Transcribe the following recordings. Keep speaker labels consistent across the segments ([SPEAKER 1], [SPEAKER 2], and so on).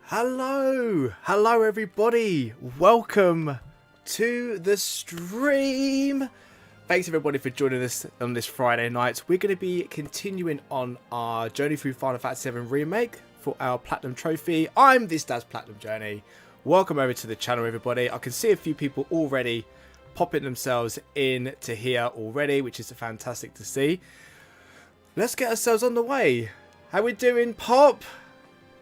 [SPEAKER 1] Hello everybody, welcome to the stream. Thanks everybody for joining us on this Friday night. We're going to be continuing on our journey through Final Fantasy VII Remake for our Platinum Trophy. I'm this Dad's Platinum Journey. Welcome over to the channel everybody. I can see a few people already popping themselves in to here already, which is fantastic to see. Let's get ourselves on the way. How we doing, Pop?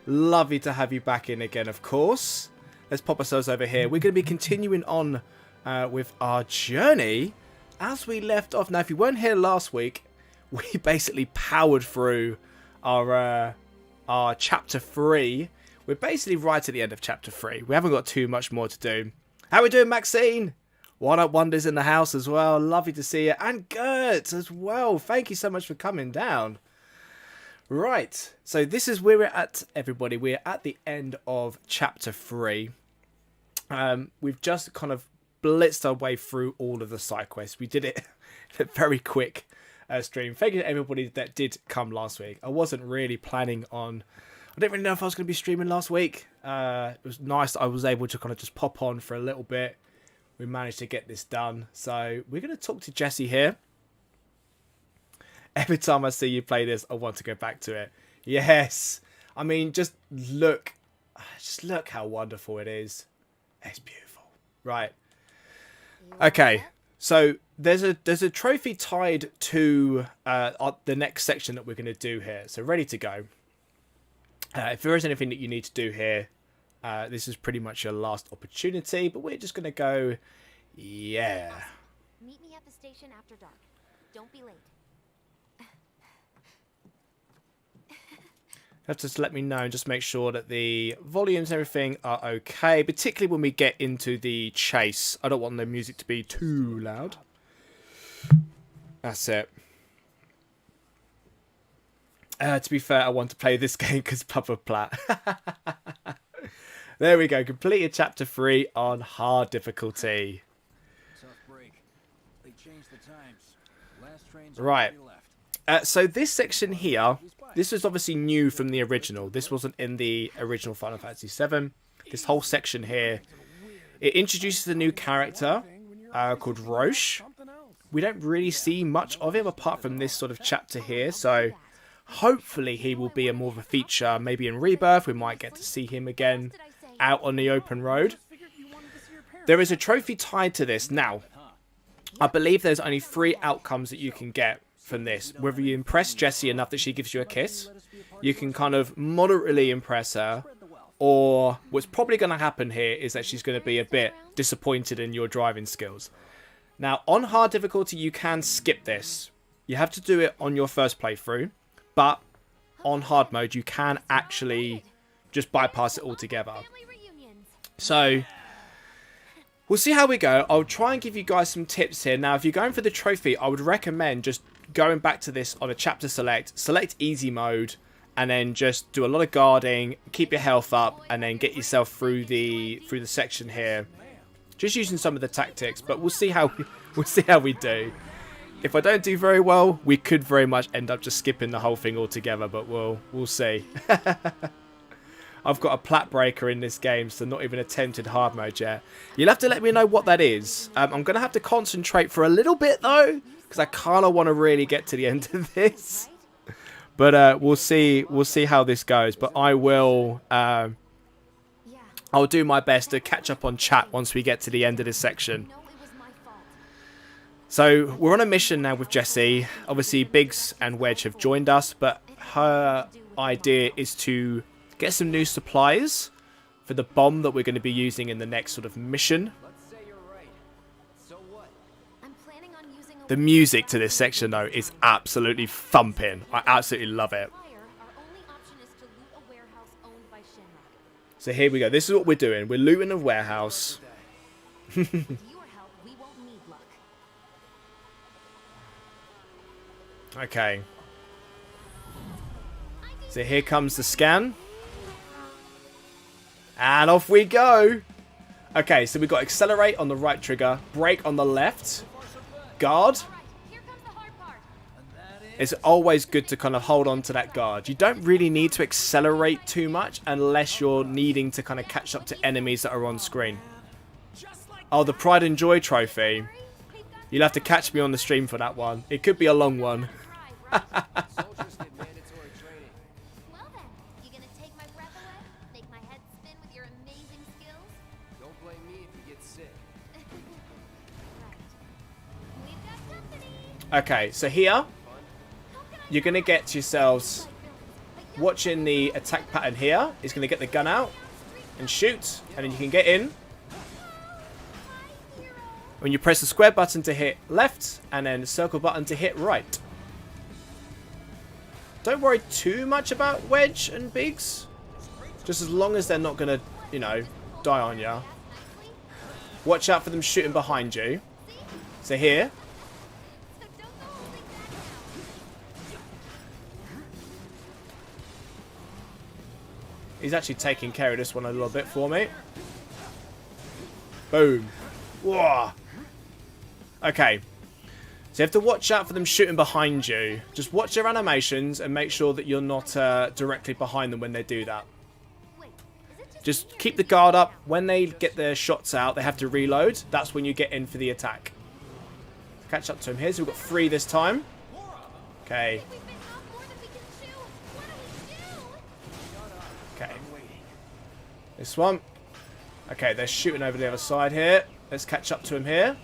[SPEAKER 1] Lovely to have you back in again, of course. Let's pop ourselves over here. We're going to be continuing on with our journey as we left off. Now, if you weren't here last week, we basically powered through our chapter 3. We're basically right at the end of chapter 3. We haven't got too much more to do. How we doing, Maxine? One Up Wonders in the house as well. Lovely to see you. And Gert as well. Thank you so much for coming down. Right, so this is where we're at, everybody. We're at the end of chapter 3. We've just kind of blitzed our way through all of the side quests. We did it in a very quick stream. Thank you to everybody that did come last week. I wasn't really planning on... I didn't really know if I was going to be streaming last week. It was nice that I was able to kind of just pop on for a little bit. We managed to get this done. So we're going to talk to Jessie here. Every time I see you play this, I want to go back to it. Yes. I mean, just look how wonderful it is. It's beautiful. Right. Okay. So there's a trophy tied to the next section that we're going to do here. So ready to go. If there is anything that you need to do here, this is pretty much your last opportunity. But we're just going to go, yeah.
[SPEAKER 2] Meet me at the station after dark. Don't be late.
[SPEAKER 1] Have to just let me know and just make sure that the volumes and everything are okay, particularly when we get into the chase. I don't want the music to be too loud. That's it. To be fair, I want to play this game because Papa Platt. There we go. Completed chapter 3 on hard difficulty. Right. So this section here, this was obviously new from the original. This wasn't in the original Final Fantasy VII. This whole section here, it introduces a new character called Roche. We don't really see much of him apart from this sort of chapter here. So hopefully he will be a more of a feature. Maybe in Rebirth, we might get to see him again out on the open road. There is a trophy tied to this. Now, I believe there's only 3 outcomes that you can get from this. Whether you impress Jessie enough that she gives you a kiss, you can kind of moderately impress her, or what's probably going to happen here is that she's going to be a bit disappointed in your driving skills. Now, on hard difficulty, you can skip this. You have to do it on your first playthrough, but on hard mode, you can actually just bypass it altogether. So we'll see how we go. I'll try and give you guys some tips here. Now, if you're going for the trophy, I would recommend just going back to this on a chapter select easy mode, and then just do a lot of guarding, keep your health up, and then get yourself through the section here. Just using some of the tactics, but we'll see how we do. If I don't do very well, we could very much end up just skipping the whole thing altogether, but we'll see. I've got a plat breaker in this game, so not even attempted hard mode yet. You'll have to let me know what that is. I'm going to have to concentrate for a little bit, though, because I kind of want to really get to the end of this. But we'll see how this goes. But I will... I'll do my best to catch up on chat once we get to the end of this section. So we're on a mission now with Jessie. Obviously, Biggs and Wedge have joined us, but her idea is to get some new supplies for the bomb that we're going to be using in the next sort of mission. The music to this section, though, is absolutely thumping. I absolutely love it. So here we go. This is what we're doing. We're looting a warehouse. Okay. So here comes the scan. And off we go. Okay, so we've got accelerate on the right trigger, brake on the left, guard. it's always good to kind of hold on to that guard. You don't really need to accelerate too much unless you're needing to kind of catch up to enemies that are on screen. Oh, the Pride and Joy trophy. You'll have to catch me on the stream for that one. It could be a long one.
[SPEAKER 2] Well then, you gonna take my breath away? Make my head spin with your amazing skills?
[SPEAKER 3] Don't blame me if you get sick.
[SPEAKER 2] Right. We've got company.
[SPEAKER 1] Okay, so here, you're going to get yourselves, watching the attack pattern here, is going to get the gun out and shoot, and then you can get in. When you press the square button to hit left, and then the circle button to hit right. Don't worry too much about Wedge and Biggs. Just as long as they're not going to, you know, die on you. Watch out for them shooting behind you. So here.
[SPEAKER 2] So don't go holding back now.
[SPEAKER 1] He's actually taking care of this one a little bit for me. Boom. Whoa. Okay. So you have to watch out for them shooting behind you. Just watch their animations and make sure that you're not directly behind them when they do that.
[SPEAKER 2] Wait, is it
[SPEAKER 1] Just keep the guard up. When they get their shots out, they have to reload. That's when you get in for the attack. Catch up to him here. So we've got 3 this time. Okay.
[SPEAKER 2] we've been off more than we can chew? What do we do?
[SPEAKER 1] Okay. This one. Okay, they're shooting over the other side here. Let's catch up to him here.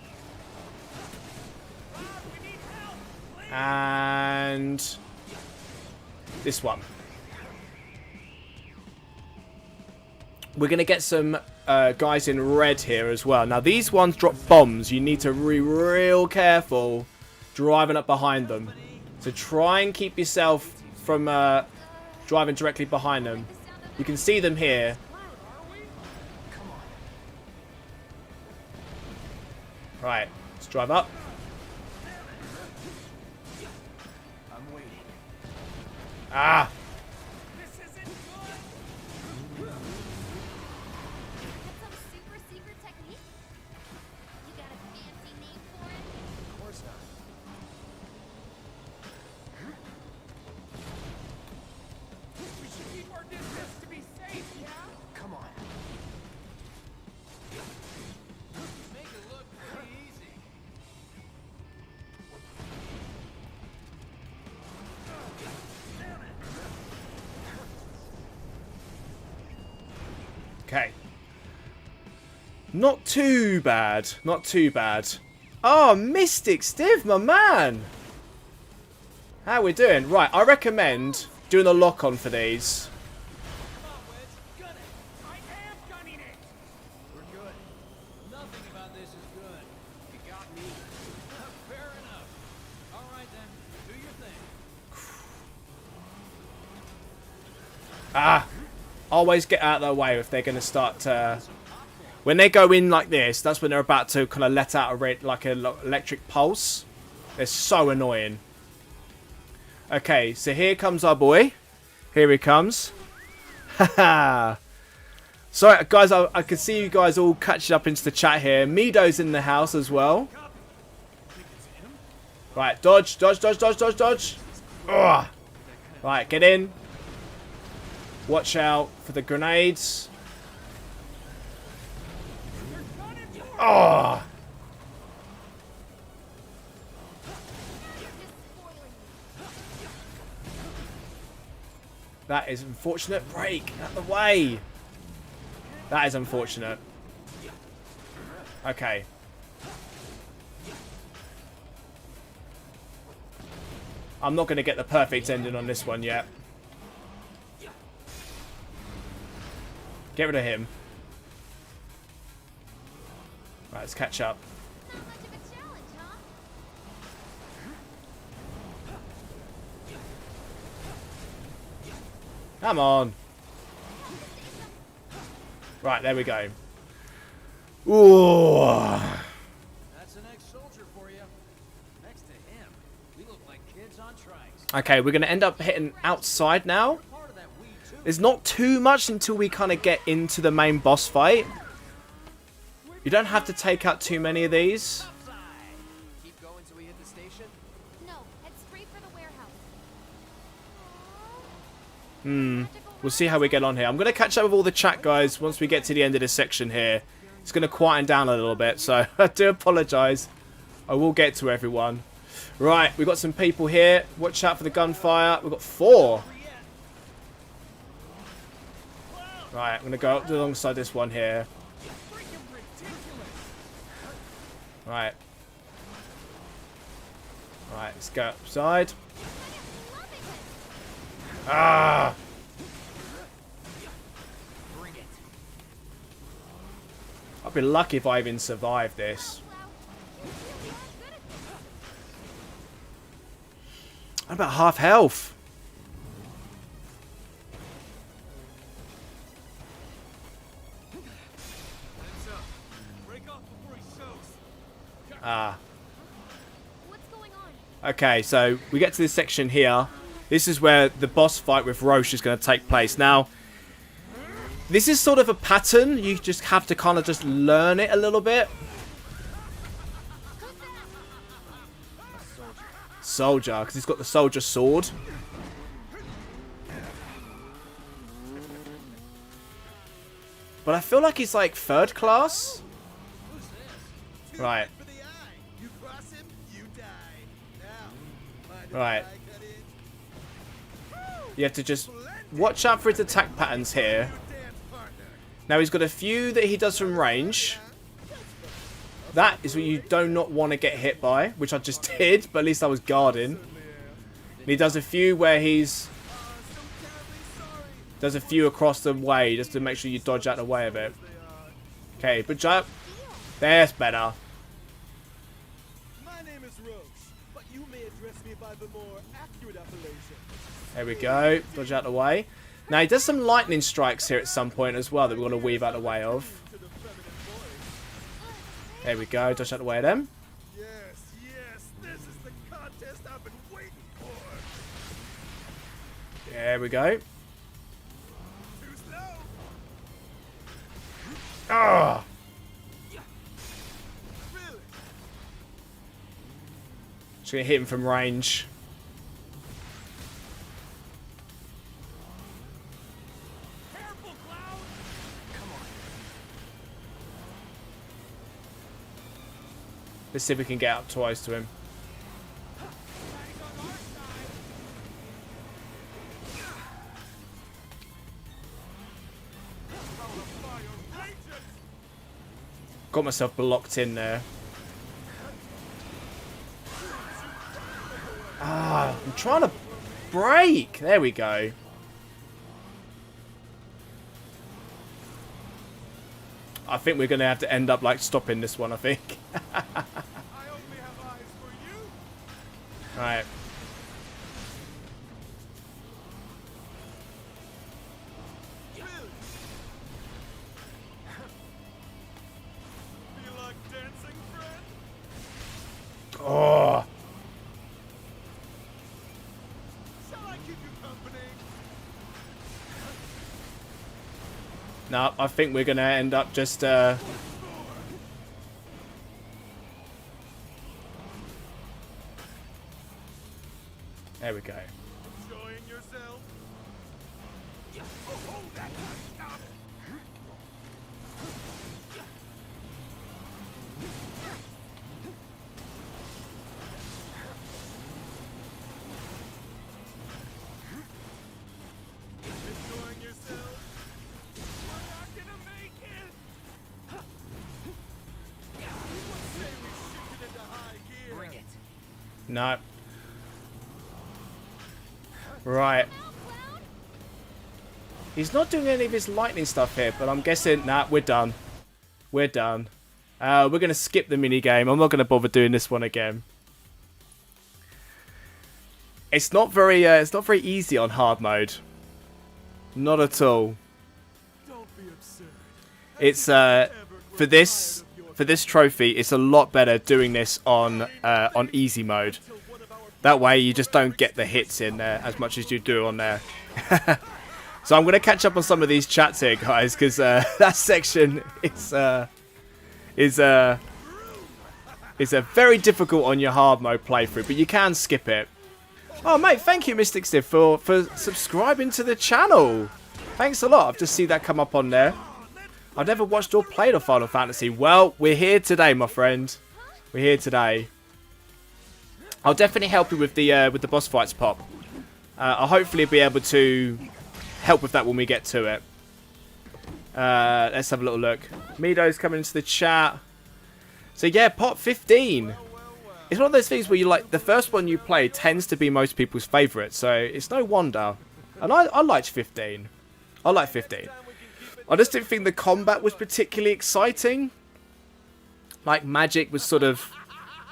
[SPEAKER 1] And this one. We're going to get some guys in red here as well. Now, these ones drop bombs. You need to be real careful driving up behind them. So try and keep yourself from driving directly behind them. You can see them here. Right, let's drive up.
[SPEAKER 3] I'm waiting.
[SPEAKER 1] Ah!
[SPEAKER 2] That's some super secret technique? You got a fancy name for it?
[SPEAKER 3] Of course not.
[SPEAKER 4] We should keep our distance to be safe, yeah?
[SPEAKER 3] Come on.
[SPEAKER 4] Make it look pretty easy.
[SPEAKER 1] Okay. Not too bad. Not too bad. Oh, Mystic Stiv, my man. How we doing? Right, I recommend doing a lock-on for these.
[SPEAKER 4] Come on, Wedge. Gun it. I am gunning it.
[SPEAKER 3] We're good.
[SPEAKER 4] Nothing about this is good.
[SPEAKER 3] You got me.
[SPEAKER 4] Fair enough. All right then. Do your thing.
[SPEAKER 1] Ah. Always get out of their way if they're going to start... when they go in like this, that's when they're about to kind of let out a like an electric pulse. They're so annoying. Okay, so here comes our boy. Here he comes. Haha. Sorry, guys, I can see you guys all catching up into the chat here. Mido's in the house as well. Right, dodge, dodge, dodge, dodge, dodge, dodge. Ugh. Right, get in. Watch out for the grenades. Oh! That is unfortunate. Break out the way. That is unfortunate. Okay. I'm not going to get the perfect ending on this one yet. Get rid of him. Right, let's catch up.
[SPEAKER 2] Not much of a challenge, huh?
[SPEAKER 1] Come on. Right, there we go. Ooh.
[SPEAKER 4] That's an ex-soldier for you. Next to him, we look like kids on trikes.
[SPEAKER 1] Okay, we're going to end up hitting outside now.
[SPEAKER 4] Part of that we too.
[SPEAKER 1] There's not too much until we kind of get into the main boss fight. You don't have to take out too many of these.
[SPEAKER 3] Keep going till we hit the station.
[SPEAKER 2] No, head straight for the warehouse.
[SPEAKER 1] We'll see how we get on here. I'm going to catch up with all the chat, guys, once we get to the end of this section here. It's going to quieten down a little bit, so I do apologise. I will get to everyone. Right, we've got some people here. Watch out for the gunfire. We've got 4. Right, I'm going to go up alongside this one here. Right. Right, let's go upside. Ah! I'd be lucky if I even survived this. I'm about half health. Ah.
[SPEAKER 2] What's going on?
[SPEAKER 1] Okay, so we get to this section here. This is where the boss fight with Roche is going to take place. Now, this is sort of a pattern. You just have to kind of just learn it a little bit. Soldier, because he's got the soldier sword. But I feel like he's like 3rd class. Right. Right. You have to just watch out for his attack patterns here. Now he's got a few that he does from range. That is what you do not want to get hit by, which I just did, but at least I was guarding. And he does a few where he's... does a few across the way, just to make sure you dodge out the way of it. Okay, but jump. There's better.
[SPEAKER 3] My name is Roche, but you may address me by the more accurate appellation.
[SPEAKER 1] There we go. Dodge out the way. Now, he does some lightning strikes here at some point as well that we're going to weave out the way of. There we go. Dodge out the way of them.
[SPEAKER 3] Yes, yes, this is the contest I've been waiting for.
[SPEAKER 1] There we go.
[SPEAKER 3] Too slow.
[SPEAKER 1] Ah!
[SPEAKER 3] Really?
[SPEAKER 1] Just going to hit him from range.
[SPEAKER 3] Careful, Cloud. Come on.
[SPEAKER 1] Let's see if we can get up twice to him. Got myself blocked in there. Ah, I'm trying to break. There we go. I think we're going to have to end up like stopping this one, I think.
[SPEAKER 3] I only have eyes for you.
[SPEAKER 1] Right.
[SPEAKER 3] Really? Feel like dancing, friend?
[SPEAKER 1] Oh.
[SPEAKER 3] Shall I keep you company?
[SPEAKER 1] No, I think we're going to end up just... There we go.
[SPEAKER 3] Enjoying yourself? Oh, that stop. Enjoying yourself? We're not gonna make it. What say we shift it into high gear? Bring it.
[SPEAKER 1] No. Right. He's not doing any of his lightning stuff here, but I'm guessing... Nah, we're done. We're done. We're going to skip the minigame. I'm not going to bother doing this one again. It's not very easy on hard mode. Not at all.
[SPEAKER 3] Don't be absurd.
[SPEAKER 1] It's for this trophy, it's a lot better doing this on easy mode. That way you just don't get the hits in there as much as you do on there. So I'm going to catch up on some of these chats here, guys, because that section is very difficult on your hard mode playthrough, but you can skip it. Oh, mate, thank you, Mystic Steve, for subscribing to the channel. Thanks a lot. I've just seen that come up on there. I've never watched or played a Final Fantasy. Well, we're here today, my friend. We're here today. I'll definitely help you with the boss fights, Pop. I'll hopefully be able to help with that when we get to it. Let's have a little look. Mido's coming into the chat. So yeah, Pop 15. It's one of those things where you like the first one you play tends to be most people's favourite, so it's no wonder. And I liked 15. I like 15. I just didn't think the combat was particularly exciting. Like magic was sort of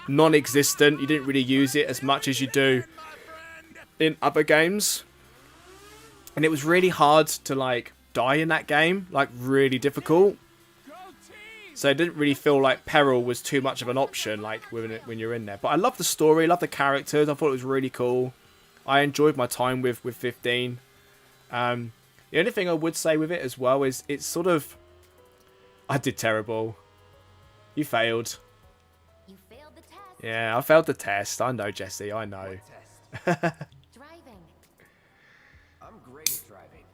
[SPEAKER 1] non-existent. You didn't really use it as much as you do in other games. And it was really hard to like die in that game, like really difficult. So it didn't really feel like peril was too much of an option, like when you're in there. But I love the story, love the characters. I thought it was really cool. I enjoyed my time with 15. The only thing I would say with it as well is it's sort of... I did terrible. You failed.
[SPEAKER 2] You failed the test.
[SPEAKER 1] Yeah, I failed the test. I know, Jessie. I know.
[SPEAKER 2] Driving.
[SPEAKER 5] I'm great at driving.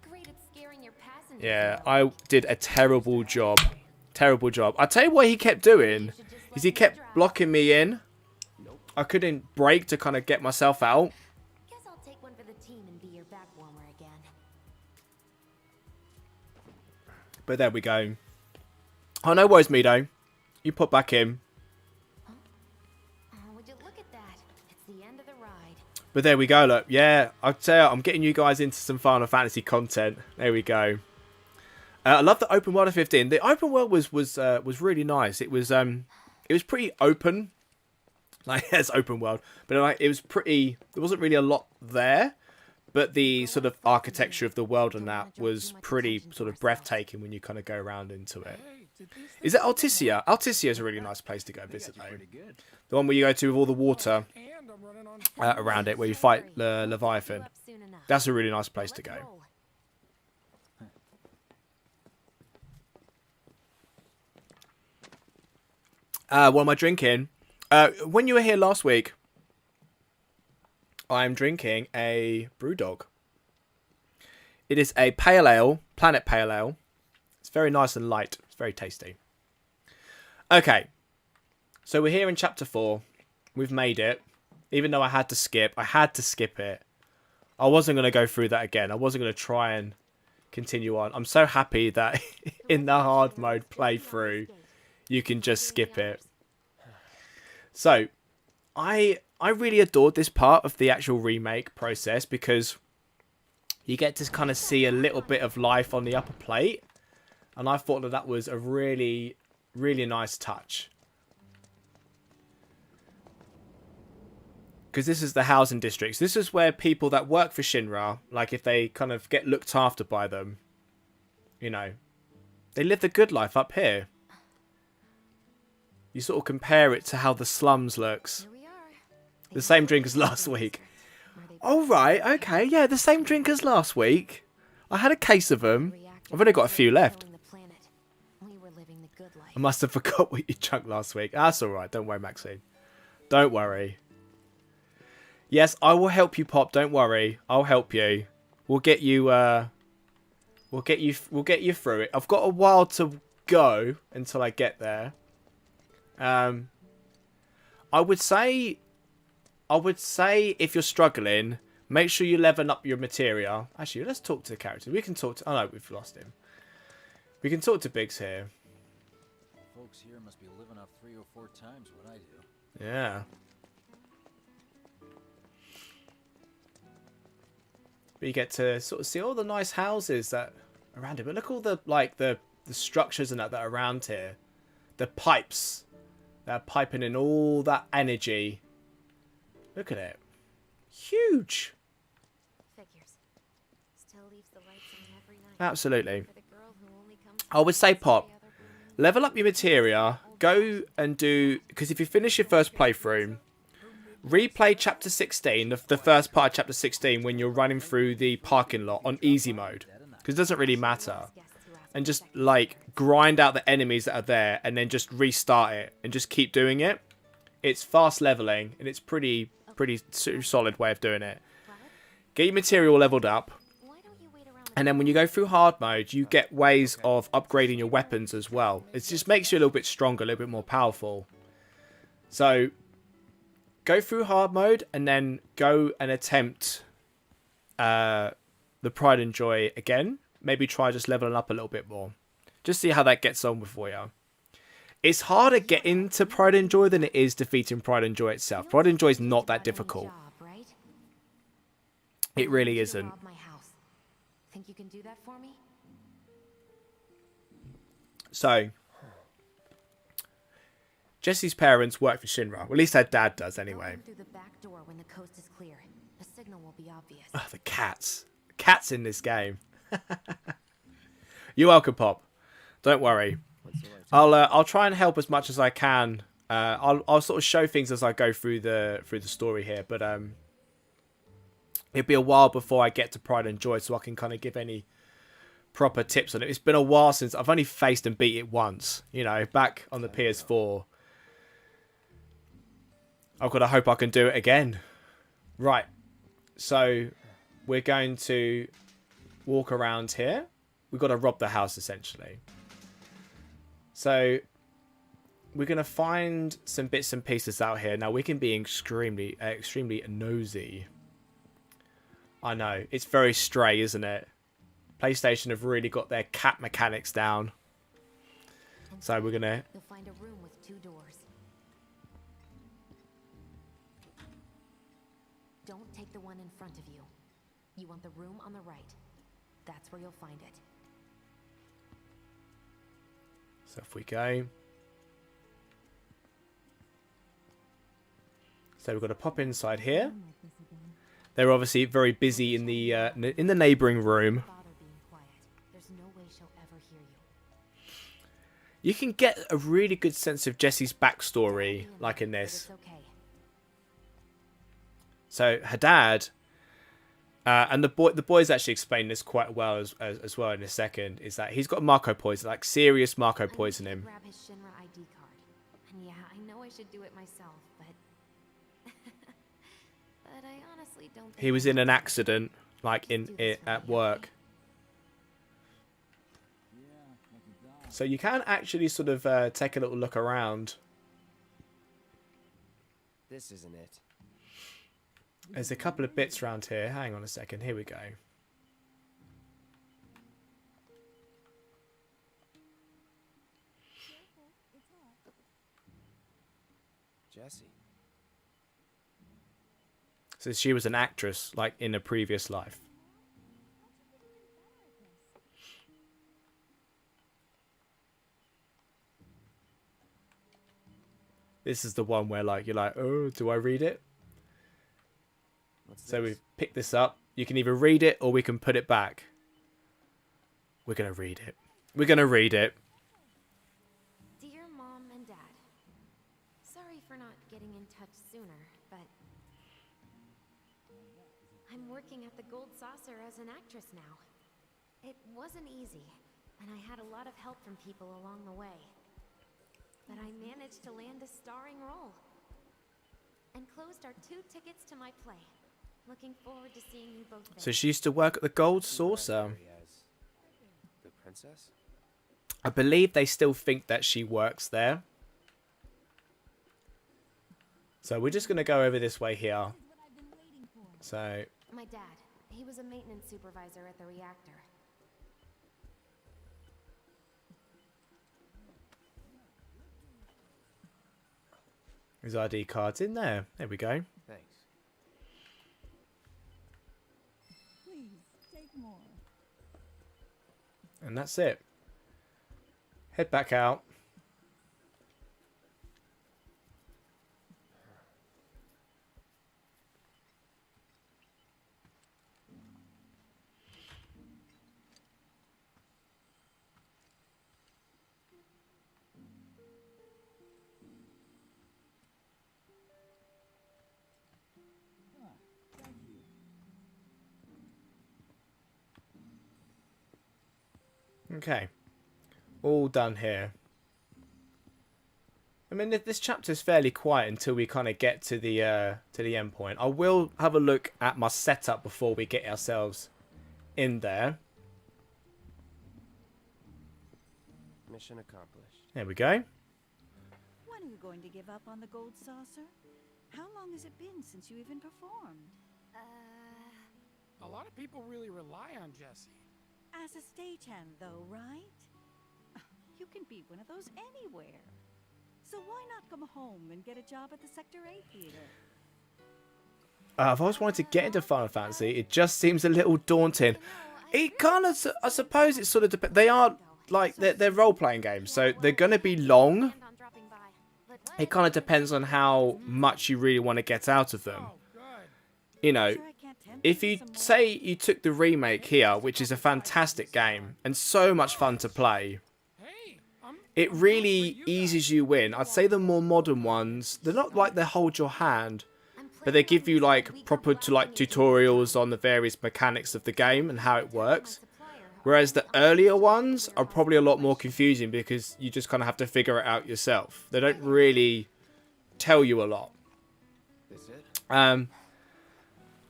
[SPEAKER 2] Great at scaring your passengers.
[SPEAKER 1] Yeah, I did a terrible job. Terrible job. I'll tell you what he kept doing. Is he kept blocking me in. I couldn't brake to kind of get myself out.
[SPEAKER 2] Guess I'll take one for the team and be your back warmer again.
[SPEAKER 1] But there we go. Oh, no worries, Mido. You put back in.
[SPEAKER 2] Oh, would you look at that? It's the end of the ride.
[SPEAKER 1] But there we go, look. Yeah, I'll tell you, I'm getting you guys into some Final Fantasy content. There we go. I love the open world of 15. The open world was really nice. It was pretty open. Like, it's open world. But like it was pretty... There wasn't really a lot there. But the sort of architecture of the world and that was pretty sort of breathtaking when you kind of go around into it. Is it Alticia? Alticia is a really nice place to go visit, though. The one where you go to with all the water around it, where you fight the Leviathan. That's a really nice place to go. What am I drinking? When you were here last week, I'm drinking a Brewdog. It is a pale ale, Planet Pale Ale. It's very nice and light. It's very tasty. Okay, so we're here in Chapter 4. We've made it. Even though I had to skip it. I wasn't going to go through that again. I wasn't going to try and continue on. I'm so happy that in the hard mode playthrough, you can just skip it. So, I really adored this part of the actual remake process because you get to kind of see a little bit of life on the upper plate. And I thought that was a really, really nice touch. Because this is the housing districts. This is where people that work for Shinra, like if they kind of get looked after by them, you know, they live the good life up here. You sort of compare it to how the slums looks.
[SPEAKER 2] Here we are.
[SPEAKER 1] The same drink as last week. Oh, right. Okay. Yeah, the same drink as last week. I had a case of them. I've only got a few left.
[SPEAKER 2] We were living the good life.
[SPEAKER 1] I must have forgot what you chunked last week. That's all right. Don't worry, Maxine. Don't worry. Yes, I will help you, Pop. Don't worry. I'll help you. We'll get you. We'll get you through it. I've got a while to go until I get there. I would say if you're struggling, make sure you level up your materia. Actually, let's talk to the character. We can talk to... Oh, no, we've lost him. We can talk to Biggs here.
[SPEAKER 4] Folks here must be living up 3 or 4 times what I do.
[SPEAKER 1] Yeah. But you get to sort of see all the nice houses that are around it. But look all the, like, the structures and that are around here. The pipes. They're piping in all that energy. Look at it. Huge.
[SPEAKER 2] Figures. Still leaves the lights on every night.
[SPEAKER 1] Absolutely.
[SPEAKER 2] For the girl who only comes
[SPEAKER 1] I would say, Pop,
[SPEAKER 2] every other room.
[SPEAKER 1] level up your materia. Go and do... Because if you finish your first playthrough, replay Chapter 16, the first part of Chapter 16, when you're running through the parking lot on easy mode. Because it doesn't really matter. And just, like, grind out the enemies that are there and then just restart it and just keep doing it. it's fast leveling, and it's pretty solid way of doing it. Get your material leveled up,
[SPEAKER 2] Why don't you wait around
[SPEAKER 1] and then when you go through hard mode, you get ways of upgrading your weapons as well. It just makes you a little bit stronger, a little bit more powerful. So go through hard mode, and then go and attempt the Pride and Joy again. Maybe try just leveling up a little bit more. Just see how that gets on for you. It's harder getting to Pride and Joy than it is defeating Pride and Joy itself. Pride and Joy is not that difficult. It really isn't.
[SPEAKER 2] Think you can do that for me?
[SPEAKER 1] So, Jessie's parents work for Shinra. Well, at least her dad does anyway.
[SPEAKER 2] Through the back door when the coast is clear. The signal will be obvious.
[SPEAKER 1] Oh, the cats. Cats in this game. You're welcome, Pop. Don't worry. I'll try and help as much as I can. I'll sort of show things as I go through the story here, but it'll be a while before I get to Pride and Joy, so I can kind of give any proper tips on it. It's been a while since I've only faced and beat it once, you know, back on the PS4. I've got to hope I can do it again. Right, so we're going to walk around here. We've got to rob the house, essentially. So we're going to find some bits and pieces out here. Now, we can be extremely nosy. I know. It's very Stray, isn't it? PlayStation have really got their cat mechanics down. So we're going to...
[SPEAKER 2] You'll find a room with 2 doors. Don't take the one in front of you. You want the room on the right. That's where you'll find it.
[SPEAKER 1] So if we go... So we've got to pop inside here. They're obviously very busy in the neighbouring room.
[SPEAKER 2] There's no way she'll ever hear you.
[SPEAKER 1] You can get a really good sense of Jessie's backstory, like in this. So her dad, and the boys actually explain this quite well as well in a second, is that he's got Marco poison, like serious Marco poison him.
[SPEAKER 2] Grab his Shinra ID card. And yeah, I know I should do it myself, but but I honestly don't think
[SPEAKER 1] He was in an accident, like at work. So you can actually sort of take a little look around.
[SPEAKER 5] This isn't it.
[SPEAKER 1] There's a couple of bits around here. Hang on a second. Here we go.
[SPEAKER 5] Jessie.
[SPEAKER 1] So she was an actress, like in a previous life. This is the one where like you're like, oh, do I read it? So we pick this up. You can either read it or we can put it back. We're gonna read it. We're gonna read it.
[SPEAKER 2] Dear Mom and Dad, sorry for not getting in touch sooner, but I'm working at the Gold Saucer as an actress now. It wasn't easy, and I had a lot of help from people along the way. But I managed to land a starring role. And closed our 2 tickets to my play. Looking forward to seeing you both there.
[SPEAKER 1] So she used to work at the Gold Saucer.
[SPEAKER 5] The princess?
[SPEAKER 1] I believe they still think that she works there. So we're just going to go over this way here. So...
[SPEAKER 2] My dad, he was a maintenance supervisor at the reactor.
[SPEAKER 1] His ID card's in there. There we go.
[SPEAKER 5] Thanks.
[SPEAKER 6] Please, take more.
[SPEAKER 1] And that's it. Head back out. Okay. All done here. I mean, this chapter is fairly quiet until we kind of get to the end point. I will have a look at my setup before we get ourselves in there.
[SPEAKER 5] Mission accomplished.
[SPEAKER 1] There we go.
[SPEAKER 6] When are you going to give up on the gold saucer? How long has it been since you even performed?
[SPEAKER 7] A lot of people really rely on Jessie.
[SPEAKER 6] As a stagehand, though, right? You can be one of those anywhere. So why not come home and get a job at the Sector 8 theater?
[SPEAKER 1] I've always wanted to get into Final Fantasy. It just seems a little daunting. It kind of, I suppose it sort of depends. They are, like, they're role-playing games, so they're going to be long. It kind of depends on how much you really want to get out of them. You know, if you say you took the remake here, which is a fantastic game and so much fun to play, it really eases you in. I'd say the more modern ones, they're not like they hold your hand, but they give you like proper tutorials on the various mechanics of the game and how it works. Whereas the earlier ones are probably a lot more confusing because you just kind of have to figure it out yourself. They don't really tell you a lot.
[SPEAKER 5] Is it?
[SPEAKER 1] I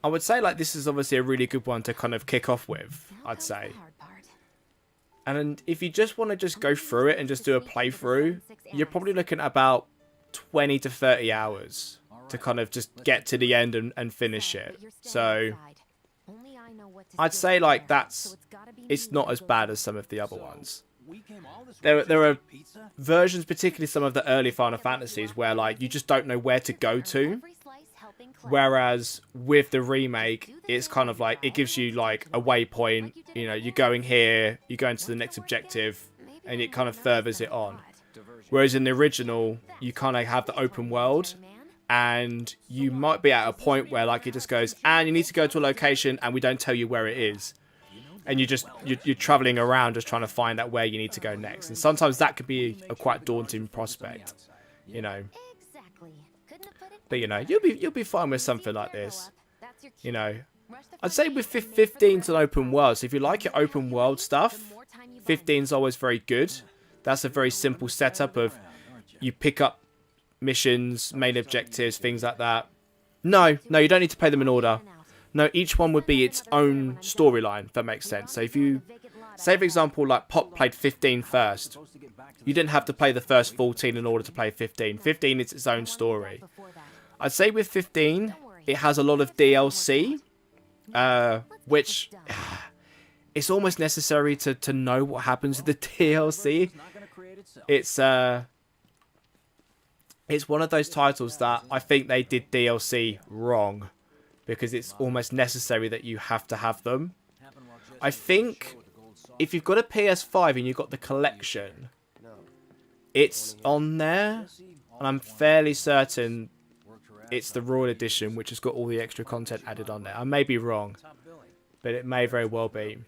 [SPEAKER 1] would say like this is obviously a really good one to kind of kick off with, I'd say. And if you just want to just go through it and just do a playthrough, you're probably looking at about 20 to 30 hours to kind of just get to the end and finish it. So I'd say like it's not as bad as some of the other ones. There are versions, particularly some of the early Final Fantasies, where like you just don't know where to go to. Whereas with the remake, it's kind of like it gives you like a waypoint. You know, you're going here, you go into the next objective, and it kind of furthers it on. Whereas in the original, you kind of have the open world, and you might be at a point where like it just goes, and you need to go to a location, and we don't tell you where it is, and you're traveling around just trying to find out where you need to go next. And sometimes that could be a quite daunting prospect, you know. But you know, you'll be fine with something like this. You know, I'd say with 15's an open world. So if you like your open world stuff, 15's always very good. That's a very simple setup of you pick up missions, main objectives, things like that. No, you don't need to play them in order. No, each one would be its own storyline, if that makes sense. So if you, say for example, like Pop played 15 first, you didn't have to play the first 14 in order to play 15. 15 is its own story. I'd say with 15, it has a lot of DLC, which it's almost necessary to know what happens with the DLC. It's one of those titles that I think they did DLC wrong, because it's almost necessary that you have to have them. I think if you've got a PS5 and you've got the collection, it's on there, and I'm fairly certain it's the Royal Edition, which has got all the extra content added on there. I may be wrong, but it may very well be.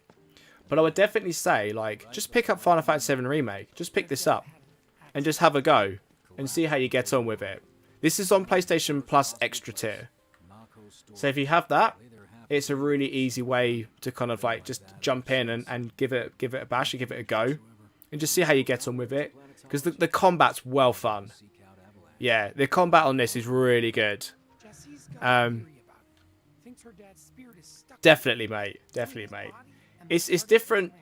[SPEAKER 1] But I would definitely say, like, just pick up Final Fantasy VII Remake. Just pick this up and just have a go and see how you get on with it. This is on PlayStation Plus Extra Tier. So if you have that, it's a really easy way to kind of like just jump in and give it a bash and give it a go and just see how you get on with it. Because the combat's well fun. Yeah, the combat on this is really good. Definitely, mate. It's different.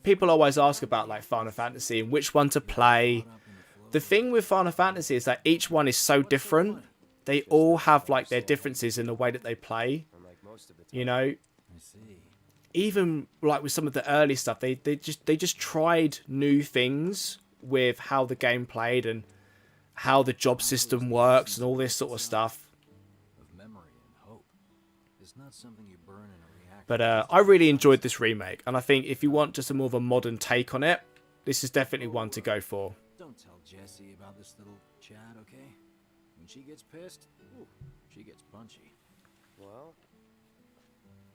[SPEAKER 1] People always ask about like Final Fantasy and which one to play. The thing with Final Fantasy is that each one is so different. They all have like their differences in the way that they play. You know, even like with some of the early stuff, they just tried new things with how the game played and how the job system works and all this sort of stuff. But I really enjoyed this remake, and I think if you want just a more of a modern take on it, this is definitely one to go for.
[SPEAKER 4] Don't tell Jessie about this little chat, okay? When she gets pissed, ooh, she gets punchy.
[SPEAKER 5] Well,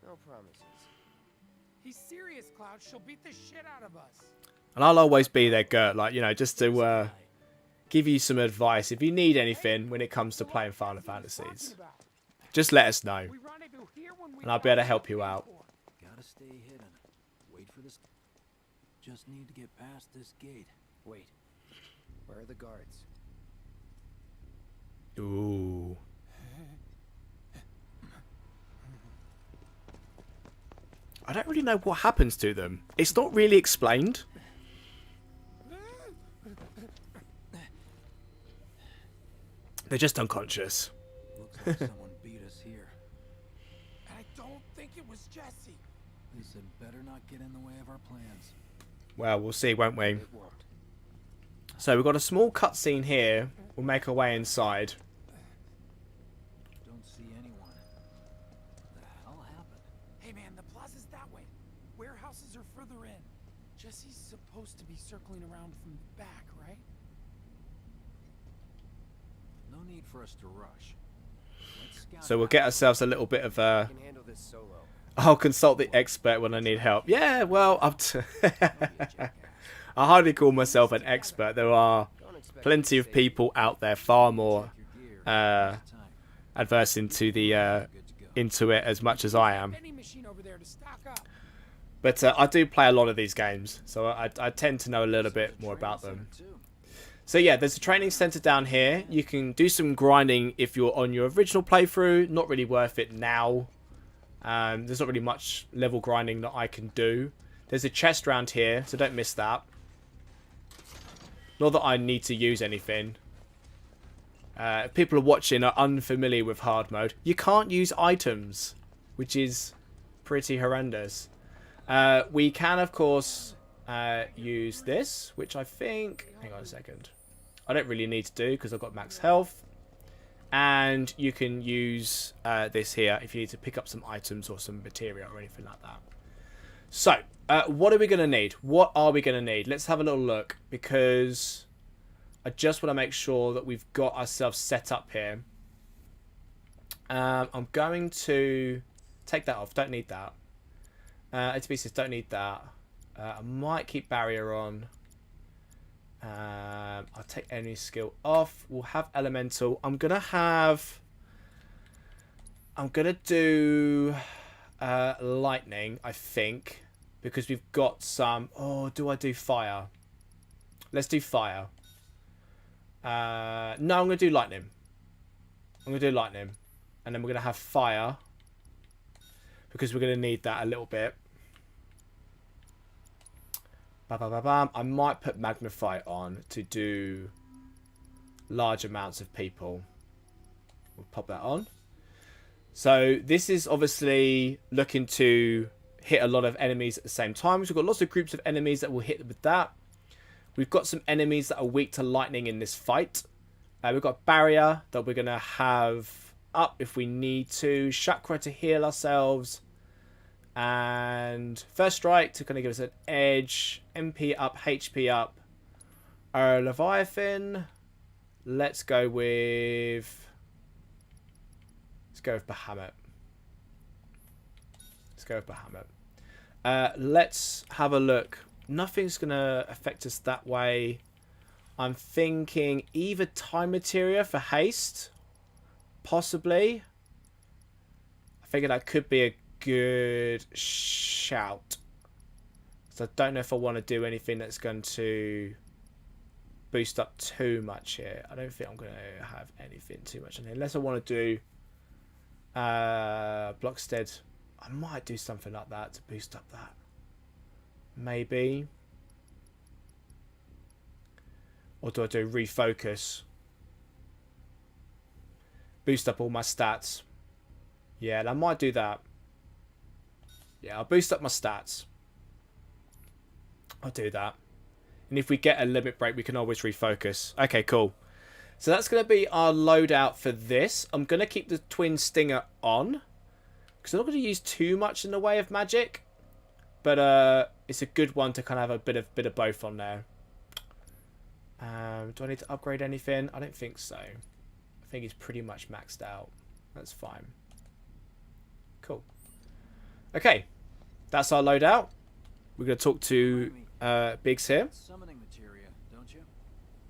[SPEAKER 5] no promises.
[SPEAKER 7] He's serious, Cloud. She'll beat the shit out of us.
[SPEAKER 1] And I'll always be there, Gert, like, you know, just to give you some advice. If you need anything when it comes to playing Final Fantasies, just let us know, and I'll be able to help you out.
[SPEAKER 4] Gotta stay hidden. Wait for this. Just need to get past this gate.
[SPEAKER 5] Wait. Where are the guards?
[SPEAKER 1] Ooh. I don't really know what happens to them. It's not really explained. They're just unconscious.
[SPEAKER 4] Looks like someone beat us here.
[SPEAKER 7] And I don't think it was Jessie.
[SPEAKER 4] This had better not get in the way of our plans.
[SPEAKER 1] Well, we'll see, won't we?
[SPEAKER 5] It won't.
[SPEAKER 1] So we've got a small cutscene here. We'll make our way inside.
[SPEAKER 4] Don't see anyone. What the hell happened?
[SPEAKER 7] Hey man, the plaza's that way. Warehouses are further in. Jessie's supposed to be circling around from the back, right?
[SPEAKER 4] No need for us to rush. Let's scout
[SPEAKER 1] So we'll
[SPEAKER 4] it
[SPEAKER 1] get
[SPEAKER 4] out.
[SPEAKER 1] ourselves a little bit of
[SPEAKER 5] I can handle this solo.
[SPEAKER 1] I'll consult the expert when I need help. Yeah, well, I hardly call myself an expert. There are
[SPEAKER 5] Don't expect
[SPEAKER 1] plenty
[SPEAKER 5] me
[SPEAKER 1] of
[SPEAKER 5] to save you.
[SPEAKER 1] people out there far more
[SPEAKER 4] Your gear.
[SPEAKER 1] uh,
[SPEAKER 4] Time.
[SPEAKER 1] adverse into the
[SPEAKER 4] Good to go.
[SPEAKER 1] into it as much as I am.
[SPEAKER 7] Vending machine over there to stock up.
[SPEAKER 1] But I do play a lot of these games, so I tend to know a little bit more about them.
[SPEAKER 4] Too.
[SPEAKER 1] So yeah, there's a training center down here. You can do some grinding if you're on your original playthrough. Not really worth it now. There's not really much level grinding that I can do. There's a chest around here, so don't miss that. Not that I need to use anything. If people are watching are unfamiliar with hard mode, you can't use items, which is pretty horrendous. We can, of course, use this, which I think... Hang on a second. I don't really need to do because I've got max health. And you can use this here if you need to pick up some items or some material or anything like that. So, what are we going to need? What are we going to need? Let's have a little look, because I just want to make sure that we've got ourselves set up here. I'm going to take that off. Don't need that. HBCs don't need that. I might keep barrier on. I'll take any skill off. We'll have elemental. I'm gonna do lightning, I think, because we've got some. Oh, do I do fire? Let's do fire. No, I'm gonna do lightning. And then we're gonna have fire because we're gonna need that a little bit. I might put magnify on to do large amounts of people. We'll pop that on. So this is obviously looking to hit a lot of enemies at the same time. So we've got lots of groups of enemies that will hit with that. We've got some enemies that are weak to lightning in this fight. We've got barrier that we're going to have up if we need to. Chakra to heal ourselves. And first strike to kind of give us an edge. MP up, HP up. Leviathan. Let's go with Bahamut. Let's have a look. Nothing's going to affect us that way. I'm thinking either time materia for haste. Possibly. I figure that could be a good shout. So I don't know if I want to do anything that's going to boost up too much here. I don't think I'm going to have anything too much on here. Unless I want to do Blockstead. I might do something like that to boost up that. Maybe. Or do I do refocus? Boost up all my stats. Yeah, and I might do that. Yeah, I'll boost up my stats. I'll do that. And if we get a limit break, we can always refocus. Okay, cool. So that's going to be our loadout for this. I'm going to keep the Twin Stinger on, because I'm not going to use too much in the way of magic. But it's a good one to kind of have a bit of both on there. Do I need to upgrade anything? I don't think so. I think it's pretty much maxed out. That's fine. Cool. Okay. That's our loadout. We're going to talk to Biggs here.
[SPEAKER 4] Summoning materia, don't you?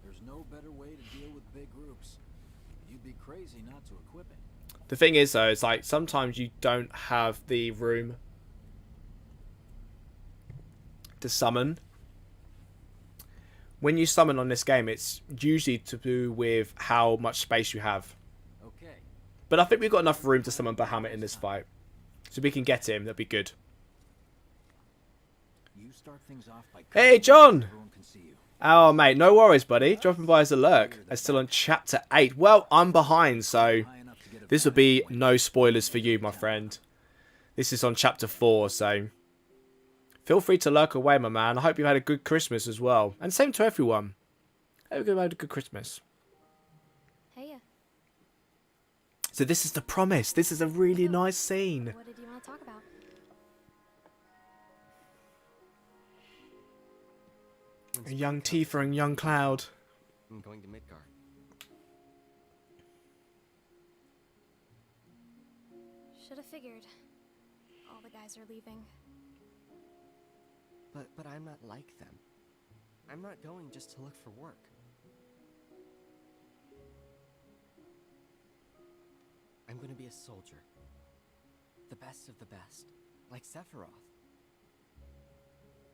[SPEAKER 4] There's no better way to deal with big groups. You'd be crazy not to equip it.
[SPEAKER 1] The thing is, though, it's like sometimes you don't have the room to summon. When you summon on this game, it's usually to do with how much space you have. But I think we've got enough room to summon Bahamut in this fight. So we can get him. That'd be good.
[SPEAKER 4] You start things off by
[SPEAKER 1] Hey, John!
[SPEAKER 4] everyone can see you.
[SPEAKER 1] Oh, mate, no worries, buddy. Dropping by as a lurk. I'm still on chapter 8. Well, I'm behind, so
[SPEAKER 4] High enough to get a
[SPEAKER 1] this will be no spoilers for you, my friend. This is on chapter 4, so feel free to lurk away, my man. I hope you had a good Christmas as well. And same to everyone. Hope you had a good Christmas.
[SPEAKER 2] Hey,
[SPEAKER 1] So this is the promise. This is a really nice scene.
[SPEAKER 2] what did you want to talk about?
[SPEAKER 1] Young Tifa and young Cloud.
[SPEAKER 5] I'm going to Midgard.
[SPEAKER 2] Should have figured. All the guys are leaving.
[SPEAKER 5] But I'm not like them. I'm not going just to look for work. I'm going to be a soldier. The best of the best. Like Sephiroth.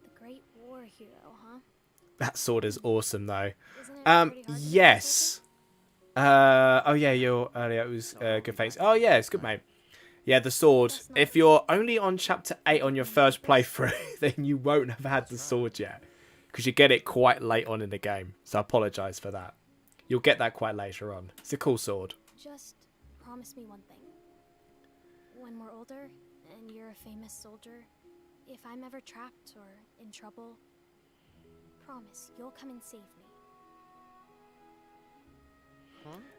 [SPEAKER 2] The Great War hero, huh?
[SPEAKER 1] That sword is awesome, though.
[SPEAKER 2] Isn't it pretty hard to get
[SPEAKER 1] Yes. Oh yeah, your earlier it was good. Thanks. Oh yeah, it's good, mate. Yeah, the sword. If you're only on chapter 8 on your first playthrough, then you won't have had the sword yet, because you get it quite late on in the game. So I apologise for that. You'll get that quite later on. It's a cool sword.
[SPEAKER 2] Just promise me one thing. When we're older and you're a famous soldier, if I'm ever trapped or in trouble, promise you'll come and save me.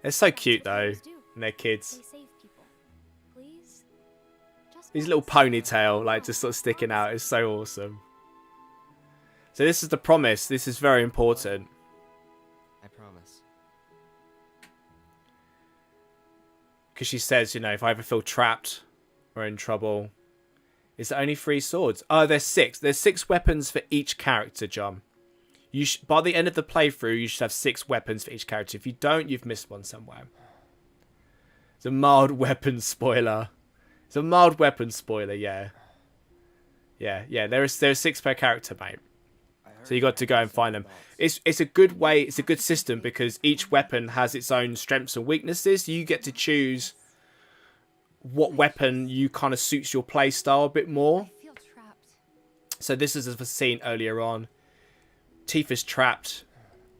[SPEAKER 1] They're so
[SPEAKER 2] That's
[SPEAKER 1] cute
[SPEAKER 2] what
[SPEAKER 1] though,
[SPEAKER 2] heroes do.
[SPEAKER 1] and they're kids.
[SPEAKER 2] They save people. Please? Just
[SPEAKER 1] His little
[SPEAKER 2] once.
[SPEAKER 1] ponytail, like, just sort of sticking out, is so awesome. So this is the promise. This is very important.
[SPEAKER 5] I promise.
[SPEAKER 1] Because she says, you know, if I ever feel trapped or in trouble, is there only 3 swords? Oh, there's 6. There's 6 weapons for each character, John. By the end of the playthrough, you should have 6 weapons for each character. If you don't, you've missed one somewhere. It's a mild weapon spoiler. It's a mild weapon spoiler, yeah. Yeah. There are 6 per character, mate. So you got to go and find them. It's a good way. It's a good system because each weapon has its own strengths and weaknesses. You get to choose what weapon you kind of suits your play style a bit more.
[SPEAKER 2] I feel trapped.
[SPEAKER 1] So this is a scene earlier on. Tifa's trapped.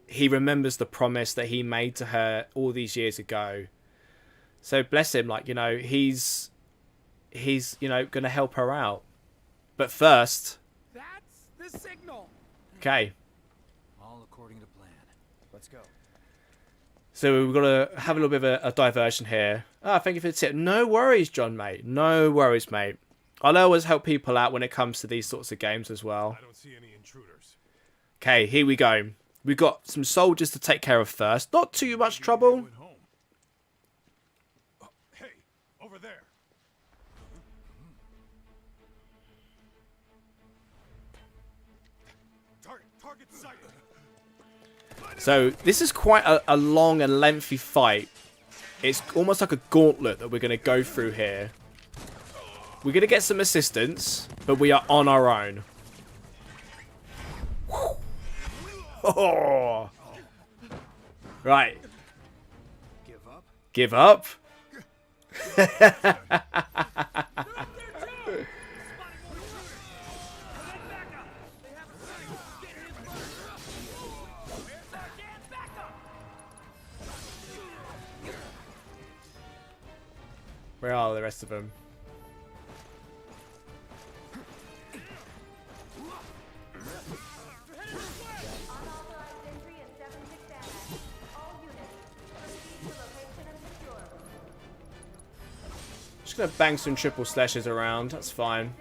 [SPEAKER 1] He remembers the promise that he made to her all these years ago. So bless him, like, you know, he's you know, gonna help her out. But first,
[SPEAKER 7] That's the signal.
[SPEAKER 1] okay.
[SPEAKER 4] All according to plan.
[SPEAKER 5] Let's go.
[SPEAKER 1] So we've got to have a little bit of a diversion here. Ah, thank you for the tip. No worries, John, mate. No worries, mate. I'll always help people out when it comes to these sorts of games as well.
[SPEAKER 8] I don't see any intruders.
[SPEAKER 1] Okay, here we go. We've got some soldiers to take care of first. Not too much trouble.
[SPEAKER 8] Going home. Oh, hey, over there. Target sighted.
[SPEAKER 1] So this is quite a long and lengthy fight. It's almost like a gauntlet that we're going to go through here. We're going to get some assistance, but we are on our own. Oh. Right.
[SPEAKER 5] Give up?
[SPEAKER 1] Give up? Where are the rest of them? Just gonna bang some triple slashes around, that's fine.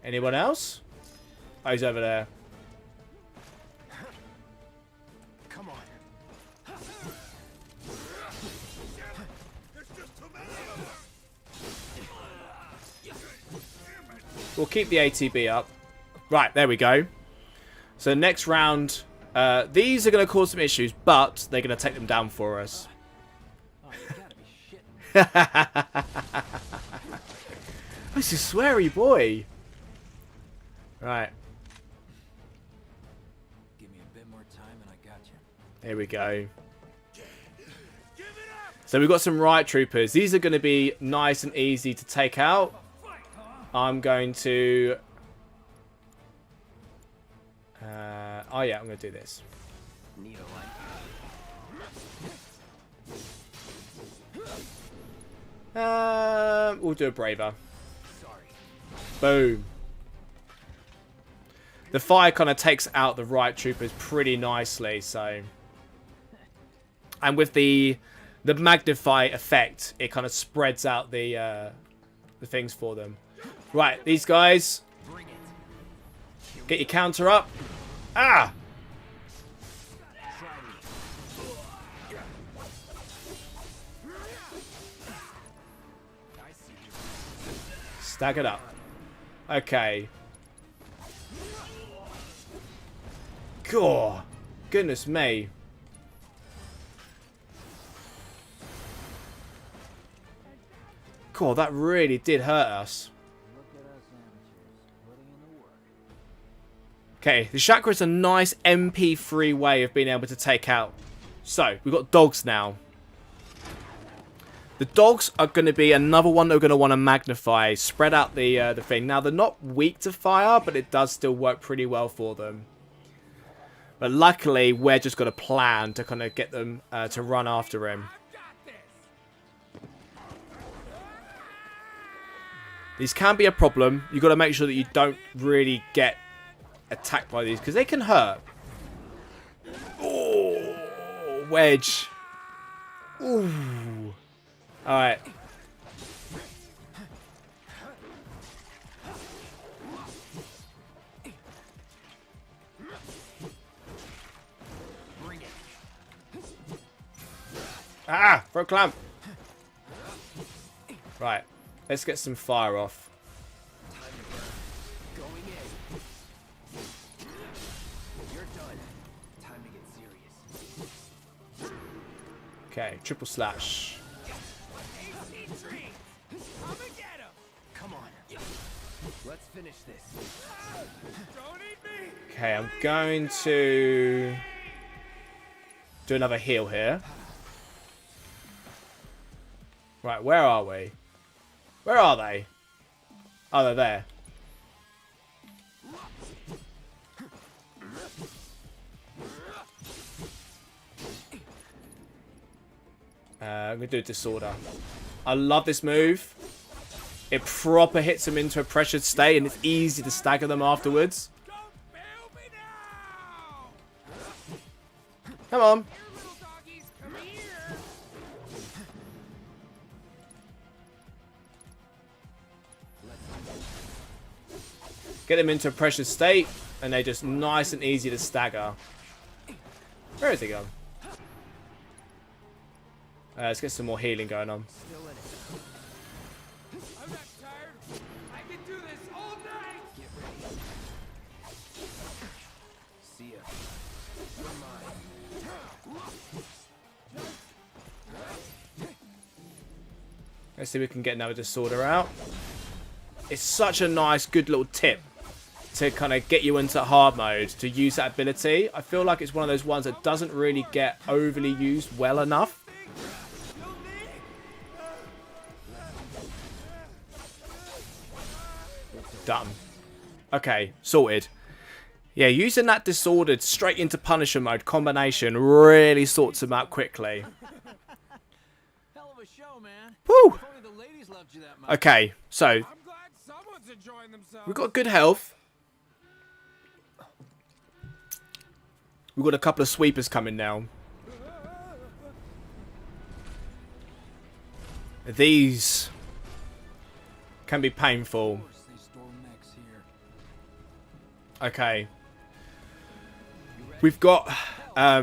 [SPEAKER 1] Anyone else? Oh, he's over there.
[SPEAKER 8] Come on. There's just too many of us.
[SPEAKER 1] We'll keep the ATB up. Right, there we go. So next round, these are going to cause some issues, but they're going to take them down for us.
[SPEAKER 4] Oh, you gotta be shitting.
[SPEAKER 1] This is sweary boy. Right.
[SPEAKER 4] Give me a bit more time and I got you.
[SPEAKER 1] Here we go. So we've got some riot troopers. These are going to be nice and easy to take out. I'm going to... oh yeah, I'm going to do this. We'll do a braver. Boom. The fire kind of takes out the riot troopers pretty nicely, so... And with the magnify effect, it kind of spreads out the things for them. Right, these guys. Get your counter up. Ah! Staggered up. Okay. God. Goodness me. God, that really did hurt us. Okay, the chakra is a nice MP3 way of being able to take out. So, we've got dogs now. The dogs are going to be another one that we're going to want to magnify, spread out the thing. Now, they're not weak to fire, but it does still work pretty well for them. But luckily, we're just got a plan to kind of get them to run after him. These can be a problem. You've got to make sure that you don't really get attacked by these, because they can hurt. Oh, wedge. Ooh. Alright. Ah! Throw clamp. Right. Let's get some fire off. Okay, triple slash.
[SPEAKER 5] Come on. Let's finish this.
[SPEAKER 1] Okay, I'm going to do another heal here. Right, where are we? Where are they? Oh, they're there. I'm going to do a disorder. I love this move. It proper hits them into a pressured state, and it's easy to stagger them afterwards. Come on. Get them into a pressured state, and they're just nice and easy to stagger. Where is he gone? Let's get some more healing going on.
[SPEAKER 7] I'm not tired. I can do this all night.
[SPEAKER 5] Get ready. See ya.
[SPEAKER 1] Let's see if we can get another disorder out. It's such a nice, good little tip to kind of get you into hard mode, to use that ability. I feel like it's one of those ones that doesn't really get overly used well enough. Done. Okay, sorted. Yeah, using that disordered straight into Punisher mode combination really sorts them out quickly.
[SPEAKER 4] Hell of a show, man.
[SPEAKER 1] Woo!
[SPEAKER 4] If only the ladies loved you that much.
[SPEAKER 1] Okay, so
[SPEAKER 7] I'm glad someone's enjoying themselves.
[SPEAKER 1] we've got good health. We've got a couple of sweepers coming now. These can be painful.
[SPEAKER 4] They store mechs here.
[SPEAKER 1] Okay. We've got...
[SPEAKER 7] More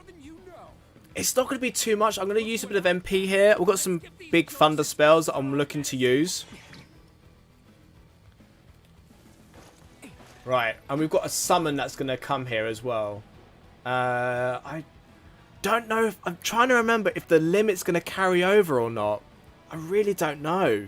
[SPEAKER 7] than you know.
[SPEAKER 1] it's not going to be too much. I'm going to use a bit of MP here. We've got some big thunder spells that I'm looking to use. Right. And we've got a summon that's going to come here as well. I don't know if... I'm trying to remember if the limit's going to carry over or not. I really don't know.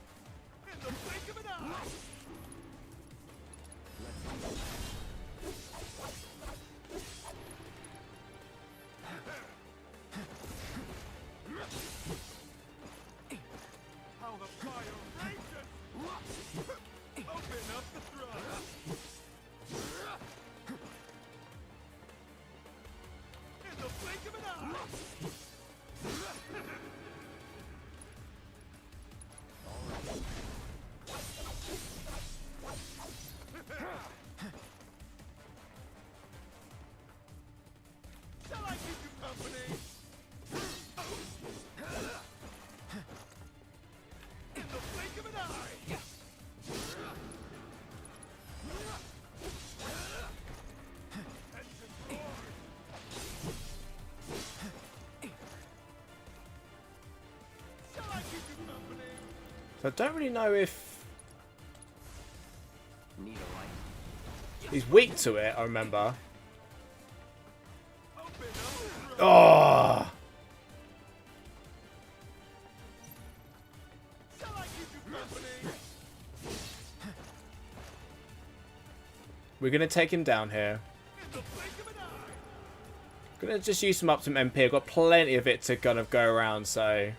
[SPEAKER 3] Shall I keep you company? In the blink of an eye. Shall I keep you company?
[SPEAKER 1] So I don't really know if
[SPEAKER 5] Need a light.
[SPEAKER 1] he's weak to it, I remember.
[SPEAKER 3] Open up.
[SPEAKER 1] Oh!
[SPEAKER 3] Shall I keep you company?
[SPEAKER 1] We're going to take him down here.
[SPEAKER 3] In the blink of an eye.
[SPEAKER 1] Gonna just use some Optimum MP. I've got plenty of it to kind of go around, so...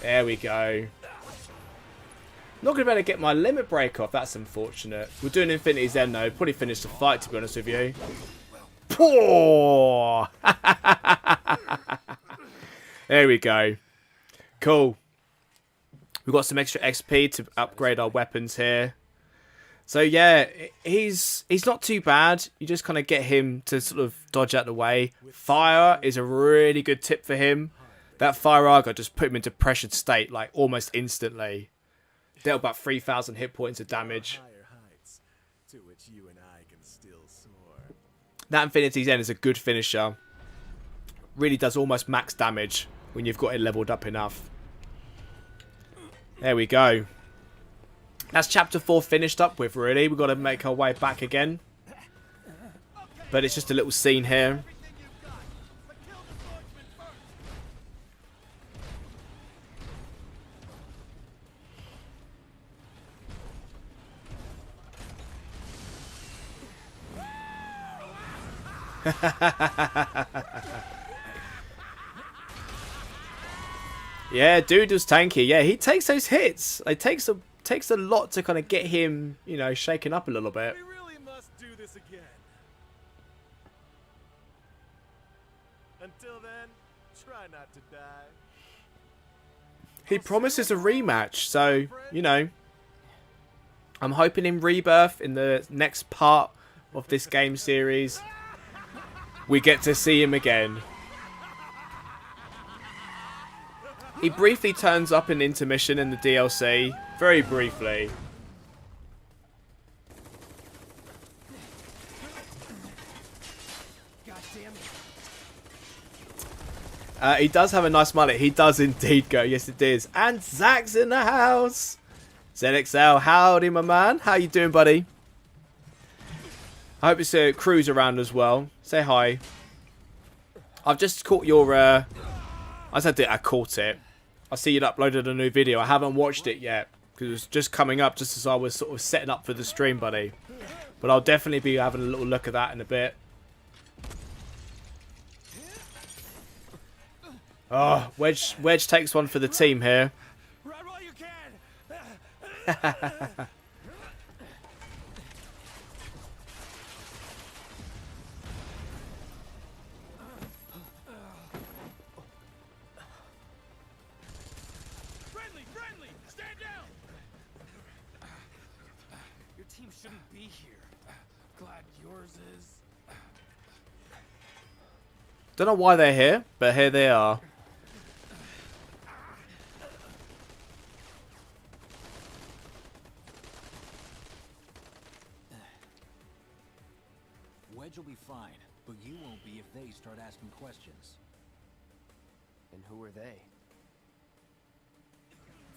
[SPEAKER 1] There we go. Not going to be able to get my limit break off. That's unfortunate. We're doing Infinity Zen though. Probably finish the fight, to be honest with you. Poor. There we go. Cool. We've got some extra XP to upgrade our weapons here. So yeah, he's not too bad. You just kind of get him to sort of dodge out the way. Fire is a really good tip for him. That fire argot just put him into pressured state like almost instantly. Dealt about 3,000 hit points of damage.
[SPEAKER 8] Higher heights, to which you and I can still soar.
[SPEAKER 1] That Infinity Zen is a good finisher. Really does almost max damage when you've got it leveled up enough. There we go. That's chapter 4 finished up with, really. We've got to make our way back again. But it's just a little scene here.
[SPEAKER 3] Everything you've got. But kill the swordsman first.
[SPEAKER 1] Yeah, dude was tanky. Yeah, he takes those hits. It takes a lot to kind of get him, you know, shaken up a little bit.
[SPEAKER 3] We really must do this again. Until then, try not to die.
[SPEAKER 1] He promises a rematch, so, you know, I'm hoping in Rebirth, in the next part of this game series, we get to see him again. He briefly turns up in intermission in the DLC, very briefly. He does have a nice mullet. He does indeed go. Yes, it is. And Zach's in the house. ZXL, howdy, my man. How you doing, buddy? I hope it's a cruise around as well. Say hi. I've just caught your... I caught it. I see you'd uploaded a new video. I haven't watched it yet because it was just coming up just as I was sort of setting up for the stream, buddy. But I'll definitely be having a little look at that in a bit. Oh, Wedge takes one for the team here.
[SPEAKER 3] Run while you can. Friendly, stand down.
[SPEAKER 7] Your team shouldn't be here. Glad yours is.
[SPEAKER 1] Don't know why they're here, but here they are.
[SPEAKER 4] Wedge will be fine, but you won't be if they start asking questions.
[SPEAKER 5] And who are they?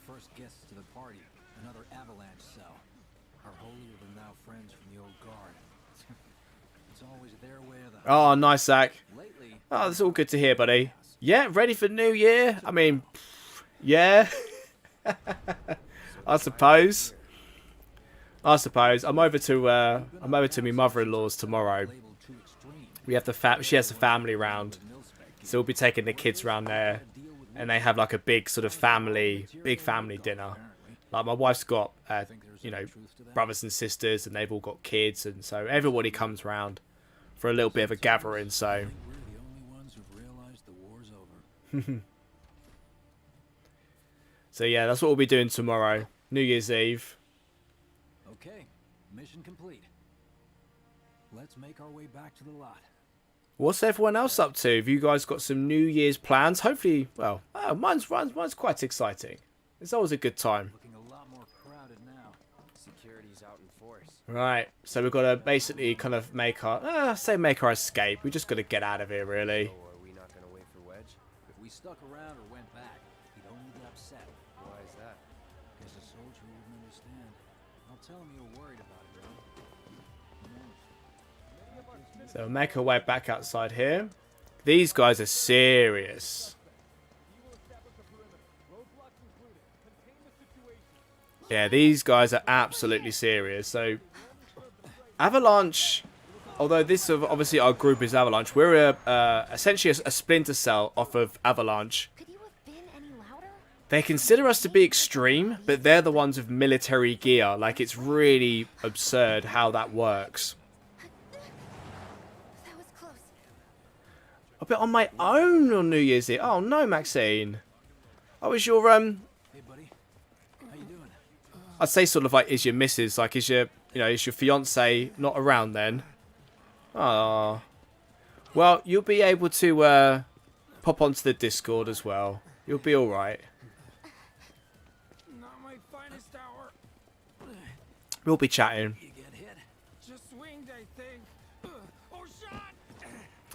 [SPEAKER 4] First guests to the party, another avalanche cell. Our holier-than-thou friends from the old guard. It's always their way or the
[SPEAKER 1] Oh, nice, Zach.
[SPEAKER 4] Lately,
[SPEAKER 1] Oh, that's all good to hear, buddy. Yeah, ready for New Year? I mean, yeah. I suppose. I'm over to my mother-in-law's tomorrow.
[SPEAKER 4] labeled too extreme.
[SPEAKER 1] We have she has the family round, so we'll be taking the kids round there, and they have like a big sort of big family dinner, Like my wife's got,
[SPEAKER 4] Think there's
[SPEAKER 1] you know,
[SPEAKER 4] any truth to that?
[SPEAKER 1] brothers and sisters, and they've all got kids, and so everybody comes round for a little bit of a gathering. So
[SPEAKER 4] I think we're the only ones who've realized the war's over.
[SPEAKER 1] so yeah, that's what we'll be doing tomorrow, New Year's Eve.
[SPEAKER 4] Okay, mission complete. Let's make our way back to the lot.
[SPEAKER 1] What's everyone else up to? Have you guys got some New Year's plans? Hopefully, well, mine's quite exciting. It's always a good time.
[SPEAKER 4] Looking a lot more crowded now.
[SPEAKER 5] Security's out in force.
[SPEAKER 1] Right, so we've got to basically kind of make our escape. We just got to get out of here, really.
[SPEAKER 5] So are we not gonna wait for Wedge?
[SPEAKER 4] If we stuck around or went back, he'd only get upset.
[SPEAKER 5] Why is that?
[SPEAKER 4] Because a soldier wouldn't understand. I'll tell him you're worried about it, bro.
[SPEAKER 1] So we'll make our way back outside here. These guys are serious. Yeah, these guys are absolutely serious. So, Avalanche, although this obviously our group is Avalanche, we're essentially a splinter cell off of Avalanche.
[SPEAKER 2] Could you have been any louder?
[SPEAKER 1] They consider us to be extreme, but they're the ones with military gear. Like, it's really absurd how that works.
[SPEAKER 2] That was close.
[SPEAKER 1] A bit on my own on New Year's Eve. Oh no, Maxine. Oh, is your
[SPEAKER 4] Hey, buddy. How you doing?
[SPEAKER 1] I'd say sort of like, is your missus, like, is your, you know, is your fiance not around then? Ah. Well, you'll be able to pop onto the Discord as well. You'll be all right.
[SPEAKER 7] Not my finest hour.
[SPEAKER 1] We'll be chatting.
[SPEAKER 4] You get hit?
[SPEAKER 7] Just swinged, I think. Oh, shot!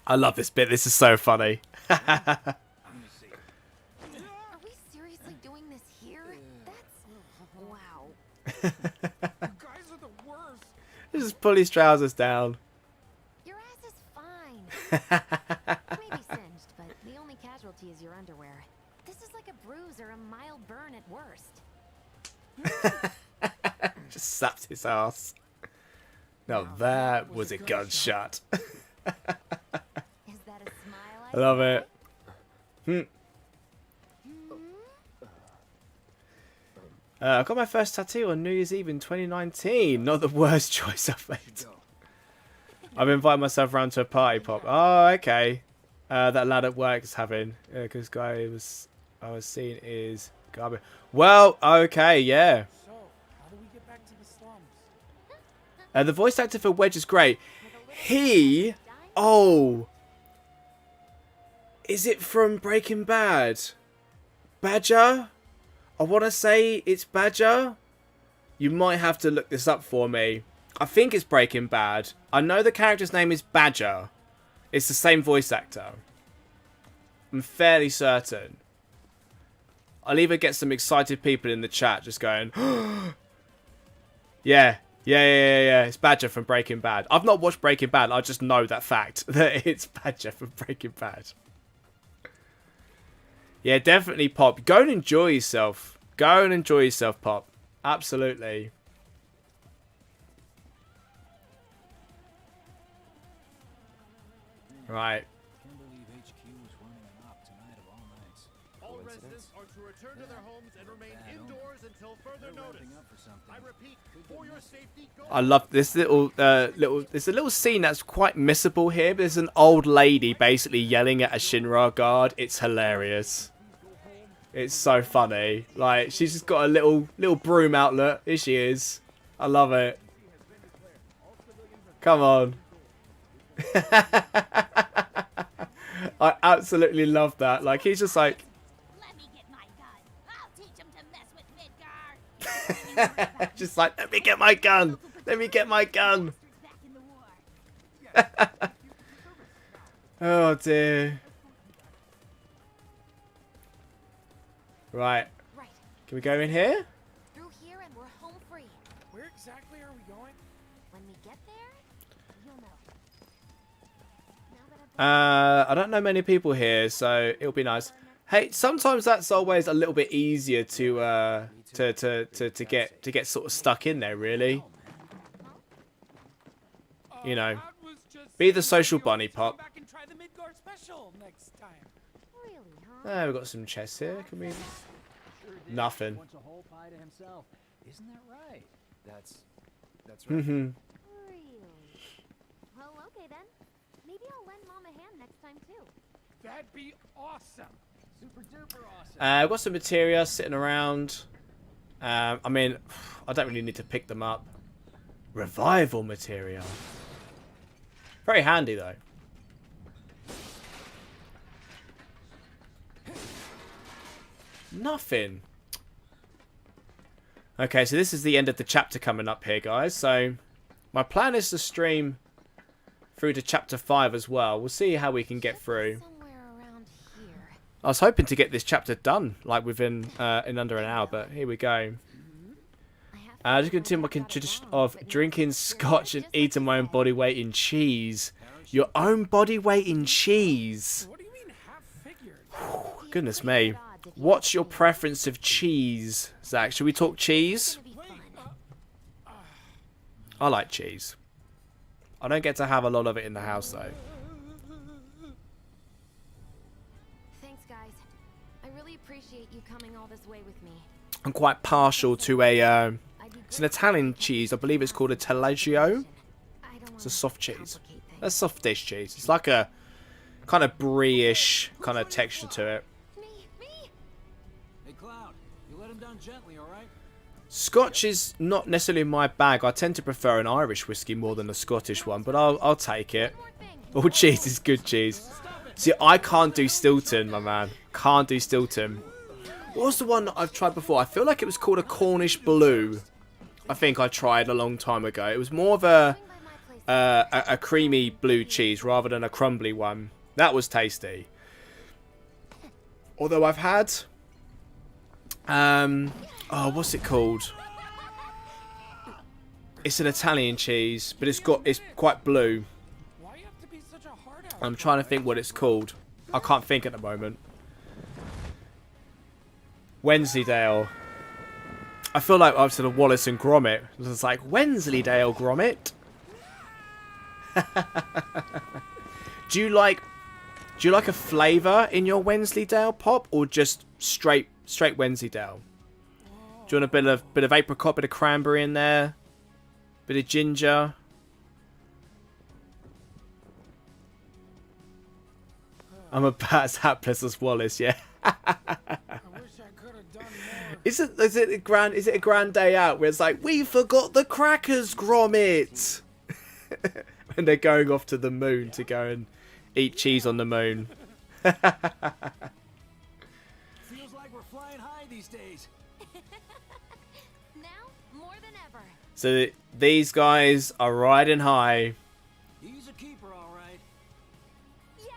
[SPEAKER 1] I love this bit. This is so funny.
[SPEAKER 4] Let me see.
[SPEAKER 2] Are we seriously doing this here? That's... wow.
[SPEAKER 7] You guys are the worst.
[SPEAKER 1] Just pull his trousers down.
[SPEAKER 2] Your ass is fine. Maybe singed, but the only casualty is your underwear. This is like a bruise or a mild burn at worst.
[SPEAKER 1] Just slapped his ass. Now that was a gunshot.
[SPEAKER 2] Is that a smile?
[SPEAKER 1] I love it. I got my first tattoo on New Year's Eve in 2019. Not the worst choice I've made. I've invited myself around to a party pop. Oh, okay. That lad at work is having. Because guy I was seeing is garbage. Well, okay, yeah.
[SPEAKER 7] So, how do we get back to the slums?
[SPEAKER 1] The voice actor for Wedge is great. He... Oh. Is it from Breaking Bad? Badger? I want to say it's Badger. You might have to look this up for me. I think it's Breaking Bad. I know the character's name is Badger. It's the same voice actor. I'm fairly certain. I'll either get some excited people in the chat just going, yeah. It's Badger from Breaking Bad. I've not watched Breaking Bad. I just know that fact that it's Badger from Breaking Bad. Yeah, definitely, Pop. Go and enjoy yourself. Go and enjoy yourself, Pop. Absolutely. Right.
[SPEAKER 4] Can't believe HQ is running an op tonight of all nights.
[SPEAKER 3] All residents are to return to their homes and remain indoors until further
[SPEAKER 4] They're
[SPEAKER 3] notice.
[SPEAKER 4] ramping up for something.
[SPEAKER 3] I repeat, for your safety, go.
[SPEAKER 1] I love this there's a little scene that's quite missable here. There's an old lady basically yelling at a Shinra guard. It's hilarious. It's so funny. Like, she's just got a little broom outlet. Here she is. I love it. Come on. I absolutely love that. Like, he's just like...
[SPEAKER 2] Let me get my gun. I'll teach him to mess with Midgard.
[SPEAKER 1] just like, let me get my gun. Let me get my gun.
[SPEAKER 2] Back in the war.
[SPEAKER 1] Oh, dear. Right.
[SPEAKER 2] Right.
[SPEAKER 1] Can we go in here?
[SPEAKER 2] Through here and we're home free.
[SPEAKER 7] Where exactly are we going?
[SPEAKER 2] When we get there, you'll know. Now that I've
[SPEAKER 1] I don't know many people here, so it'll be nice. Hey, sometimes that's always a little bit easier to get sort of stuck in there, really. You know,
[SPEAKER 7] I was just
[SPEAKER 1] be the
[SPEAKER 7] saying
[SPEAKER 1] social
[SPEAKER 7] maybe
[SPEAKER 1] bunny,
[SPEAKER 7] let's go
[SPEAKER 1] Pop.
[SPEAKER 7] back and try the Midgard special next time.
[SPEAKER 2] really, huh?
[SPEAKER 1] We've got some chests here. Can we? Nothing.
[SPEAKER 4] Wants a whole pie to himself. Isn't that right? That's
[SPEAKER 1] Hmm.
[SPEAKER 4] right.
[SPEAKER 2] Really? Well, okay then. Maybe I'll lend Mom a hand next time too.
[SPEAKER 7] That'd be awesome.
[SPEAKER 4] Super duper awesome.
[SPEAKER 1] I've got some materia sitting around. I mean, I don't really need to pick them up. Revival materia. Very handy though. Nothing. Okay, so this is the end of the chapter coming up here, guys. So my plan is to stream through to chapter 5 as well. We'll see how we can get through.
[SPEAKER 2] Somewhere around here.
[SPEAKER 1] I was hoping to get this chapter done, like within in under an hour, but here we go. Just continue my tradition of drinking scotch and eating my own body weight in cheese. Your own body weight in cheese.
[SPEAKER 7] What do you mean half figured?
[SPEAKER 1] Goodness me. What's your preference of cheese, Zach? Should we talk cheese? I like cheese. I don't get to have a lot of it in the house, though.
[SPEAKER 2] Thanks, guys. I really appreciate you coming all this way with me.
[SPEAKER 1] I'm quite partial to a... it's an Italian cheese. I believe it's called a Taleggio. It's a soft cheese. A soft dish cheese. It's like a kind of brie-ish kind of texture to it.
[SPEAKER 4] Hey, Cloud, you let him down gently, all right?
[SPEAKER 1] Scotch is not necessarily my bag. I tend to prefer an Irish whiskey more than a Scottish one, but I'll take it. All cheese is good cheese. See, I can't do Stilton, my man. Can't do Stilton. What was the one that I've tried before? I feel like it was called a Cornish Blue. I think I tried a long time ago. It was more of a creamy blue cheese rather than a crumbly one. That was tasty. Although I've had... oh, what's it called? It's an Italian cheese, but it's quite blue.
[SPEAKER 7] Why you have to be such a hard ass?
[SPEAKER 1] I'm trying to think what it's called. I can't think at the moment. Wensleydale. I feel like I've said Wallace and Gromit. It's like Wensleydale Gromit. Do you like a flavour in your Wensleydale pop, or just straight Wensleydale? Do you want a bit of apricot, bit of cranberry in there, bit of ginger? I'm about as hapless as Wallace, yeah.
[SPEAKER 7] I wish I could have done more.
[SPEAKER 1] Is it a grand day out where it's like, we forgot the crackers, Gromit? And they're going off to the moon to go and eat cheese on the moon.
[SPEAKER 4] Feels like we're flying high these days.
[SPEAKER 2] Now, more than ever.
[SPEAKER 1] So these guys are riding high.
[SPEAKER 4] He's a keeper, all right.
[SPEAKER 2] Yeah.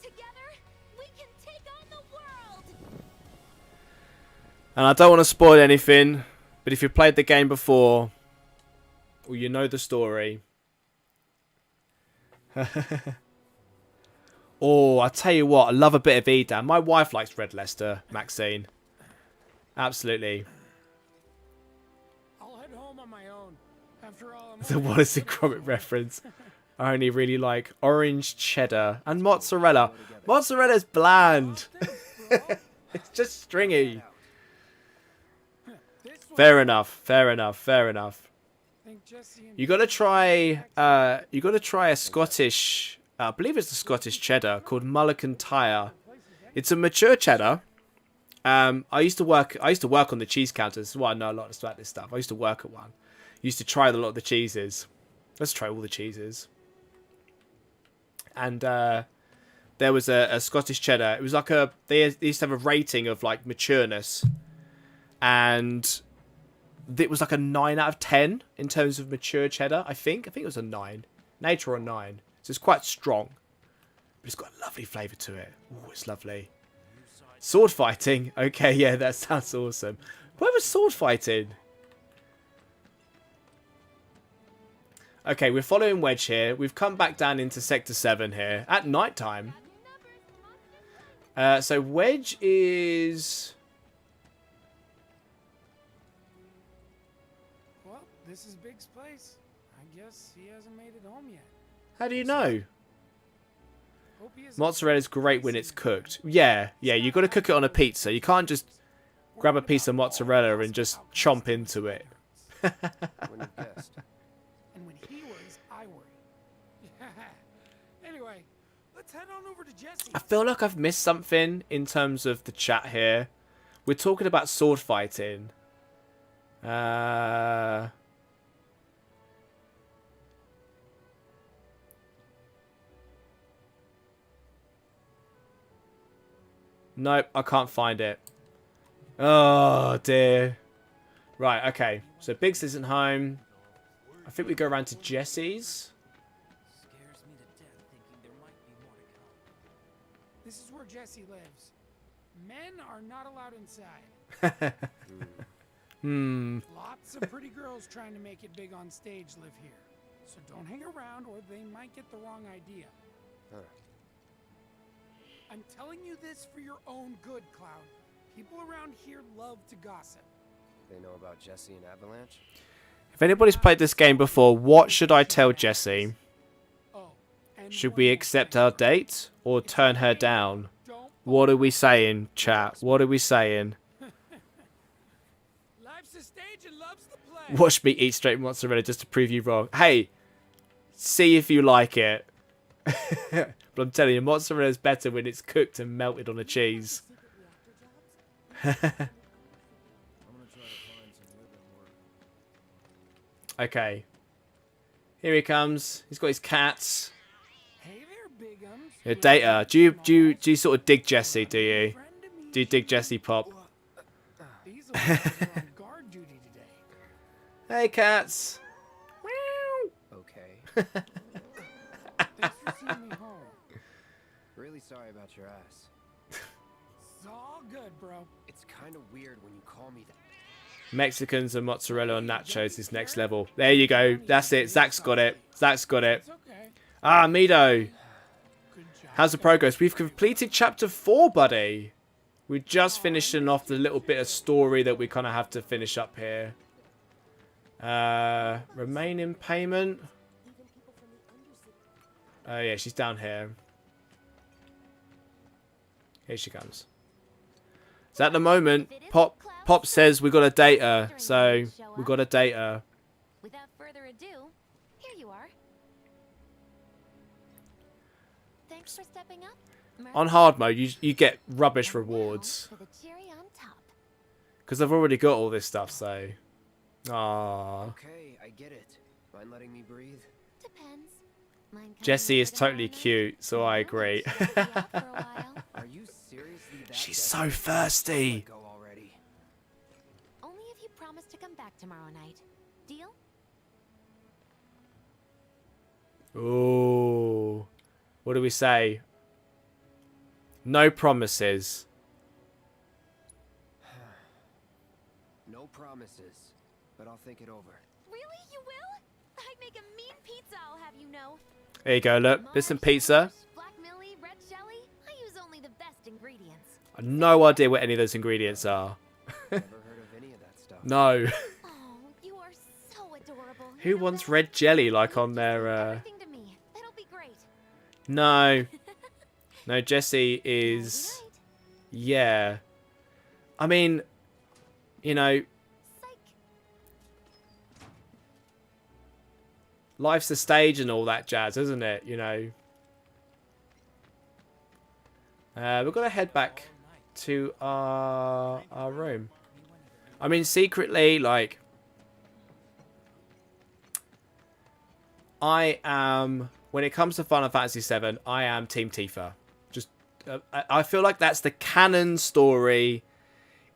[SPEAKER 2] Together, we can take on the world.
[SPEAKER 1] And I don't want to spoil anything, but if you've played the game before, or you know the story. Oh, I tell you what, I love a bit of Edam. My wife likes Red Leicester, Maxine. Absolutely.
[SPEAKER 7] I'll head home on my own. After all, I'm
[SPEAKER 1] The Wallace and Gromit reference. I only really like orange cheddar and mozzarella. Mozzarella's bland. It's just stringy. Fair enough. Fair enough. Fair enough.
[SPEAKER 7] think Jessie and
[SPEAKER 1] You gotta try a Scottish, I believe it's the Scottish cheddar called Mulligan Tire. It's a mature cheddar. I used to work on the cheese counters. This is why I know a lot about this stuff. I used to work at one. Used to try a lot of the cheeses. Let's try all the cheeses. And there was a Scottish cheddar. It was like they used to have a rating of like matureness, and it was like a 9 out of 10 in terms of mature cheddar. I think it was a 9, 8 or a 9. So it's quite strong, but it's got a lovely flavour to it. Oh, it's lovely. Sword fighting. Okay, yeah, that sounds awesome. Where was sword fighting? Okay, we're following Wedge here. We've come back down into Sector 7 here at night time. So Wedge is...
[SPEAKER 7] well, this is Big's place. I guess he hasn't made it home yet.
[SPEAKER 1] How do you know?
[SPEAKER 7] Hope he isn't
[SPEAKER 1] Mozzarella's great when it's cooked. Yeah, you got to cook it on a pizza. You can't just grab a piece of mozzarella and just chomp into it.
[SPEAKER 9] Wouldn't have guessed.
[SPEAKER 7] And when he worries, I worry. Anyway, let's head on over to Jessie.
[SPEAKER 1] I feel like I've missed something in terms of the chat here. We're talking about sword fighting. Nope, I can't find it. Oh, dear. Right, okay. So Biggs isn't home. I think we go around to Jessie's.
[SPEAKER 4] Scares me to death thinking there might be more to come.
[SPEAKER 7] This is where Jessie lives. Men are not allowed inside. Lots of pretty girls trying to make it big on stage live here. So don't hang around or they might get the wrong idea.
[SPEAKER 9] Huh.
[SPEAKER 7] I'm telling you this for your own good, Cloud. People around here love to gossip.
[SPEAKER 9] They know about Jessie and Avalanche?
[SPEAKER 1] If anybody's played this game before, what should I tell Jessie?
[SPEAKER 7] Oh, and
[SPEAKER 1] Should
[SPEAKER 7] one
[SPEAKER 1] we
[SPEAKER 7] more
[SPEAKER 1] accept
[SPEAKER 7] thing.
[SPEAKER 1] our date or turn her down?
[SPEAKER 7] Don't
[SPEAKER 1] What are we saying, chat? What are we saying?
[SPEAKER 7] Life's a stage and love's the play.
[SPEAKER 1] Watch me eat straight mozzarella just to prove you wrong. Hey, see if you like it. But I'm telling you, mozzarella is better when it's cooked and melted on a cheese.
[SPEAKER 4] I'm gonna try to find some living work.
[SPEAKER 1] Okay. Here he comes. He's got his cats.
[SPEAKER 7] Hey there, Bigums.
[SPEAKER 1] Yeah, Data. Do you sort of dig Jessie, do you? Do you dig Jessie Pop?
[SPEAKER 7] These are on guard duty today.
[SPEAKER 1] Hey, cats.
[SPEAKER 9] Okay.
[SPEAKER 7] Thanks for seeing me home.
[SPEAKER 9] Really sorry about your ass.
[SPEAKER 7] It's all good, bro.
[SPEAKER 9] It's kind of weird when you call me that.
[SPEAKER 1] Mexicans and mozzarella on nachos is next level. There you go. That's it. Zach's got it. Zach's got it.
[SPEAKER 7] It's okay.
[SPEAKER 1] Ah, Mido.
[SPEAKER 7] Good job.
[SPEAKER 1] How's the progress? We've completed chapter 4, buddy. We're just finishing off the little bit of story that we kind of have to finish up here. Remaining payment. Oh, yeah, she's down here. Here she comes. So at the moment, Pop says we got to date her. So we got to date her.
[SPEAKER 2] Without further ado, here you are. Thanks for stepping up.
[SPEAKER 1] On hard mode, you get rubbish rewards.
[SPEAKER 2] For the cherry on top.
[SPEAKER 1] Because I've already got all this stuff, so... Aww.
[SPEAKER 9] Okay, I get it. Mind letting me breathe?
[SPEAKER 2] Depends. Mine coming
[SPEAKER 1] Jessie is
[SPEAKER 2] over to
[SPEAKER 1] totally
[SPEAKER 2] Ireland?
[SPEAKER 1] cute, so I agree.
[SPEAKER 2] She'll be out for a while.
[SPEAKER 9] Are you seriously that
[SPEAKER 1] She's
[SPEAKER 9] desperate?
[SPEAKER 1] so thirsty.
[SPEAKER 9] Let go already.
[SPEAKER 2] Only if you promise to come back tomorrow night. Deal?
[SPEAKER 1] Ooh. What do we say? No promises.
[SPEAKER 9] No promises, but I'll think it over.
[SPEAKER 2] Really? You will? I'd make a mean pizza, I'll have you know.
[SPEAKER 1] There you go, look. There's some pizza.
[SPEAKER 2] Black Millie, red jelly. I use only the best ingredients.
[SPEAKER 1] I have no idea what any of those ingredients are.
[SPEAKER 9] Never heard of any of that stuff.
[SPEAKER 1] No.
[SPEAKER 2] Oh, you are so adorable.
[SPEAKER 1] Who wants red jelly like on their...
[SPEAKER 2] Everything to me. That'll be great.
[SPEAKER 1] No. No, Jessie is...
[SPEAKER 2] Night.
[SPEAKER 1] Yeah. I mean, you know,
[SPEAKER 2] Psych.
[SPEAKER 1] life's a stage and all that jazz, isn't it? You know. We've got to head back to our room. I mean, secretly, like, I am, when it comes to Final Fantasy VII, I am Team Tifa. Just, I feel like that's the canon story.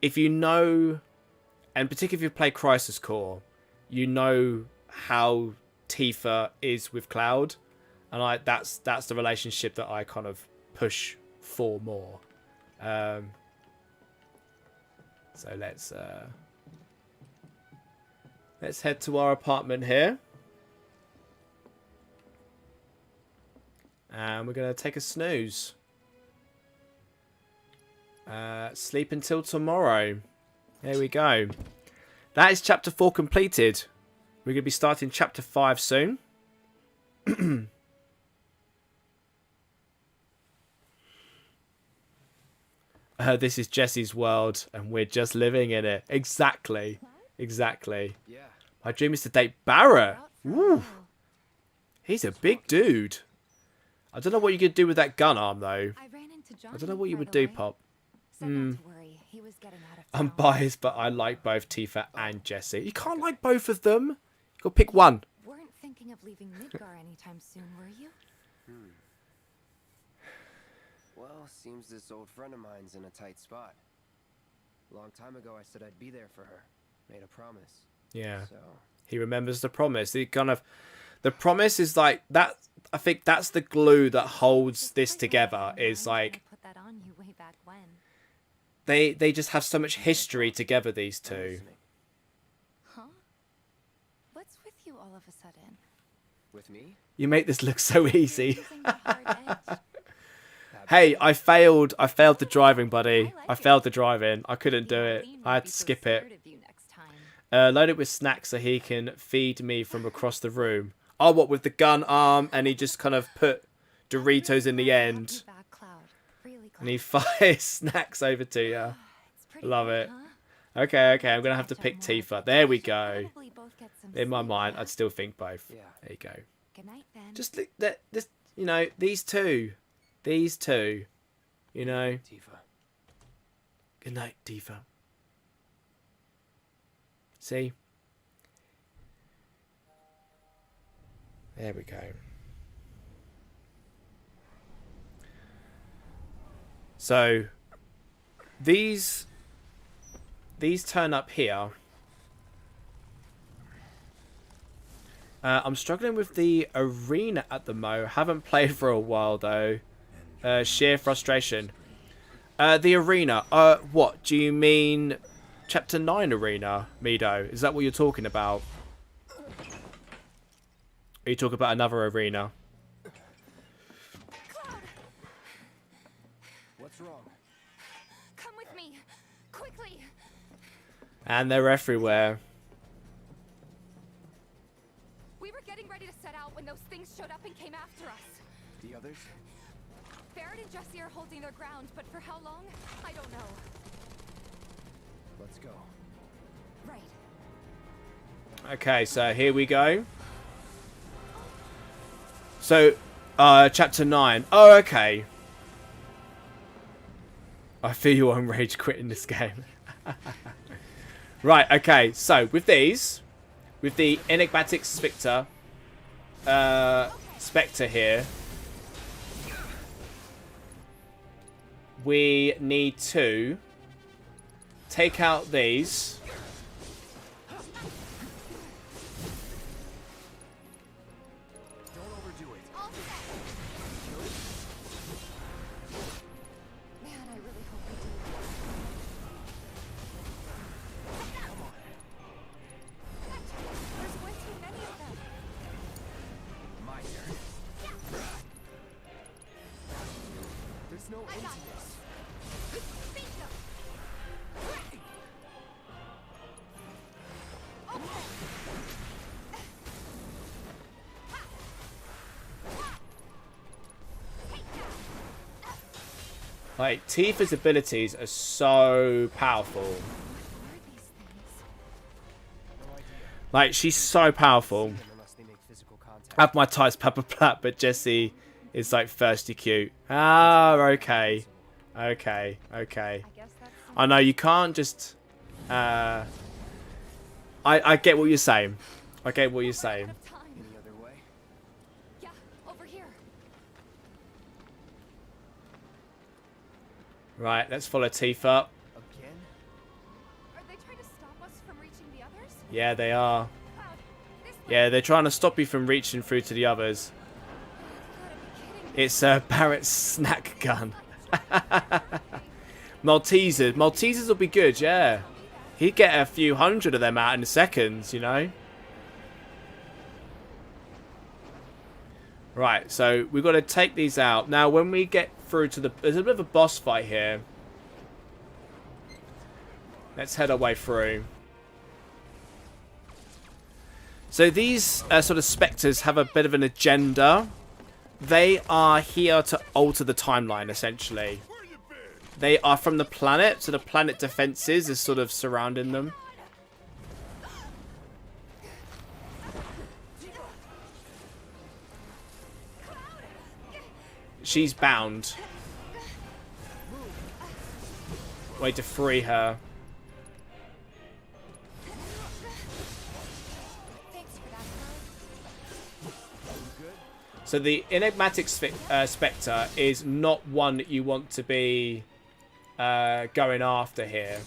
[SPEAKER 1] If you know, and particularly if you play Crisis Core, you know how Tifa is with Cloud, and that's the relationship that I kind of push for more. So let's head to our apartment here, and we're gonna take a snooze. Sleep until tomorrow. There we go. That is chapter 4 completed. We're going to be starting chapter 5 soon. This is Jessie's world, and we're just living in it. Exactly. Exactly.
[SPEAKER 9] Yeah.
[SPEAKER 1] My dream is to date Barrett. Woo. He's a big dude. I don't know what you could do with that gun arm, though.
[SPEAKER 2] I ran into John.
[SPEAKER 1] I don't know what you would do, Pop.
[SPEAKER 2] Said not to worry. He was getting out of
[SPEAKER 1] I'm
[SPEAKER 2] town.
[SPEAKER 1] biased, but I like both Tifa and Jessie. You can't like both of them. You gotta pick one.
[SPEAKER 2] Weren't thinking of leaving Midgar anytime soon, were you?
[SPEAKER 9] Well, seems this old friend of mine's in a tight spot. Long time ago, I said I'd be there for her. Made a promise.
[SPEAKER 1] Yeah.
[SPEAKER 9] So,
[SPEAKER 1] He remembers the promise. The promise is like that. I think that's the glue that holds this together. Is like
[SPEAKER 2] Put that on you way back when.
[SPEAKER 1] they just have so much history together. These two.
[SPEAKER 9] listening.
[SPEAKER 2] Huh? What's with you all of a sudden?
[SPEAKER 9] With me?
[SPEAKER 1] You make this look so easy.
[SPEAKER 2] Using the hard edge.
[SPEAKER 1] Hey, I failed the driving, buddy. I failed the driving. I couldn't do it. I had to skip it. Load it with snacks so he can feed me from across the room. Oh, what, with the gun arm? And he just kind of put Doritos in the end. And he fires snacks over to you. Love it. Okay, I'm going to have to pick Tifa. There we go. In my mind, I'd still think both.
[SPEAKER 9] Yeah.
[SPEAKER 1] There you go.
[SPEAKER 2] Good night then.
[SPEAKER 1] Just this, you know, these two, you know.
[SPEAKER 9] Tifa.
[SPEAKER 1] Good night, Tifa. See? There we go. So these turn up here. I'm struggling with the arena at the mo. Haven't played for a while though. Sheer frustration. The arena. What do you mean? Chapter 9 arena, Mido? Is that what you're talking about? Are you talking about another arena?
[SPEAKER 9] What's wrong?
[SPEAKER 2] Come with me, quickly.
[SPEAKER 1] And they're everywhere.
[SPEAKER 2] We were getting ready to set out when those things showed up and came after us.
[SPEAKER 9] The others?
[SPEAKER 2] Barrett and Jessie are holding their ground, but for how long? I don't know.
[SPEAKER 9] Let's go.
[SPEAKER 2] Right.
[SPEAKER 1] Okay, so here we go. So, chapter 9. Oh, okay. I feel you on rage quitting this game. Right, okay. So, with these, with the enigmatic Spectre, Spectre here, we need to take out these.
[SPEAKER 9] Don't overdo it.
[SPEAKER 2] Man, I really hope we do. There's way too many of them.
[SPEAKER 9] My turn. There's no end to this.
[SPEAKER 1] Like, Tifa's abilities are so powerful. Like, she's so powerful.
[SPEAKER 9] Unless they make physical contact.
[SPEAKER 1] I have my types Pepper Platt, but Jessie is like thirsty cute. Ah, okay. Okay. I know, you can't just... I get what you're saying. I get what you're saying.
[SPEAKER 9] Any other way?
[SPEAKER 2] Yeah, over here.
[SPEAKER 1] Right, let's follow Tifa.
[SPEAKER 9] Again?
[SPEAKER 2] Are they trying to stop us from reaching the others?
[SPEAKER 1] Yeah, they are.
[SPEAKER 2] Cloud, this way.
[SPEAKER 1] Yeah, they're trying to stop you from reaching through to the others.
[SPEAKER 2] You gotta be kidding me.
[SPEAKER 1] It's Barrett's snack gun. Maltesers. Maltesers will be good, yeah. He'd get a few hundred of them out in seconds, you know. Right, so we've got to take these out. Now, when we get through to the... There's a bit of a boss fight here. Let's head our way through. So these sort of spectres have a bit of an agenda. They are here to alter the timeline, essentially. They are from the planet, so the planet defenses is sort of surrounding them. She's bound. Way to free her. So the enigmatic spectre is not one that you want to be going after here.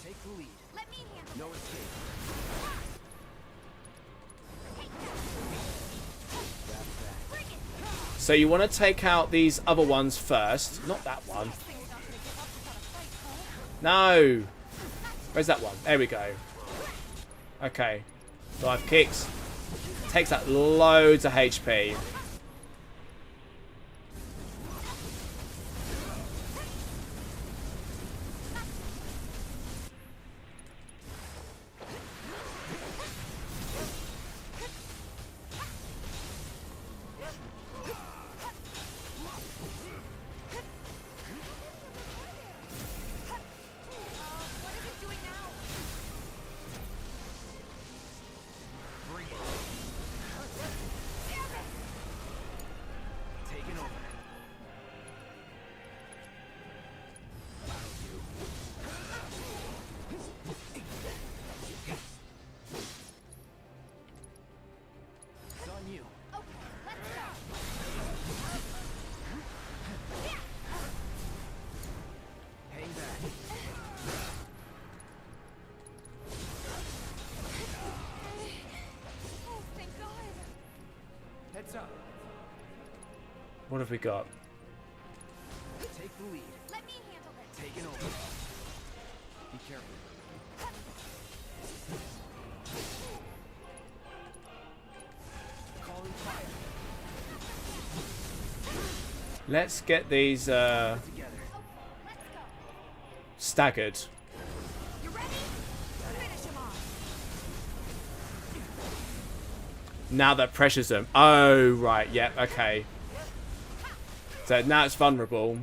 [SPEAKER 1] So you want to take out these other ones first. Not that one. No. Where's that one? There we go. Okay. 5 kicks. Takes out loads of HP. What have we got?
[SPEAKER 9] Take the lead.
[SPEAKER 2] Let me handle it.
[SPEAKER 9] Take it over. Be careful. Calling fire.
[SPEAKER 1] Let's get these staggered.
[SPEAKER 2] You ready? Finish him off.
[SPEAKER 1] Now that pressures them. Oh, right. Yep. Yeah, okay. So now it's vulnerable.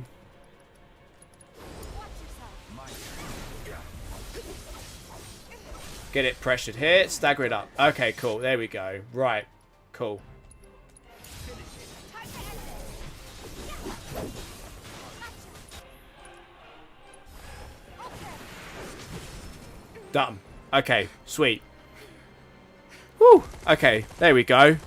[SPEAKER 1] Get it pressured here. Stagger it up. Okay, cool. There we go. Right. Cool. Done. Okay. Sweet. Woo. Okay. There we go.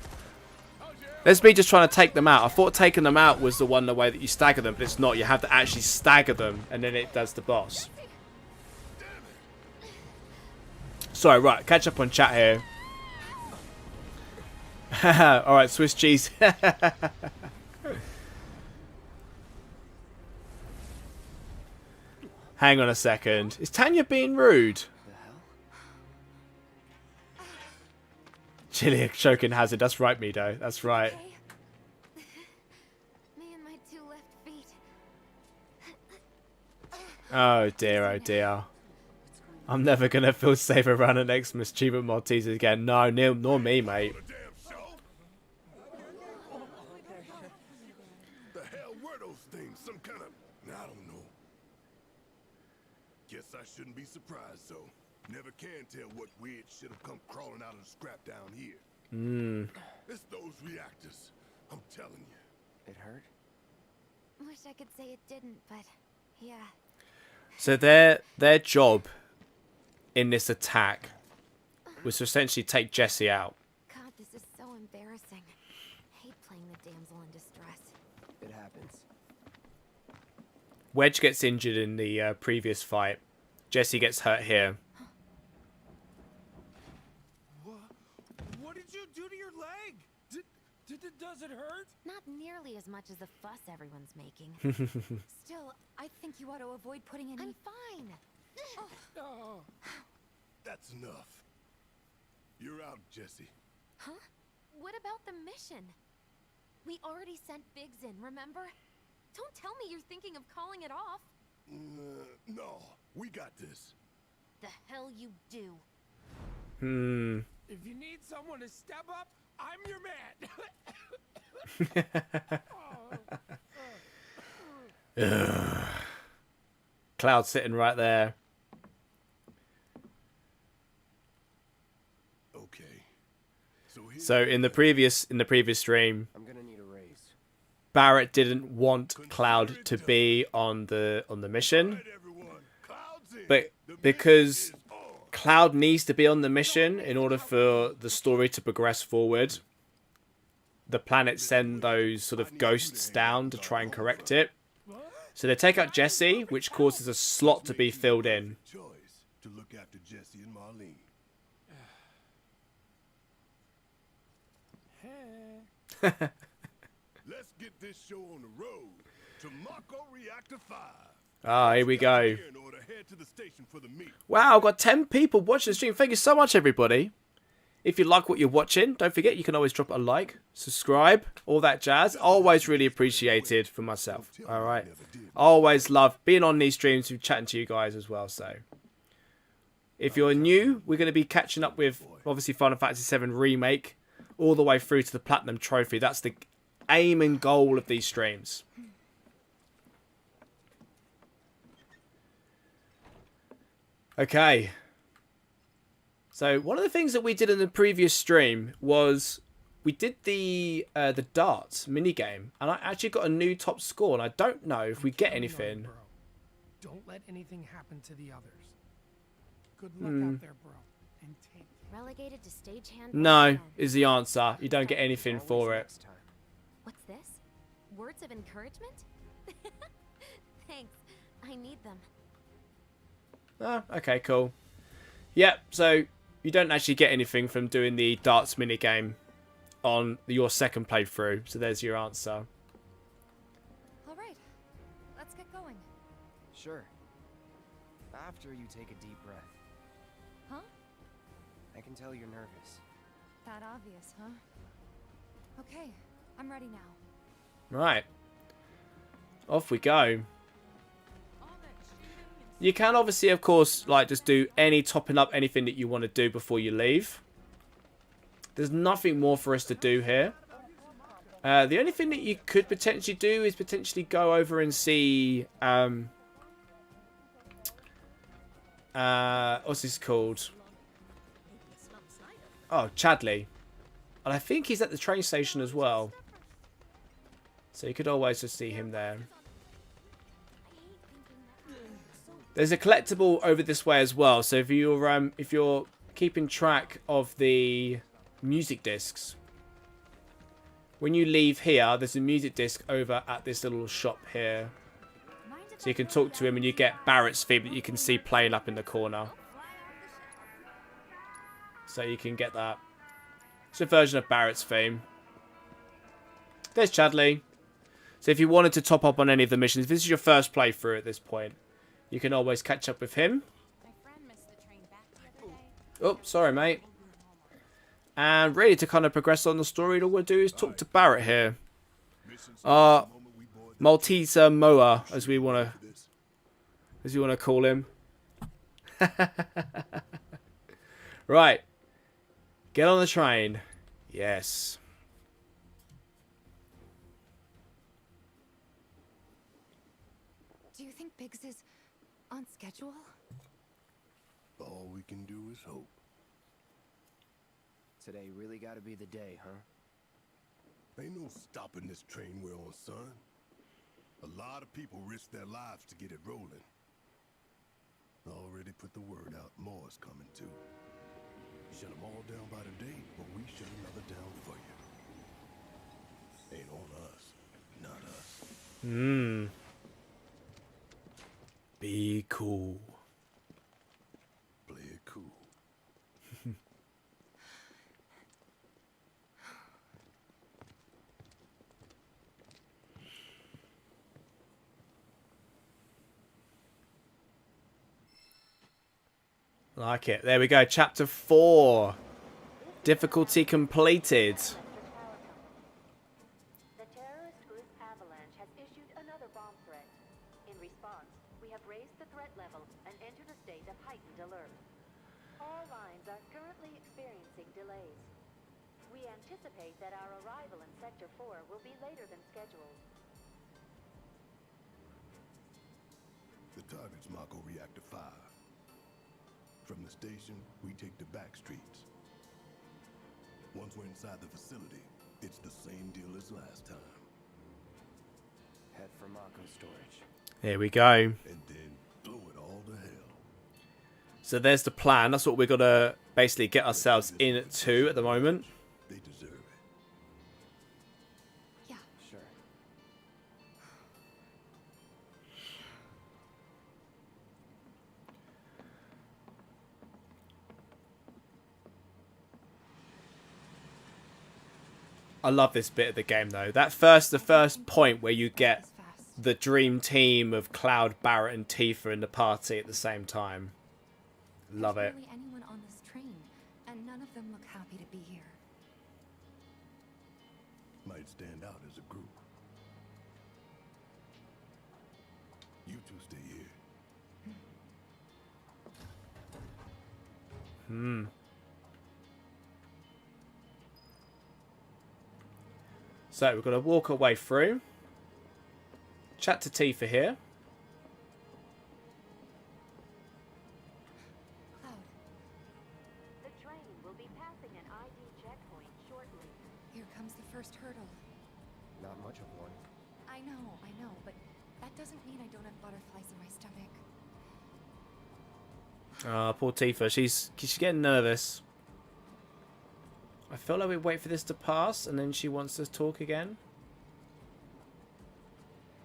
[SPEAKER 1] There's me just trying to take them out. I thought taking them out was the way that you stagger them, but it's not. You have to actually stagger them, and then it does the boss. Sorry, right. Catch up on chat here. Alright, Swiss cheese. Hang on a second. Is Tanya being rude? Chili choking hazard. That's right, Mido. That's right.
[SPEAKER 2] Okay. Me and my 2 left feet.
[SPEAKER 1] Oh dear, oh dear. I'm never gonna feel safe around an ex-mischievous Maltese again. No, Neil, nor me, mate.
[SPEAKER 8] The hell were those things? Some kind of... I don't know. Guess I shouldn't be surprised, though. Never can tell what weird shit have come crawling out of the scrap down here. It's those reactors. I'm telling you.
[SPEAKER 9] It hurt?
[SPEAKER 2] Wish I could say it didn't, but yeah.
[SPEAKER 1] So their job in this attack was to essentially take Jessie out.
[SPEAKER 2] God, this is so embarrassing. Hate playing the damsel in distress.
[SPEAKER 9] It happens.
[SPEAKER 1] Wedge gets injured in the previous fight. Jessie gets hurt here.
[SPEAKER 7] What did you do to your leg? Does it hurt?
[SPEAKER 2] Not nearly as much as the fuss everyone's making.
[SPEAKER 6] Still, I think you ought to avoid putting any...
[SPEAKER 2] I'm fine.
[SPEAKER 7] Oh.
[SPEAKER 8] That's enough. You're out, Jessie.
[SPEAKER 2] Huh? What about the mission? We already sent Biggs in, remember? Don't tell me you're thinking of calling it off.
[SPEAKER 8] No, we got this.
[SPEAKER 2] The hell you do.
[SPEAKER 7] If you need someone to step up, I'm your man.
[SPEAKER 1] Cloud sitting right there.
[SPEAKER 8] Okay.
[SPEAKER 1] So in the previous stream,
[SPEAKER 9] I'm gonna need a raise.
[SPEAKER 1] Barrett didn't want Cloud to be on the mission, but because Cloud needs to be on the mission in order for the story to progress forward, the planet send those sort of ghosts down to try and correct it. So they take out Jessie, which causes a slot to be filled in.
[SPEAKER 8] To look after Jessie and Marlene. Let's get this show on the road to Mako Reactor 5.
[SPEAKER 1] Ah, here we go.
[SPEAKER 8] In order, head to the station for the meet.
[SPEAKER 1] Wow, I've got 10 people watching the stream. Thank you so much, everybody. If you like what you're watching, don't forget you can always drop a like, subscribe, all that jazz. Always really appreciated for myself. All right. Always love being on these streams and chatting to you guys as well. So if you're new, we're going to be catching up with obviously Final Fantasy VII Remake all the way through to the Platinum Trophy. That's the aim and goal of these streams. Okay. So one of the things that we did in the previous stream was we did the darts minigame, and I actually got a new top score, and I don't know if we get anything.
[SPEAKER 7] Bro. Don't let anything happen to the others. Good luck out there, bro. And take
[SPEAKER 2] Relegated to stagehand.
[SPEAKER 1] No, is the answer. You don't get anything for it.
[SPEAKER 2] What's this? Words of encouragement? Thanks. I need them.
[SPEAKER 1] Oh, okay, cool. Yep, so you don't actually get anything from doing the darts minigame on your second playthrough. So there's your answer.
[SPEAKER 2] All right. Let's get going.
[SPEAKER 9] Sure. After you take a deep breath.
[SPEAKER 2] Huh?
[SPEAKER 9] I can tell you're nervous.
[SPEAKER 2] That obvious, huh? Okay, I'm ready now.
[SPEAKER 1] Right. Off we go. You can obviously, of course, like just do any topping up, anything that you want to do before you leave. There's nothing more for us to do here. The only thing that you could potentially do is potentially go over and see... what's this called? Oh, Chadley. And I think he's at the train station as well. So you could always just see him there. There's a collectible over this way as well. So if you're keeping track of the music discs, when you leave here, there's a music disc over at this little shop here. So you can talk to him and you get Barrett's theme that you can see playing up in the corner. So you can get that. It's a version of Barrett's theme. There's Chadley. So if you wanted to top up on any of the missions, if this is your first playthrough at this point, you can always catch up with him. Oh, sorry, mate. And ready to kind of progress on the story, all we'll do is talk to Barrett here. Maltese Moa, as we want to call him. Right. Get on the train. Yes.
[SPEAKER 2] Do you think Biggs is on schedule?
[SPEAKER 8] All we can do is hope.
[SPEAKER 9] Today really gotta be the day, huh?
[SPEAKER 8] Ain't no stopping this train we're on, son. A lot of people risk their lives to get it rolling. Already put the word out, more's coming too. Shut them all down by the day, or we shut another down for you. Ain't on us, not us.
[SPEAKER 1] Be cool.
[SPEAKER 8] Play it cool.
[SPEAKER 1] Like it. There we go. Chapter 4. Difficulty completed.
[SPEAKER 10] The terrorist group Avalanche has issued another bomb threat. In response, we have raised the threat level and entered a state of heightened alert. All lines are currently experiencing delays. We anticipate that our arrival in Sector 4 will be later than scheduled.
[SPEAKER 8] The target's Mako Reactor 5. From the station, we take the back streets. Once we're inside the facility, it's the same deal as last time.
[SPEAKER 9] Head for Mako storage.
[SPEAKER 1] Here we go.
[SPEAKER 8] And then blow it all to hell.
[SPEAKER 1] So there's the plan. That's what we're going to basically get ourselves into at the moment.
[SPEAKER 8] They deserve it.
[SPEAKER 2] Yeah.
[SPEAKER 9] Sure.
[SPEAKER 1] I love this bit of the game though. The first point where you get the dream team of Cloud, Barrett, and Tifa in the party at the same time. Love it.
[SPEAKER 2] There's barely anyone on this train, and none of them look happy to be here.
[SPEAKER 8] Might stand out as a group. You two stay here.
[SPEAKER 1] So we've got to walk our way through. Chat to Tifa here.
[SPEAKER 2] Cloud,
[SPEAKER 10] The train will be passing an ID checkpoint shortly.
[SPEAKER 2] here comes the first hurdle.
[SPEAKER 9] Not much of one.
[SPEAKER 2] I know, but that doesn't mean I don't have butterflies in my stomach.
[SPEAKER 1] Ah, poor Tifa. She's getting nervous. I feel like we wait for this to pass and then she wants to talk again.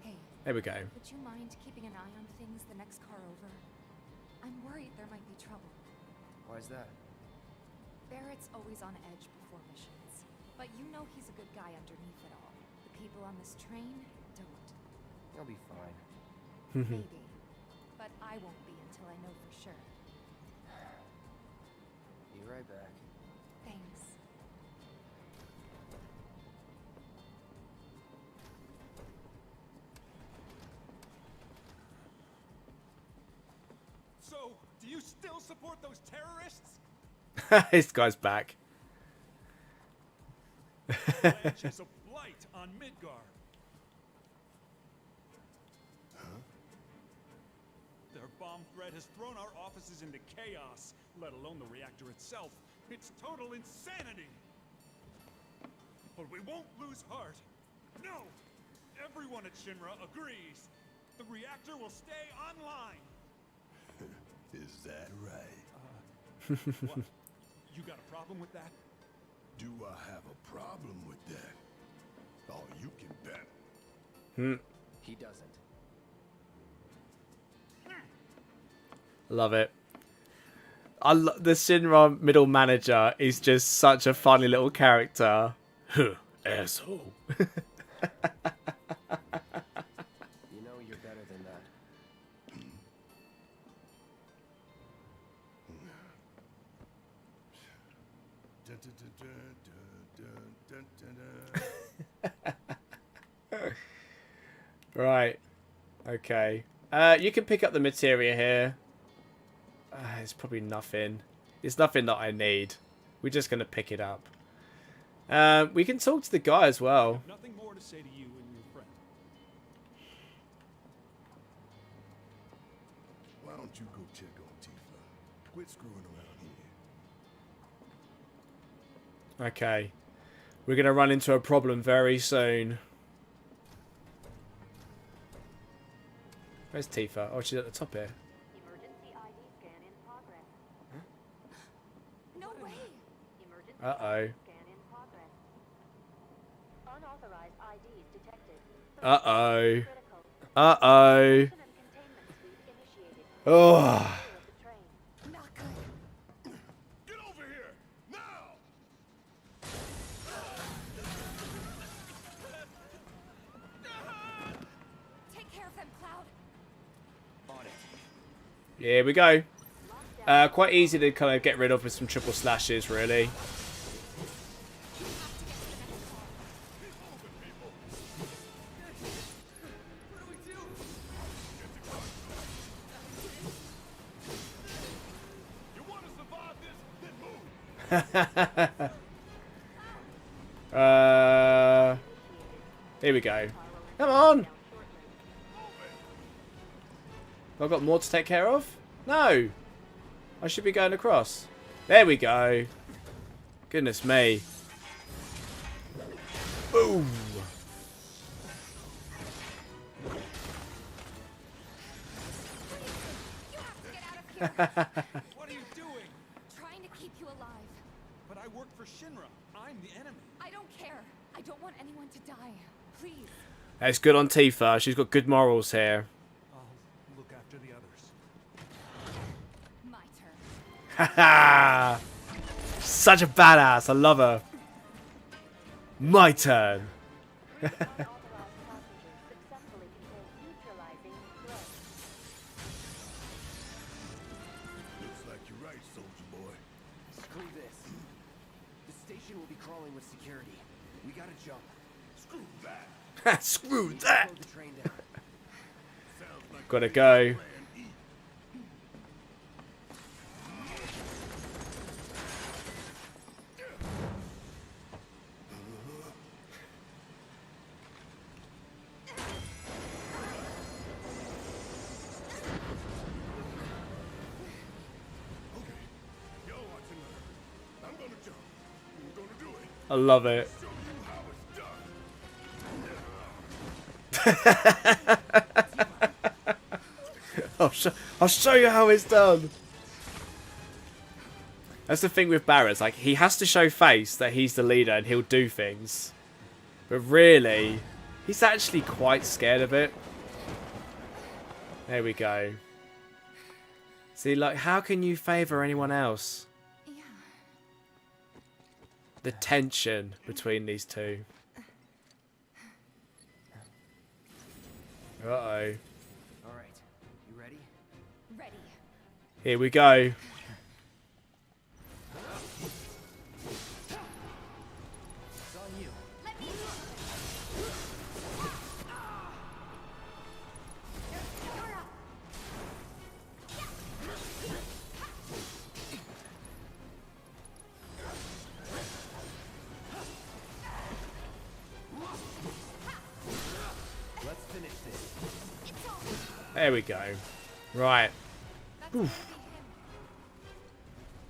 [SPEAKER 2] Hey,
[SPEAKER 1] There we go.
[SPEAKER 2] would you mind keeping an eye on things the next car over? I'm worried there might be trouble.
[SPEAKER 9] Why's that?
[SPEAKER 2] Barrett's always on edge before missions, but you know he's a good guy underneath it all. The people on this train don't.
[SPEAKER 9] You'll be fine.
[SPEAKER 2] Maybe. But I won't be until I know for sure.
[SPEAKER 9] Be right back.
[SPEAKER 2] Thanks.
[SPEAKER 3] So, do you still support those terrorists?
[SPEAKER 1] This guy's back.
[SPEAKER 3] Avalanche is a blight on Midgar. Their bomb threat has thrown our offices into chaos, let alone the reactor itself. It's total insanity. But we won't lose heart. No! Everyone at Shinra agrees. The reactor will stay online.
[SPEAKER 8] Is that right?
[SPEAKER 3] What? You got a problem with that?
[SPEAKER 8] Do I have a problem with that? Oh, you can bet.
[SPEAKER 9] He doesn't.
[SPEAKER 1] Love it. The Shinra middle manager is just such a funny little character. Asshole.
[SPEAKER 9] You know you're better than that.
[SPEAKER 8] Dun, dun, dun, dun, dun, dun, dun.
[SPEAKER 1] Right. Okay. You can pick up the materia here. It's probably nothing. It's nothing that I need. We're just going to pick it up. We can talk to the guy as well.
[SPEAKER 3] Nothing more to say to you and your friend.
[SPEAKER 8] Why don't you go check on Tifa? Quit screwing around here.
[SPEAKER 1] Okay. We're going to run into a problem very soon. Where's Tifa? Oh, she's at the top here.
[SPEAKER 10] Emergency ID scan in progress.
[SPEAKER 2] No way!
[SPEAKER 10] Emergency
[SPEAKER 1] Uh-oh.
[SPEAKER 10] scan in progress. Unauthorized IDs detected.
[SPEAKER 1] Uh-oh.
[SPEAKER 10] Critical.
[SPEAKER 1] Uh-oh.
[SPEAKER 10] Action and containment sweep initiated.
[SPEAKER 1] Oh.
[SPEAKER 10] Clear of the train.
[SPEAKER 2] Not good.
[SPEAKER 8] Get over here! Now!
[SPEAKER 2] Take care of them, Cloud.
[SPEAKER 9] On it.
[SPEAKER 1] Here we go. Quite easy to kind of get rid of with some triple slashes, really.
[SPEAKER 8] You want to survive this? Then move!
[SPEAKER 1] Here we go. Come on. I've got more to take care of? No. I should be going across. There we go. Goodness me. Boom.
[SPEAKER 3] What are you doing?
[SPEAKER 2] Trying to keep you alive.
[SPEAKER 3] But I work for Shinra. I'm the enemy.
[SPEAKER 2] I don't care. I don't want anyone to die. Please.
[SPEAKER 1] That's good on Tifa. She's got good morals here.
[SPEAKER 3] I'll look after the others.
[SPEAKER 2] My turn.
[SPEAKER 1] Haha. Such a badass. I love her. My turn.
[SPEAKER 10] Unauthorized passengers successfully contained neutralizing threat.
[SPEAKER 8] Looks like you're right, soldier boy.
[SPEAKER 9] Screw this. The station will be crawling with security. We gotta jump.
[SPEAKER 8] Screw that.
[SPEAKER 1] Screw
[SPEAKER 9] Need to
[SPEAKER 1] that.
[SPEAKER 9] slow the train down.
[SPEAKER 8] Sounds like
[SPEAKER 1] Gotta go.
[SPEAKER 8] plan E. Okay, you're watching her. I'm gonna jump. We're gonna do it.
[SPEAKER 1] I love it.
[SPEAKER 8] Show you how it's done.
[SPEAKER 1] I'll show you how it's done. That's the thing with Barrett's, like, he has to show face that he's the leader and he'll do things. But really, he's actually quite scared of it. There we go. See, like, how can you favour anyone else?
[SPEAKER 2] Yeah.
[SPEAKER 1] The tension between these two. Uh-oh.
[SPEAKER 9] All right. You ready?
[SPEAKER 2] Ready.
[SPEAKER 1] Here we go.
[SPEAKER 9] It's on you.
[SPEAKER 2] Let me. You're up.
[SPEAKER 9] Let's finish this.
[SPEAKER 1] There we go. Right.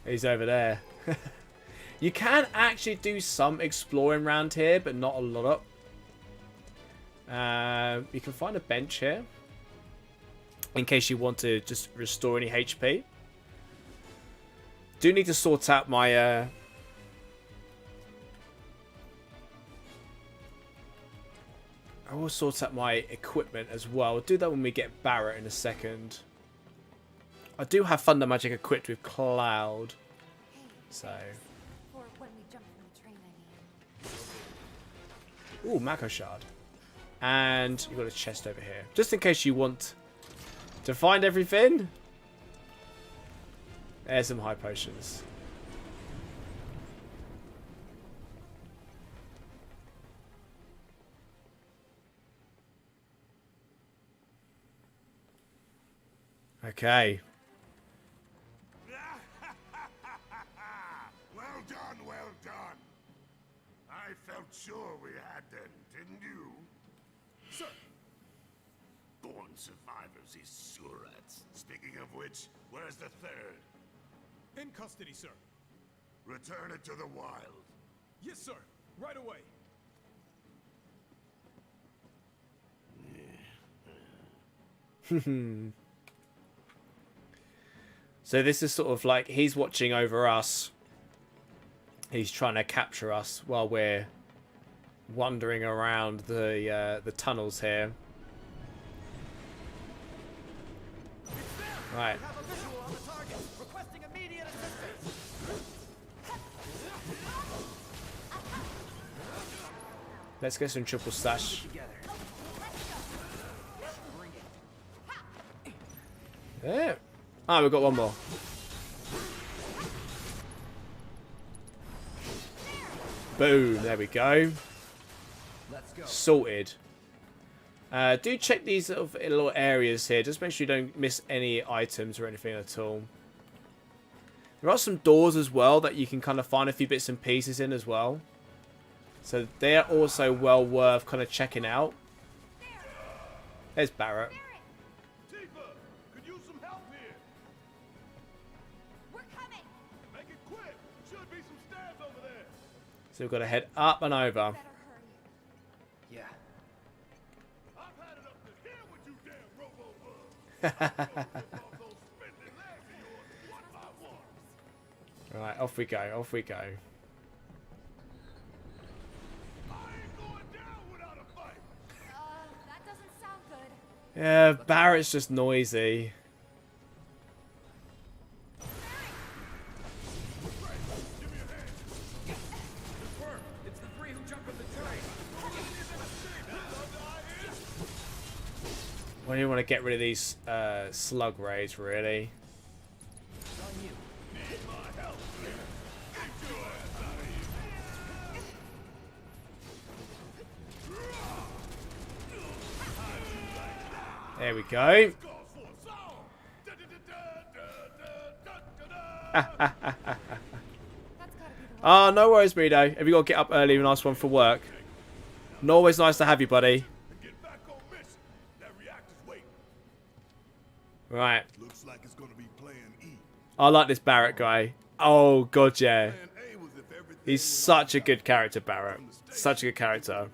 [SPEAKER 1] He's over there. You can actually do some exploring around here, but not a lot. You can find a bench here. In case you want to just restore any HP. Do need to sort out my... I will sort out my equipment as well. I'll do that when we get Barrett in a second. I do have Thunder Magic equipped with Cloud. So...
[SPEAKER 2] For when we jump from the train, I mean.
[SPEAKER 1] Ooh, Mako Shard. And you've got a chest over here. Just in case you want to find everything. There's some high potions. Okay.
[SPEAKER 8] Well done, well done. I felt sure we had them, didn't you?
[SPEAKER 3] Sir,
[SPEAKER 8] Born survivors, these surats. Speaking of which, where's the third?
[SPEAKER 3] in custody, sir.
[SPEAKER 8] Return it to the wild.
[SPEAKER 3] Yes, sir. Right away.
[SPEAKER 1] So this is sort of like he's watching over us. He's trying to capture us while we're wandering around the tunnels here. Right.
[SPEAKER 7] Have a visual on the target. Requesting immediate assistance.
[SPEAKER 1] Let's get some triple stash.
[SPEAKER 9] Together.
[SPEAKER 1] Yeah. Ah, we've got one more. Boom. There we go.
[SPEAKER 9] Let's go.
[SPEAKER 1] Sorted. Do check these little areas here. Just make sure you don't miss any items or anything at all. There are some doors as well that you can kind of find a few bits and pieces in as well. So they're also well worth kind of checking out. There's Barrett.
[SPEAKER 8] Tifa, could
[SPEAKER 1] So we've got to head up and over.
[SPEAKER 9] Yeah.
[SPEAKER 3] I've had it up to here with you damn robo-bugs.
[SPEAKER 1] Right, off we go, off we go.
[SPEAKER 3] I ain't going down without a fight.
[SPEAKER 2] That doesn't sound good.
[SPEAKER 1] Yeah, Barrett's just noisy.
[SPEAKER 4] It's the three who jumped from the train.
[SPEAKER 1] Why do you want to get rid of these slug raids, really? There we go. Oh, no worries, Mido. Have you got to get up early? Nice one for work. And always nice to have you, buddy. Right.
[SPEAKER 8] Looks like it's gonna be plan E.
[SPEAKER 1] I like this Barrett guy. Oh, God, yeah.
[SPEAKER 8] Plan A was if everything
[SPEAKER 1] He's
[SPEAKER 8] was
[SPEAKER 1] such a good character, Barrett. Such a good character.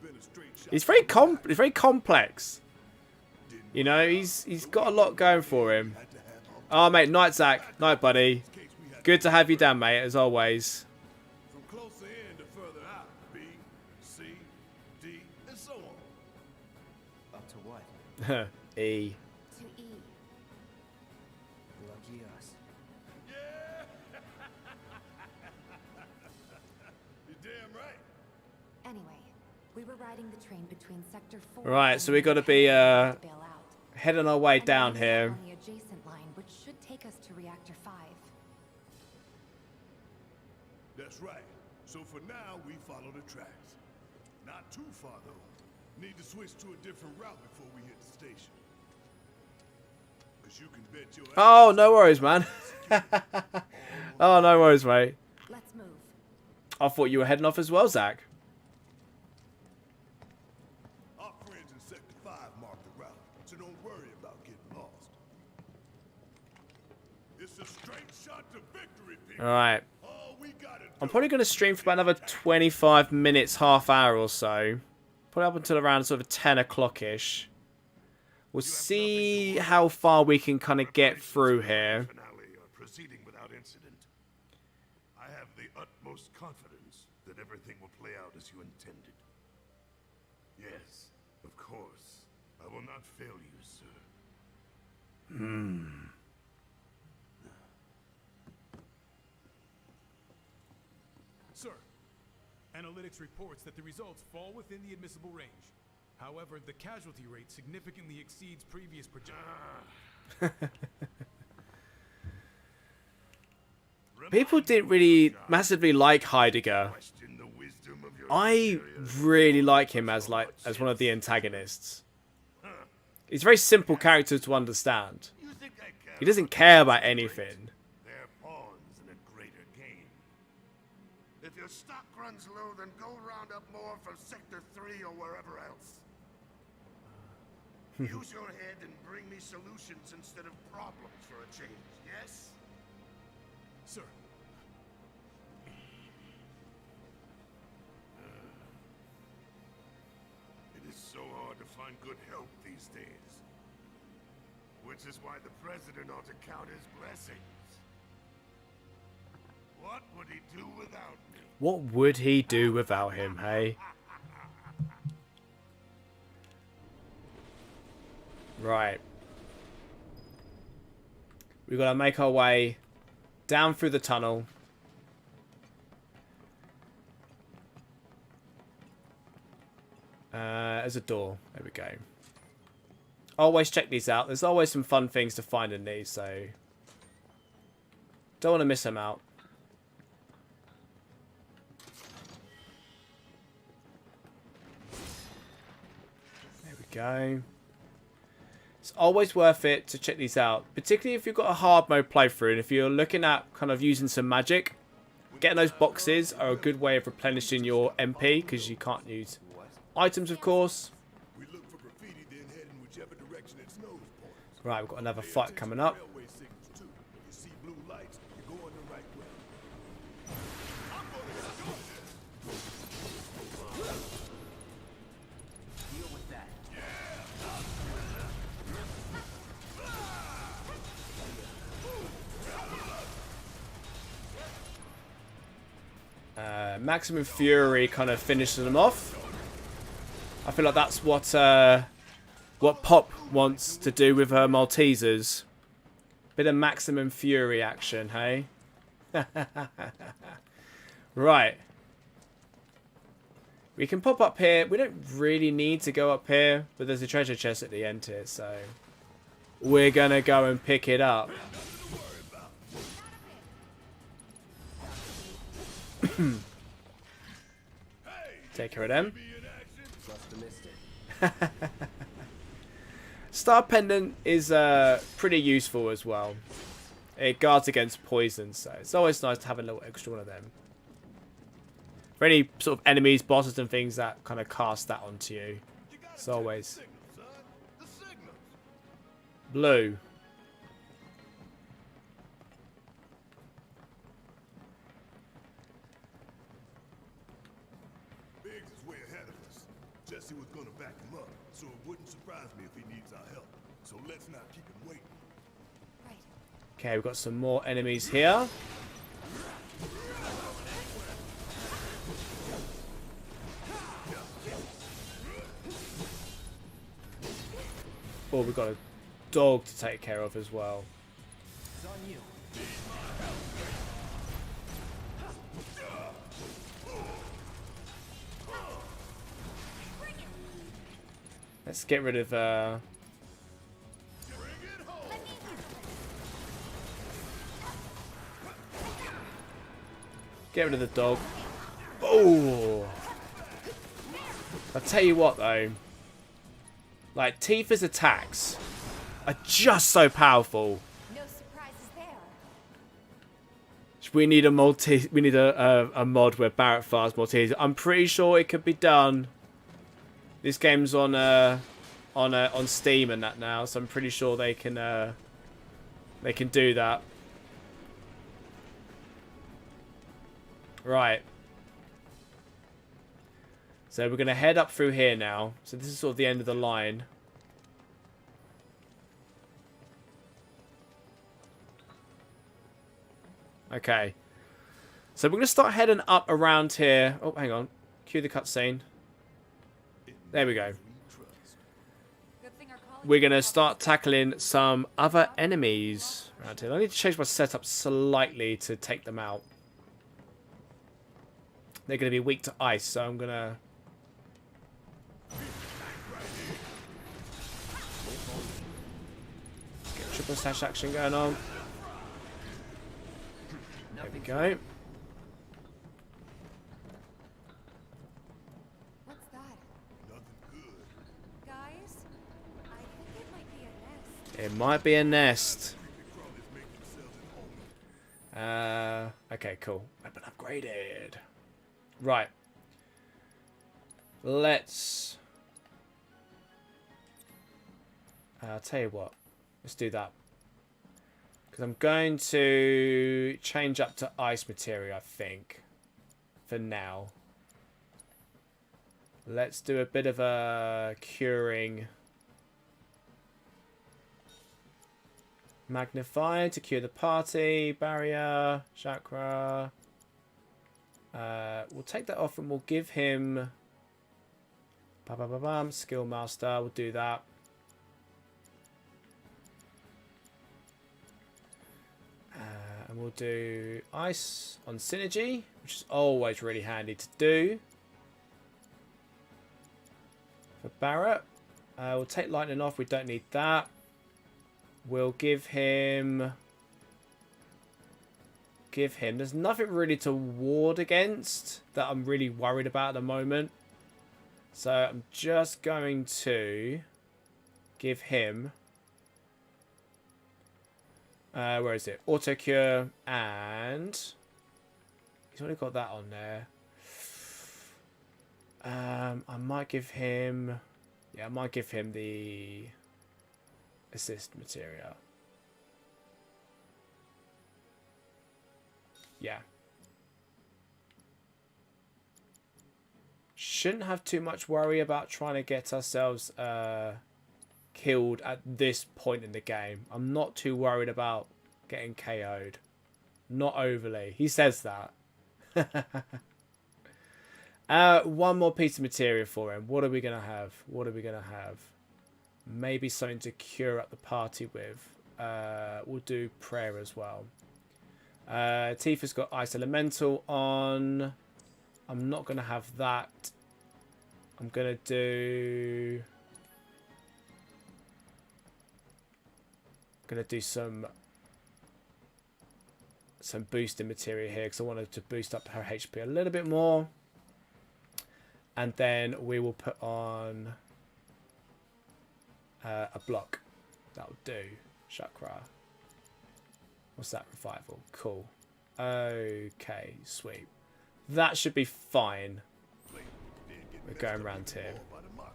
[SPEAKER 1] He's very complex. You know, he's got a lot going for him. Oh, mate, night, Zach. Night, buddy. Good to have you down, mate, as always.
[SPEAKER 8] from closer in to further out. B, C, D, and so on.
[SPEAKER 9] Up to what?
[SPEAKER 1] E.
[SPEAKER 2] To E.
[SPEAKER 9] Lucky us.
[SPEAKER 8] You're damn right.
[SPEAKER 2] Anyway, we were riding the train between Sector 4
[SPEAKER 1] Right, so we
[SPEAKER 2] and
[SPEAKER 1] got to be
[SPEAKER 2] bail out.
[SPEAKER 1] heading our way
[SPEAKER 2] And
[SPEAKER 1] down
[SPEAKER 2] we ended
[SPEAKER 1] here.
[SPEAKER 2] up on the adjacent line, which should take us to Reactor 5.
[SPEAKER 8] That's right. So for now, we follow the tracks. Not too far, though. Need to switch to a different route before we hit the station. Because you can bet your
[SPEAKER 1] Oh, no worries, man. Oh, no worries, mate.
[SPEAKER 2] Let's move.
[SPEAKER 1] I thought you were heading off as well, Zach.
[SPEAKER 8] Our friends in Sector 5 marked the route, so don't worry about getting lost. It's a straight shot to victory, people.
[SPEAKER 1] All right.
[SPEAKER 8] All we gotta do.
[SPEAKER 1] I'm probably going to stream for about another 25 minutes, half hour or so. Probably up until around sort of 10 o'clock-ish. We'll see how far we can kind of get through here.
[SPEAKER 8] Finale are proceeding without incident. I have the utmost confidence that everything will play out as you intended. Yes, of course. I will not fail you, sir.
[SPEAKER 3] Sir, analytics reports that the results fall within the admissible range. However, the casualty rate significantly exceeds previous projections.
[SPEAKER 1] People didn't really massively like Heidegger.
[SPEAKER 8] Question the wisdom of your
[SPEAKER 1] I
[SPEAKER 8] superiors.
[SPEAKER 1] really like him as one of the antagonists. He's a very simple character to understand.
[SPEAKER 8] You think I care
[SPEAKER 1] He doesn't care about anything.
[SPEAKER 8] They're pawns in a greater game. If your stock runs low, then go round up more from Sector 3 or wherever else. Use your head and bring me solutions instead of problems for a change, yes?
[SPEAKER 3] Sir,
[SPEAKER 8] It is so hard to find good help these days. Which is why the President ought to count his blessings. What would he do without me?
[SPEAKER 1] What would he do without him, hey? Right. We've got to make our way down through the tunnel. There's a door. There we go. Always check these out. There's always some fun things to find in these, so don't want to miss them out. There we go. It's always worth it to check these out, particularly if you've got a hard mode playthrough and if you're looking at kind of using some magic. Getting those boxes are a good way of replenishing your MP because you can't use items, of course.
[SPEAKER 8] We look for graffiti, then head in whichever direction its nose points.
[SPEAKER 1] Right, we've got another fight coming up.
[SPEAKER 8] Railway signals too. You see blue lights, you're going the right way. I'm gonna shoot you.
[SPEAKER 1] Maximum Fury kind of finishes them off. I feel like that's what Pop wants to do with her Maltesers. Bit of Maximum Fury action, hey? Right. We can pop up here. We don't really need to go up here, but there's a treasure chest at the end here, so we're gonna go and pick it up. Take care of them. Star Pendant is pretty useful as well. It guards against poison, so it's always nice to have a little extra one of them. For any sort of enemies, bosses and things that kind of cast that onto you. It's always blue.
[SPEAKER 8] Biggs is way ahead of us. Jessie was gonna back him up, so it wouldn't surprise me if he needs our help. So let's not keep him waiting.
[SPEAKER 1] Okay, we've got some more enemies here. Oh, we've got a dog to take care of as well.
[SPEAKER 5] It's on you.
[SPEAKER 1] Let's get rid of the dog. Oh! I'll tell you what though. Like, Tifa's attacks are just so powerful.
[SPEAKER 2] No surprises there.
[SPEAKER 1] We need a mod where Barrett fires Maltese. I'm pretty sure it could be done. This game's on Steam and that now, so I'm pretty sure they can do that. Right. So we're going to head up through here now. So this is sort of the end of the line. Okay. So we're going to start heading up around here. Oh, hang on. Cue the cutscene. There we go. We're going to start tackling some other enemies around here. I need to change my setup slightly to take them out. They're going to be weak to ice, so I'm going to... get triple slash action going on. There we go.
[SPEAKER 2] What's that? Guys, I think it might be a nest.
[SPEAKER 1] It might be a nest. Okay, cool. Weapon upgraded. Right. Let's... I'll tell you what. Let's do that. Because I'm going to change up to ice material, I think. For now. Let's do a bit of a curing. Magnify to cure the party. Barrier. Chakra. We'll take that off and we'll give him... Skill Master. We'll do that. And we'll do Ice on Synergy, which is always really handy to do. For Barrett. We'll take Lightning off. We don't need that. We'll give him... There's nothing really to ward against that I'm really worried about at the moment. So I'm just going to give him... where is it? Auto Cure and... He's already got that on there. I might give him... Yeah, I might give him the assist material. Yeah. Shouldn't have too much worry about trying to get ourselves killed at this point in the game. I'm not too worried about getting KO'd. Not overly. He says that. One more piece of material for him. What are we gonna have? What are we gonna have? Maybe something to cure up the party with. We'll do prayer as well. Tifa's got ice elemental on. I'm not gonna have that. I'm gonna do some boosting material here because I wanted to boost up her HP a little bit more. And then we will put on a block. That'll do. Chakra. What's that? Revival. Cool. Okay, sweet. That should be fine. We're going around here.
[SPEAKER 2] Mako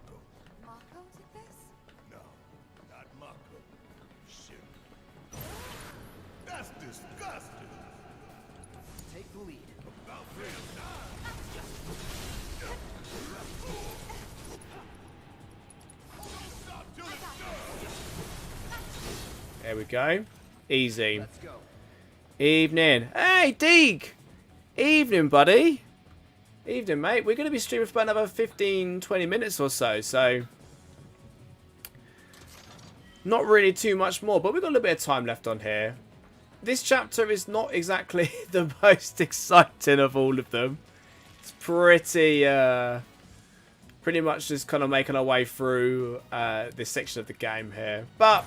[SPEAKER 2] did this?
[SPEAKER 8] No, not Mako. Shit. That's disgusting.
[SPEAKER 9] Take the lead.
[SPEAKER 8] About damn time. Stop till it's done.
[SPEAKER 1] There we go. Easy.
[SPEAKER 9] Let's go.
[SPEAKER 1] Evening. Hey, Deeg! Evening, buddy. Evening, mate. We're going to be streaming for about another 15-20 minutes or so, so not really too much more, but we've got a little bit of time left on here. This chapter is not exactly the most exciting of all of them. It's pretty much just kind of making our way through this section of the game here, but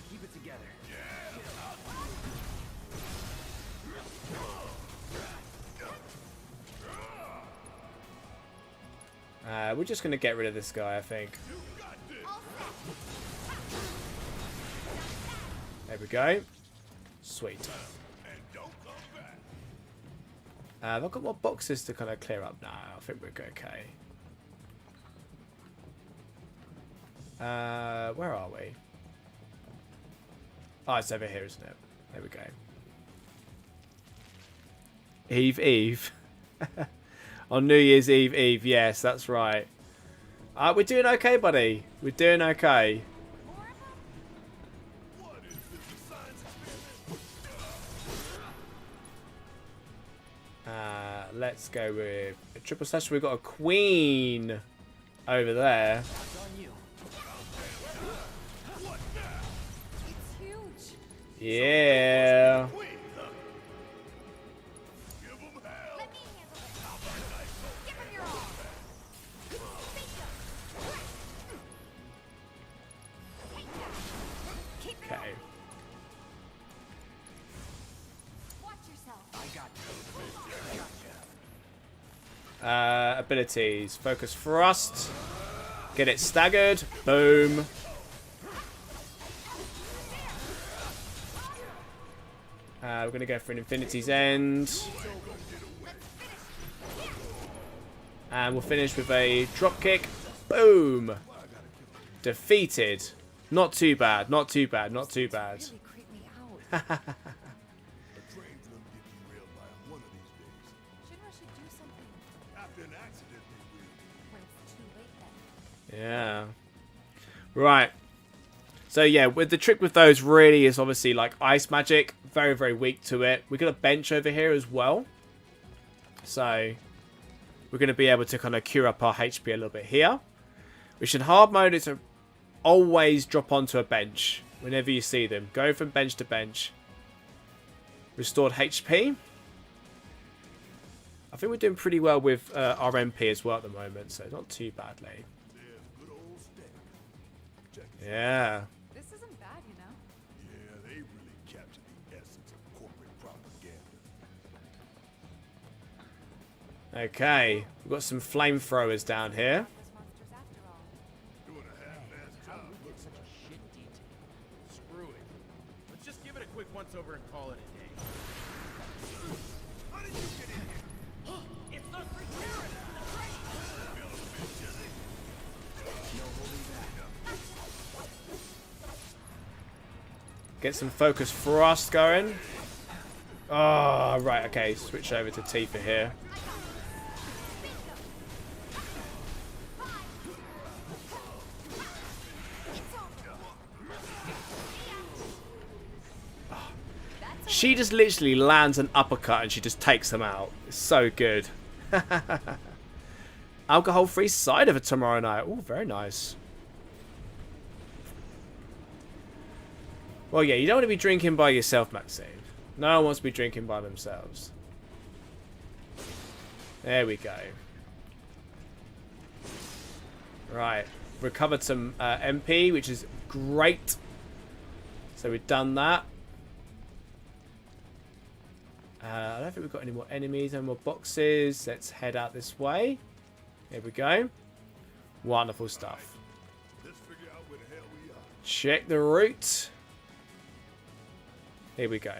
[SPEAKER 9] Keep it together.
[SPEAKER 1] we're just going to get rid of this guy, I think. There we go. Sweet. Have I got more boxes to kind of clear up now? I think we're okay. Where are we? Oh, it's over here, isn't it? There we go. Eve. On New Year's Eve. Yes, that's right. We're doing okay, buddy. We're doing okay. Let's go with a triple slash. We've got a queen over there.
[SPEAKER 9] It's on you.
[SPEAKER 2] It's huge.
[SPEAKER 1] Yeah.
[SPEAKER 2] Let me handle it. Give him your all. Keep it
[SPEAKER 1] Okay.
[SPEAKER 2] up. Watch yourself.
[SPEAKER 9] I got you.
[SPEAKER 1] Abilities. Focus thrust. Get it staggered. Boom. We're going to go for an Infinity's End. And we'll finish with a drop kick. Boom. Defeated. Not too bad. Not too bad. Not too bad.
[SPEAKER 2] Really creep me out.
[SPEAKER 8] The train's gonna get derailed by one of these days.
[SPEAKER 2] Shinra should do something
[SPEAKER 8] After an accident, they will.
[SPEAKER 2] when it's too late then.
[SPEAKER 1] Yeah. Right. So yeah, with the trick with those really is obviously like ice magic. Very, very weak to it. We've got a bench over here as well. So we're going to be able to kind of cure up our HP a little bit here. Which in hard mode is to always drop onto a bench whenever you see them. Go from bench to bench. Restored HP. I think we're doing pretty well with our MP as well at the moment, so not too badly.
[SPEAKER 8] There's good old Stack. Check this out.
[SPEAKER 1] Yeah.
[SPEAKER 2] This isn't bad, you know.
[SPEAKER 8] Yeah, they really captured the essence of corporate propaganda.
[SPEAKER 1] Okay. We've got some flamethrowers down here.
[SPEAKER 2] Those monsters after all.
[SPEAKER 8] Doing a half-assed job.
[SPEAKER 11] Looks such a shit detail. Screw it. Let's just give it a quick once-over and call it a day.
[SPEAKER 8] How did you get in here?
[SPEAKER 11] It's the security!
[SPEAKER 1] Get some focus thrust going. Oh, right, okay. Switch over to Tifa here. She just literally lands an uppercut and she just takes them out. It's so good. Alcohol-free cider for tomorrow night. Oh, very nice. Well, yeah, you don't want to be drinking by yourself, Maxine. No one wants to be drinking by themselves. There we go. Right. Recovered some MP, which is great. So we've done that. I don't think we've got any more enemies, no more boxes. Let's head out this way. Here we go. Wonderful stuff. Check the route. Here we go.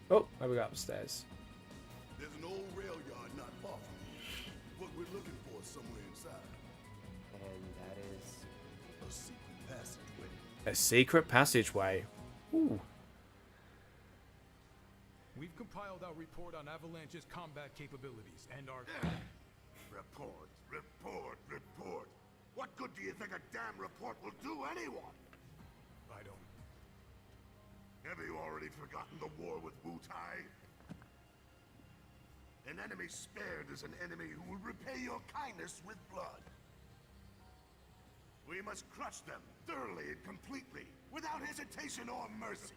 [SPEAKER 1] Oh, there we go upstairs.
[SPEAKER 8] There's an old rail yard not far from here. What we're looking for is somewhere inside.
[SPEAKER 9] And that is...
[SPEAKER 8] A secret passageway.
[SPEAKER 1] A secret passageway. Ooh.
[SPEAKER 3] We've compiled our report on Avalanche's combat capabilities and our...
[SPEAKER 8] Report, report, report. What good do you think a damn report will do anyone?
[SPEAKER 3] I don't...
[SPEAKER 8] Have you already forgotten the war with Wu-Tai? An enemy spared is an enemy who will repay your kindness with blood. We must crush them thoroughly and completely, without hesitation or mercy.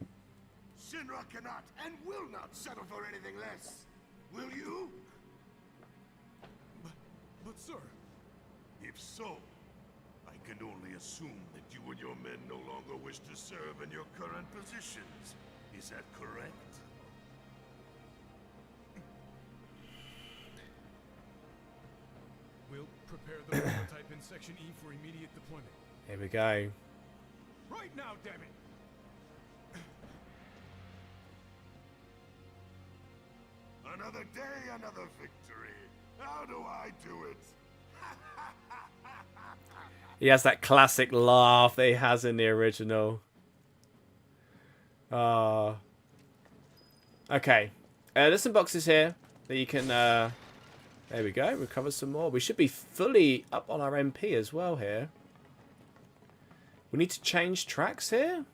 [SPEAKER 8] Shinra cannot and will not settle for anything less. Will you?
[SPEAKER 3] But sir...
[SPEAKER 8] If so, I can only assume that you and your men no longer wish to serve in your current positions. Is that correct?
[SPEAKER 3] We'll prepare the prototype in Section E for immediate deployment.
[SPEAKER 1] Here we go.
[SPEAKER 3] Right now, damn it!
[SPEAKER 8] Another day, another victory. How do I do it?
[SPEAKER 1] He has that classic laugh that he has in the original. Okay. There's some boxes here that you can... there we go. Recover some more. We should be fully up on our MP as well here. We need to change tracks here.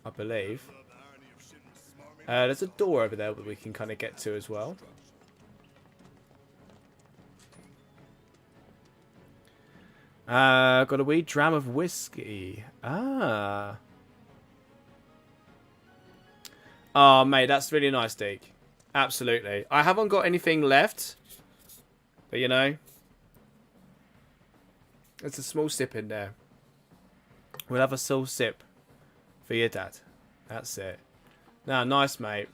[SPEAKER 1] I believe. There's a door over there that we can kind of get to as well. Got a wee dram of whiskey. Ah. Oh, mate, that's really nice, Deke. Absolutely. I haven't got anything left. But, you know. There's a small sip in there. We'll have a small sip for your dad. That's it. Now, nice, mate.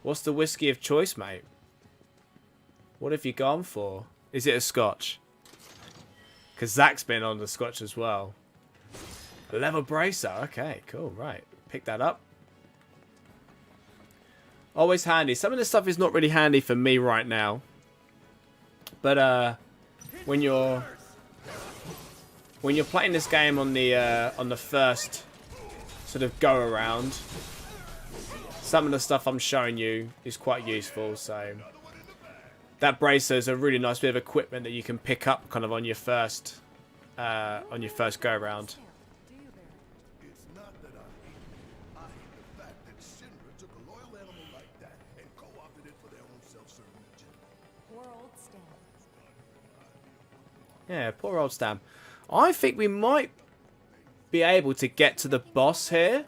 [SPEAKER 1] What's the whiskey of choice, mate? What have you gone for? Is it a scotch? Because Zach's been on the scotch as well. A leather bracer. Okay, cool. Right. Pick that up. Always handy. Some of this stuff is not really handy for me right now. But when you're playing this game on the first sort of go around, some of the stuff I'm showing you is quite useful. So that bracer is a really nice bit of equipment that you can pick up kind of on your first go around.
[SPEAKER 8] It's not that I hate it. I hate the fact that Shinra took a loyal animal like that and co-opted it for their own self-serving agenda.
[SPEAKER 2] Poor old Stan.
[SPEAKER 1] Yeah, poor old Stam. I think we might be able to get to the boss here.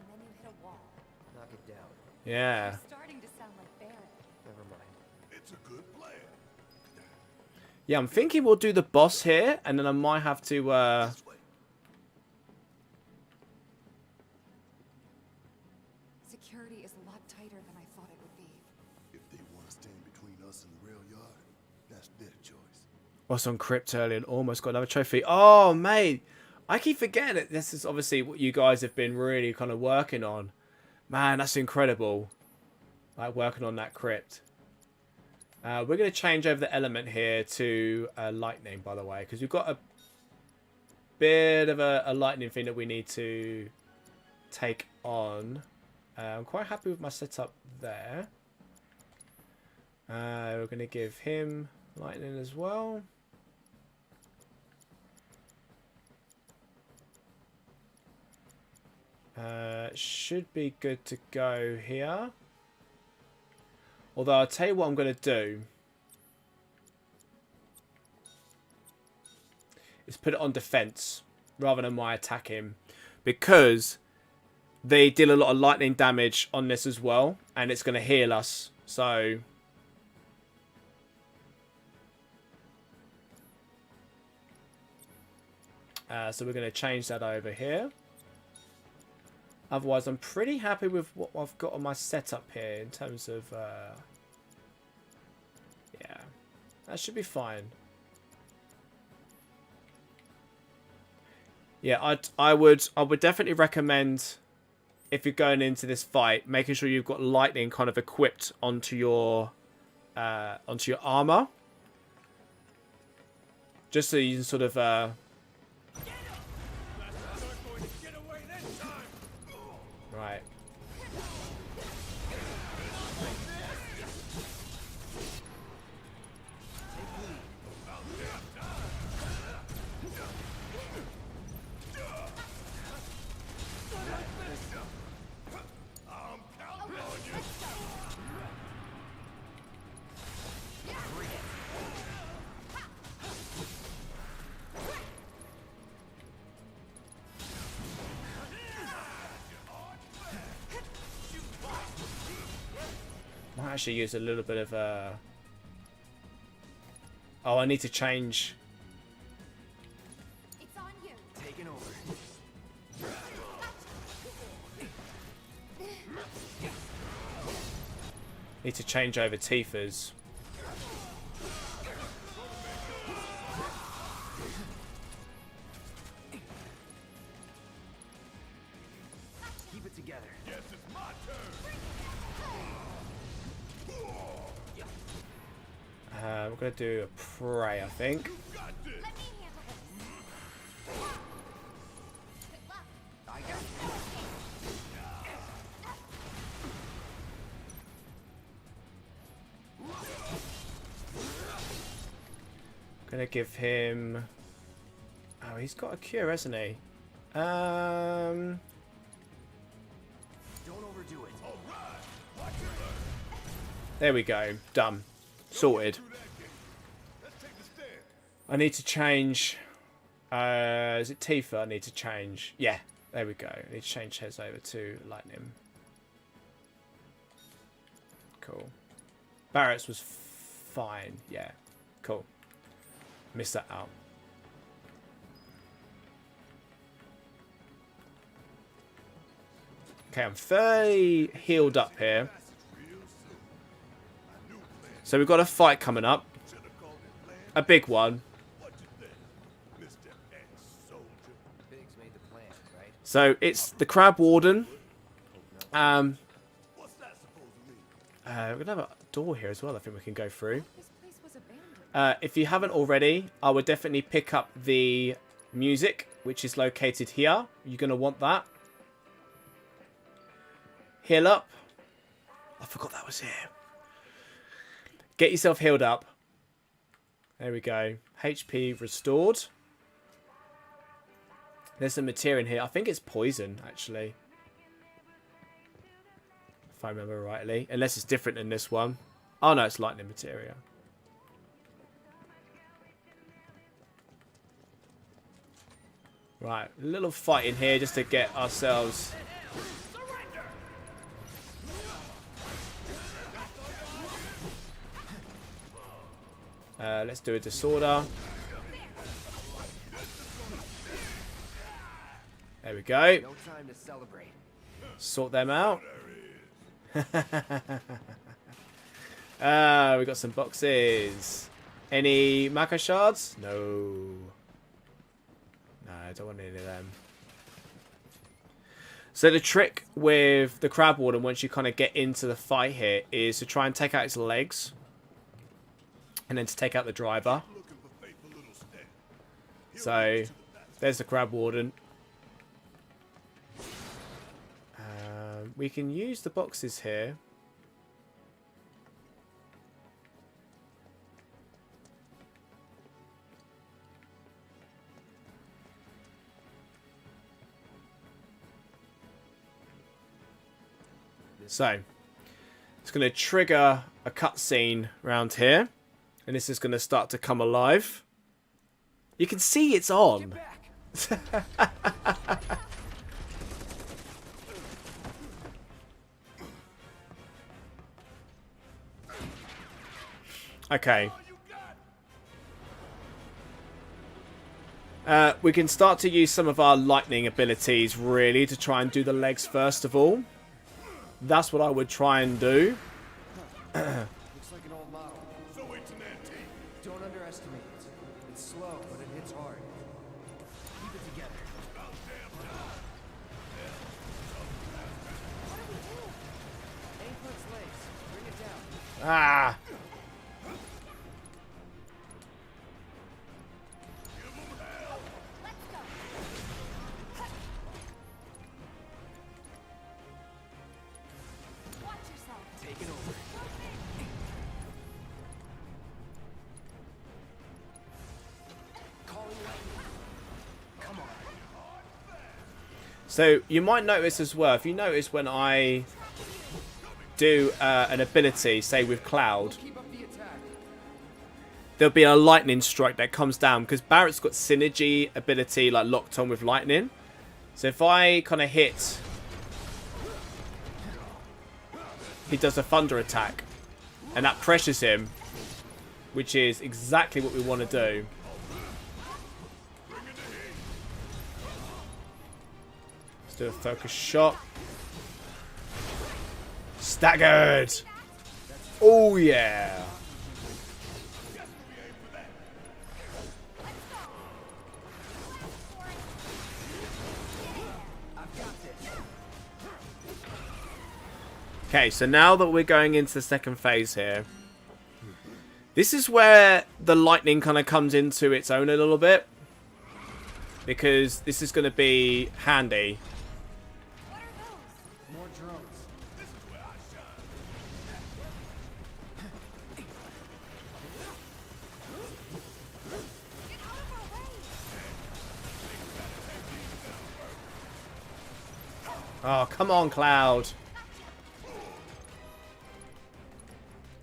[SPEAKER 9] Knock it down.
[SPEAKER 1] Yeah.
[SPEAKER 2] Starting to sound like Barrett.
[SPEAKER 8] Never mind. It's a good plan.
[SPEAKER 1] Yeah, I'm thinking we'll do the boss here, and then I might have to,
[SPEAKER 8] This way.
[SPEAKER 6] Security is a lot tighter than I thought it would be.
[SPEAKER 8] If they want to stand between us and the rail yard, that's their choice.
[SPEAKER 1] was on Crypt earlier and almost got another trophy. Oh, mate. I keep forgetting that this is obviously what you guys have been really kind of working on. Man, that's incredible. Like, working on that Crypt. We're going to change over the element here to lightning, by the way, because we've got a bit of a lightning thing that we need to take on. I'm quite happy with my setup there. We're going to give him lightning as well. Should be good to go here. Although I'll tell you what I'm going to do. Is put it on defense rather than my attack him. Because they deal a lot of lightning damage on this as well. And it's going to heal us. So we're going to change that over here. Otherwise, I'm pretty happy with what I've got on my setup here in terms of... yeah, that should be fine. Yeah, I would definitely recommend, if you're going into this fight, making sure you've got lightning kind of equipped onto your armor. Just so you can sort of... Right. Might actually use a little bit of oh, I need to change.
[SPEAKER 2] It's on you.
[SPEAKER 9] Taking over.
[SPEAKER 1] Need to change over Tifa's.
[SPEAKER 9] Keep it together.
[SPEAKER 8] Yes, it's my turn.
[SPEAKER 1] We're gonna do a pray, I think.
[SPEAKER 8] You got this.
[SPEAKER 2] Let me handle this. Good luck.
[SPEAKER 9] I got
[SPEAKER 1] Gonna give him... Oh, he's got a cure, hasn't he?
[SPEAKER 9] Don't overdo it.
[SPEAKER 8] All right. Watch it learn.
[SPEAKER 1] There we go. Done. Sorted.
[SPEAKER 8] Through that gate. Let's take the stand.
[SPEAKER 1] I need to change... is it Tifa I need to change? Yeah, there we go. I need to change his over to Lightning. Cool. Barrett's was fine. Yeah, cool. Missed that out. Okay, I'm fairly healed up here. So we've got a fight coming up. A big one.
[SPEAKER 9] Biggs made the plan, right?
[SPEAKER 1] So it's the Crab Warden. We're gonna have a door here as well. I think we can go through.
[SPEAKER 2] This place was abandoned.
[SPEAKER 1] If you haven't already, I would definitely pick up the music, which is located here. You're gonna want that. Heal up. I forgot that was here. Get yourself healed up. There we go. HP restored. There's some material in here. I think it's poison, actually. If I remember rightly. Unless it's different in this one. Oh, no, it's lightning material. Right, a little fight in here just to get ourselves... let's do a disorder. There we go.
[SPEAKER 9] No time to celebrate.
[SPEAKER 1] Sort them out. We got some boxes. Any Mako shards? No. No, I don't want any of them. So the trick with the Crab Warden, once you kind of get into the fight here, is to try and take out its legs. And then to take out the driver. So, there's the Crab Warden. We can use the boxes here. So, it's going to trigger a cutscene around here. And this is going to start to come alive. You can see it's on. Okay. We can start to use some of our lightning abilities, really, to try and do the legs first of all. That's what I would try and do.
[SPEAKER 9] Looks like an old model.
[SPEAKER 8] So it's an antique.
[SPEAKER 9] Don't underestimate it. It's slow, but it hits hard. Keep it together. Aim for its legs. Bring it down.
[SPEAKER 1] Ah!
[SPEAKER 9] Take it over. Calling lightning. Come on.
[SPEAKER 1] So you might notice as well, if you notice when I do an ability, say with Cloud,
[SPEAKER 9] Keep up the attack.
[SPEAKER 1] there'll be a lightning strike that comes down because Barrett's got synergy ability like locked on with lightning. So if I kind of hit, he does a thunder attack and that pressures him, which is exactly what we want to do. Let's do a focus shot. Staggered. Oh yeah. Okay, so now that we're going into the second phase here, this is where the lightning kind of comes into its own a little bit, because this is going to be handy.
[SPEAKER 9] More drones.
[SPEAKER 1] Oh, come on, Cloud.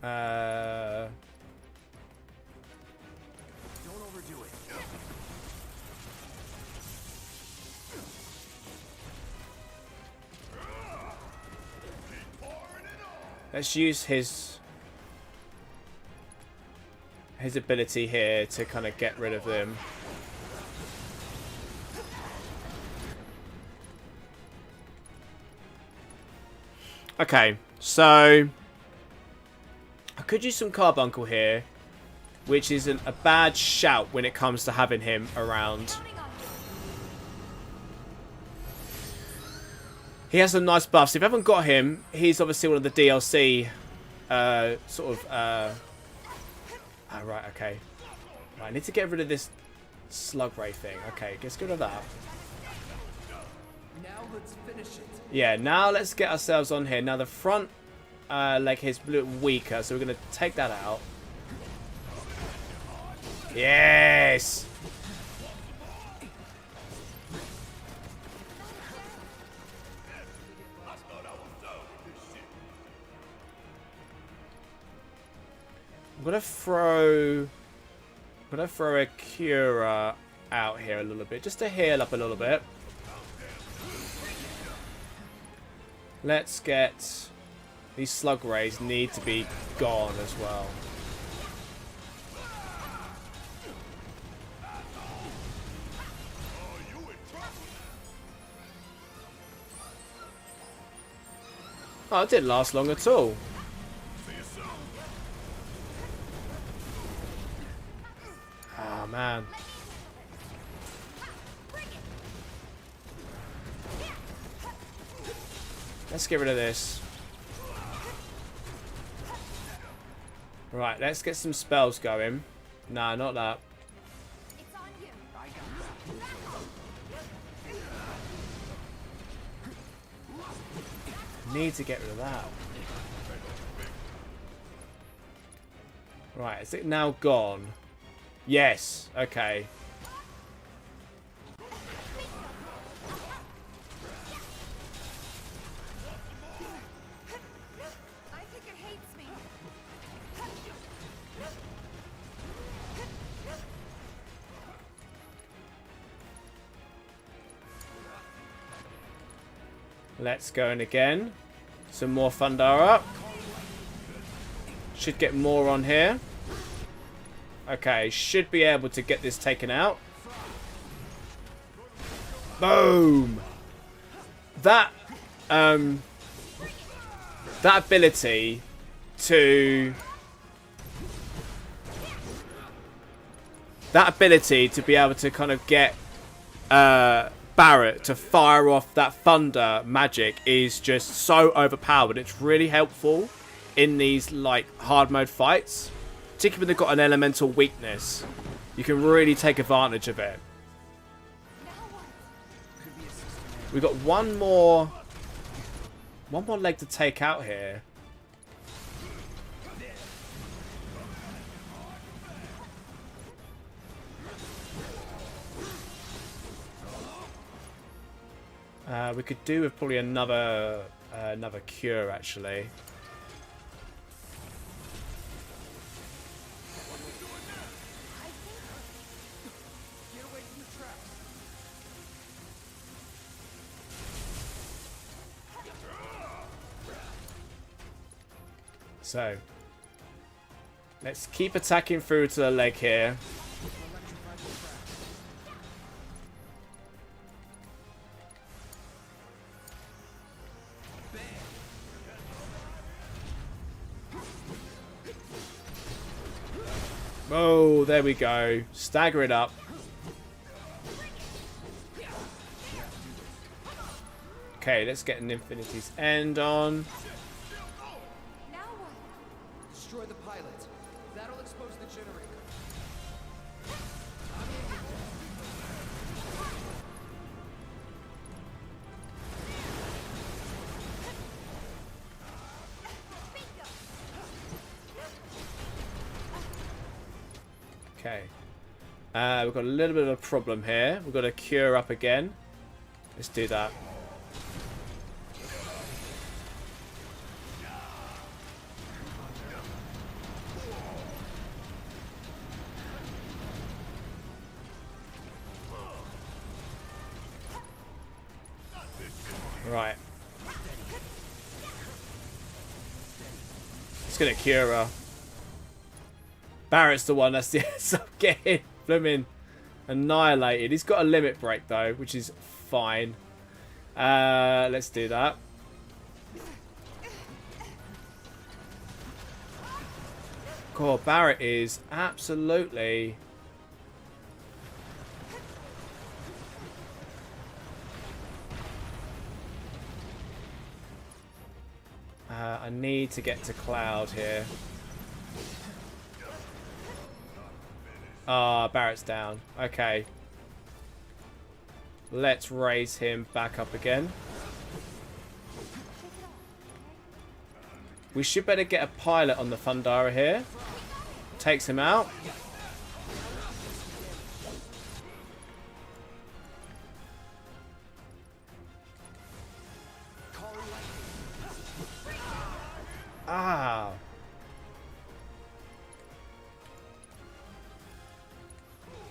[SPEAKER 9] Don't overdo it.
[SPEAKER 1] Let's use his ability here to kind of get rid of them. Okay, so I could use some carbuncle here, which isn't a bad shout when it comes to having him around. He has some nice buffs. If you haven't got him, he's obviously one of the DLC right, okay. Right, I need to get rid of this slug ray thing. Okay, let's get rid of that.
[SPEAKER 9] Now let's finish it.
[SPEAKER 1] Yeah, now let's get ourselves on here. Now the front leg is a little weaker, so we're going to take that out. Yes! I'm gonna throw a Cura out here a little bit, just to heal up a little bit. Let's get these slug rays need to be gone as well. Oh, it didn't last long at all. Oh, man. Let's get rid of this. Right, let's get some spells going. Nah, not that. Need to get rid of that. Right, is it now gone? Yes, okay. Let's go in again. Some more thunder up. Should get more on here. Okay, should be able to get this taken out. Boom! That ability to be able to kind of get Barrett to fire off that thunder magic is just so overpowered. It's really helpful in these like hard mode fights, particularly when they've got an elemental weakness. You can really take advantage of it. We've got one more leg to take out here. We could do with probably another cure actually. So, let's keep attacking through to the leg here. Oh, there we go. Stagger it up. Okay, let's get an Infinity's End on.
[SPEAKER 9] Destroy the pilot. That'll expose the generator.
[SPEAKER 1] Okay. We've got a little bit of a problem here. We've got to cure up again. Let's do that. Right. It's gonna cure her. Barrett's the one that's getting blooming annihilated. He's got a limit break though, which is fine. Let's do that. God, Barrett is absolutely... I need to get to Cloud here. Ah, Barrett's down. Okay. Let's raise him back up again. We should better get a pilot on the Thundara here. Takes him out. Ah.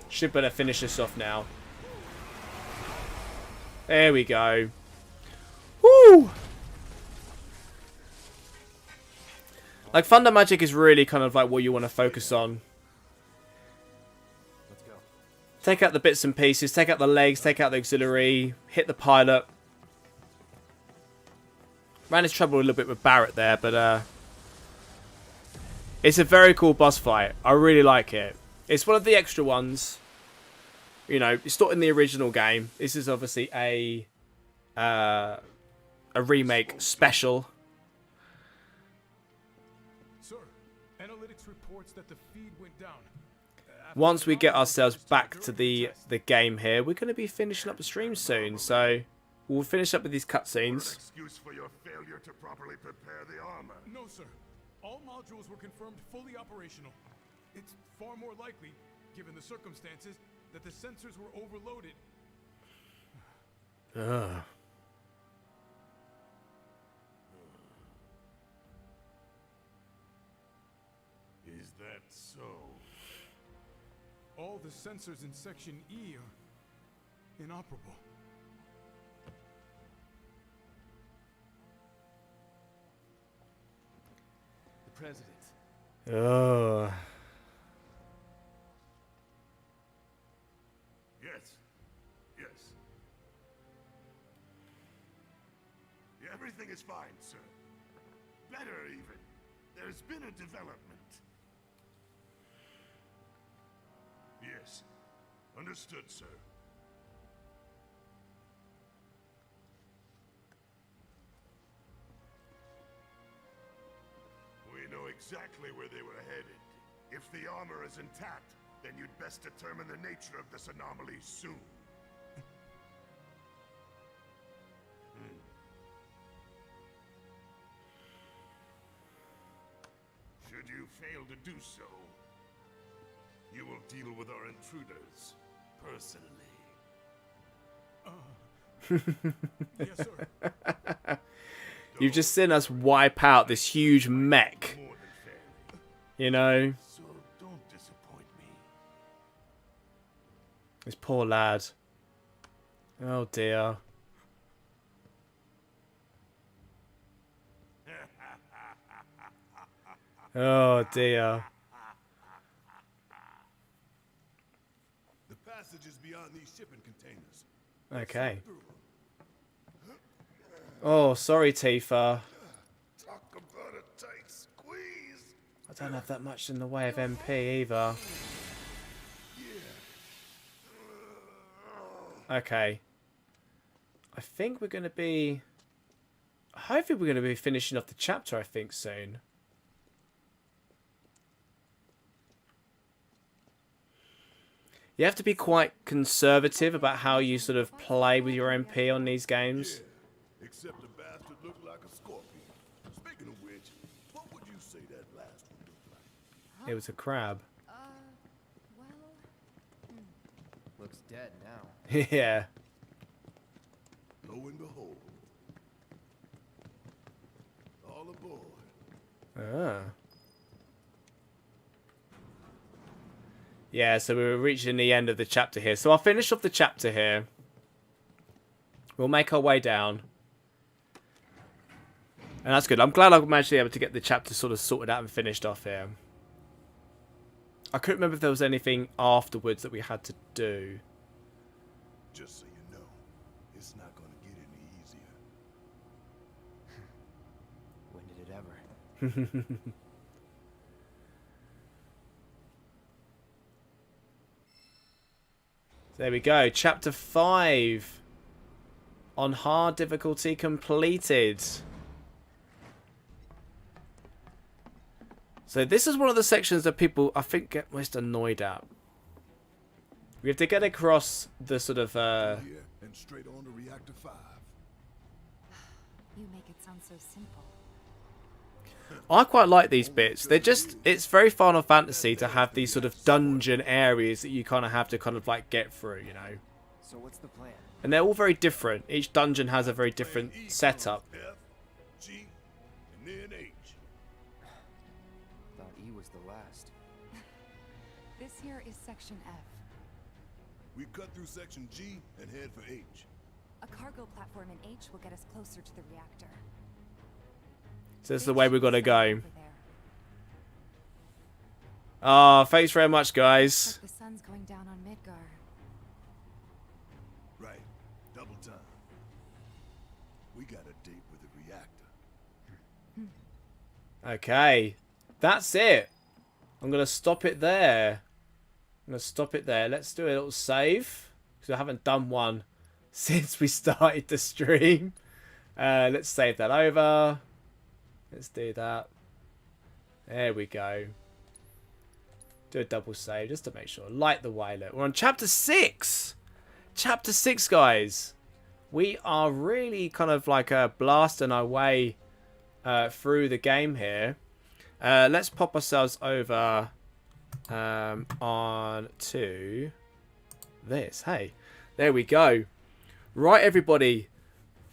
[SPEAKER 1] Should better finish this off now. There we go. Woo! Like, Thunder Magic is really kind of like what you want to focus on.
[SPEAKER 4] Let's go.
[SPEAKER 1] Take out the bits and pieces, take out the legs, take out the auxiliary, hit the pilot. Ran into trouble a little bit with Barrett there, but it's a very cool boss fight. I really like it. It's one of the extra ones. You know, it's not in the original game. This is obviously a remake special.
[SPEAKER 3] Sir, analytics reports that the feed went down.
[SPEAKER 1] Once we get ourselves back to the game here, we're going to be finishing up the stream soon. So we'll finish up with these cutscenes.
[SPEAKER 8] Excuse for your failure to properly prepare the armor.
[SPEAKER 3] No, sir. All modules were confirmed fully operational. It's far more likely, given the circumstances, that the sensors were overloaded.
[SPEAKER 1] Ugh.
[SPEAKER 8] Is that so?
[SPEAKER 3] All the sensors in Section E are inoperable.
[SPEAKER 11] president.
[SPEAKER 1] Oh.
[SPEAKER 8] Yes. Yes. Everything is fine, sir. Better, even. There's been a development. Yes. Understood, sir. We know exactly where they were headed. If the armor is intact, then you'd best determine the nature of this anomaly soon. Should you fail to do so, you will deal with our intruders personally.
[SPEAKER 3] Yes, sir.
[SPEAKER 1] You've just seen us wipe out this huge mech.
[SPEAKER 8] More than fairly.
[SPEAKER 1] You know?
[SPEAKER 8] So don't disappoint me.
[SPEAKER 1] This poor lad. Oh dear. Oh dear.
[SPEAKER 8] The passage is beyond these shipping containers.
[SPEAKER 1] Okay. Oh, sorry, Tifa.
[SPEAKER 8] Talk about a tight squeeze.
[SPEAKER 1] I don't have that much in the way of MP either. Okay. I think we're going to be... Hopefully we're going to be finishing off the chapter, I think, soon. You have to be quite conservative about how you sort of play with your MP on these games.
[SPEAKER 8] Except the bastard looked like a scorpion. Speaking of which, what would you say that last one looked like?
[SPEAKER 1] It was a crab.
[SPEAKER 2] Well...
[SPEAKER 9] Looks dead now.
[SPEAKER 1] Yeah.
[SPEAKER 8] Lo and behold. All aboard.
[SPEAKER 1] Ah. Yeah, so we're reaching the end of the chapter here. So I'll finish off the chapter here. We'll make our way down. And that's good. I'm glad I managed to be able to get the chapter sort of sorted out and finished off here. I couldn't remember if there was anything afterwards that we had to do.
[SPEAKER 8] Just so you know, it's not gonna get any easier.
[SPEAKER 9] When did it ever?
[SPEAKER 1] There we go. Chapter 5. On hard difficulty completed. So this is one of the sections that people, I think, get most annoyed at. We have to get across the sort of...
[SPEAKER 8] Here and straight on to reactor 5.
[SPEAKER 2] You make it sound so simple.
[SPEAKER 1] I quite like these bits. They're just... It's very Final Fantasy to have these sort of dungeon areas that you kind of have to kind of like get through, you know.
[SPEAKER 9] So what's the plan?
[SPEAKER 1] And they're all very different. Each dungeon has a very different setup.
[SPEAKER 8] F, G, and then H.
[SPEAKER 9] Thought E was the last.
[SPEAKER 10] This here is Section F.
[SPEAKER 8] We cut through section G and head for H.
[SPEAKER 10] A cargo platform in H will get us closer to the reactor.
[SPEAKER 1] So this is the way we've got to go.
[SPEAKER 10] Over there.
[SPEAKER 1] Ah, thanks very much, guys.
[SPEAKER 10] Like the sun's going down on Midgar.
[SPEAKER 8] Right. Double time. We got a date with the reactor.
[SPEAKER 1] Okay. That's it. I'm going to stop it there. Let's do a little save. Because I haven't done one since we started the stream. Let's save that over. Let's do that. There we go. Do a double save just to make sure. Light the way. Look, we're on chapter 6. Chapter 6, guys. We are really kind of like blasting our way through the game here. Let's pop ourselves over on to this. Hey, there we go. Right, everybody.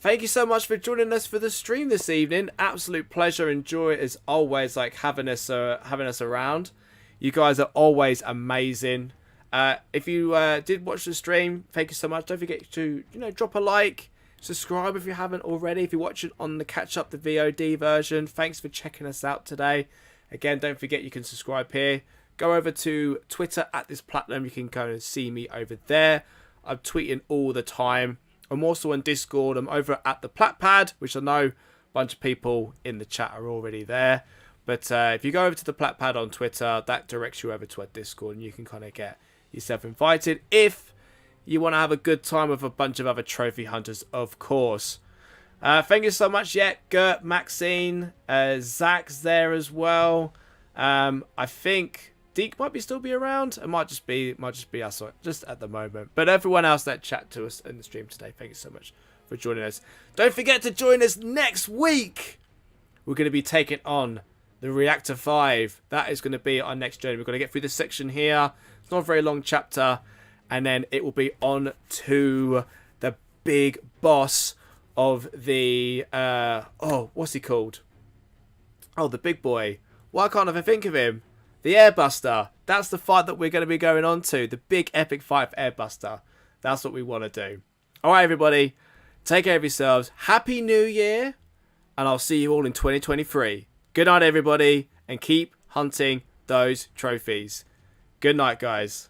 [SPEAKER 1] Thank you so much for joining us for the stream this evening. Absolute pleasure and joy as always, like having us around. You guys are always amazing. If you did watch the stream, thank you so much. Don't forget to drop a like, subscribe if you haven't already. If you're watching on the catch up the VOD version, thanks for checking us out today. Again, don't forget you can subscribe here. Go over to Twitter at This Platinum. You can go and see me over there. I'm tweeting all the time. I'm also on Discord. I'm over at the Platpad, which I know a bunch of people in the chat are already there. But if you go over to the Platpad on Twitter, that directs you over to our Discord, and you can kind of get yourself invited if you want to have a good time with a bunch of other trophy hunters, of course. Thank you so much. Yeah, Gert, Maxine, Zach's there as well. I think Deke might still be around. It might just be us just at the moment. But everyone else that chat to us in the stream today, thank you so much for joining us. Don't forget to join us next week. We're going to be taking on the Reactor 5. That is going to be our next journey. We're going to get through this section here. It's not a very long chapter. And then it will be on to the big boss of the... what's he called? Oh, the big boy. Why can't I think of him? The Airbuster. That's the fight that we're going to be going on to. The big epic fight of Airbuster. That's what we want to do. Alright, everybody. Take care of yourselves. Happy New Year. And I'll see you all in 2023. Good night, everybody. And keep hunting those trophies. Good night, guys.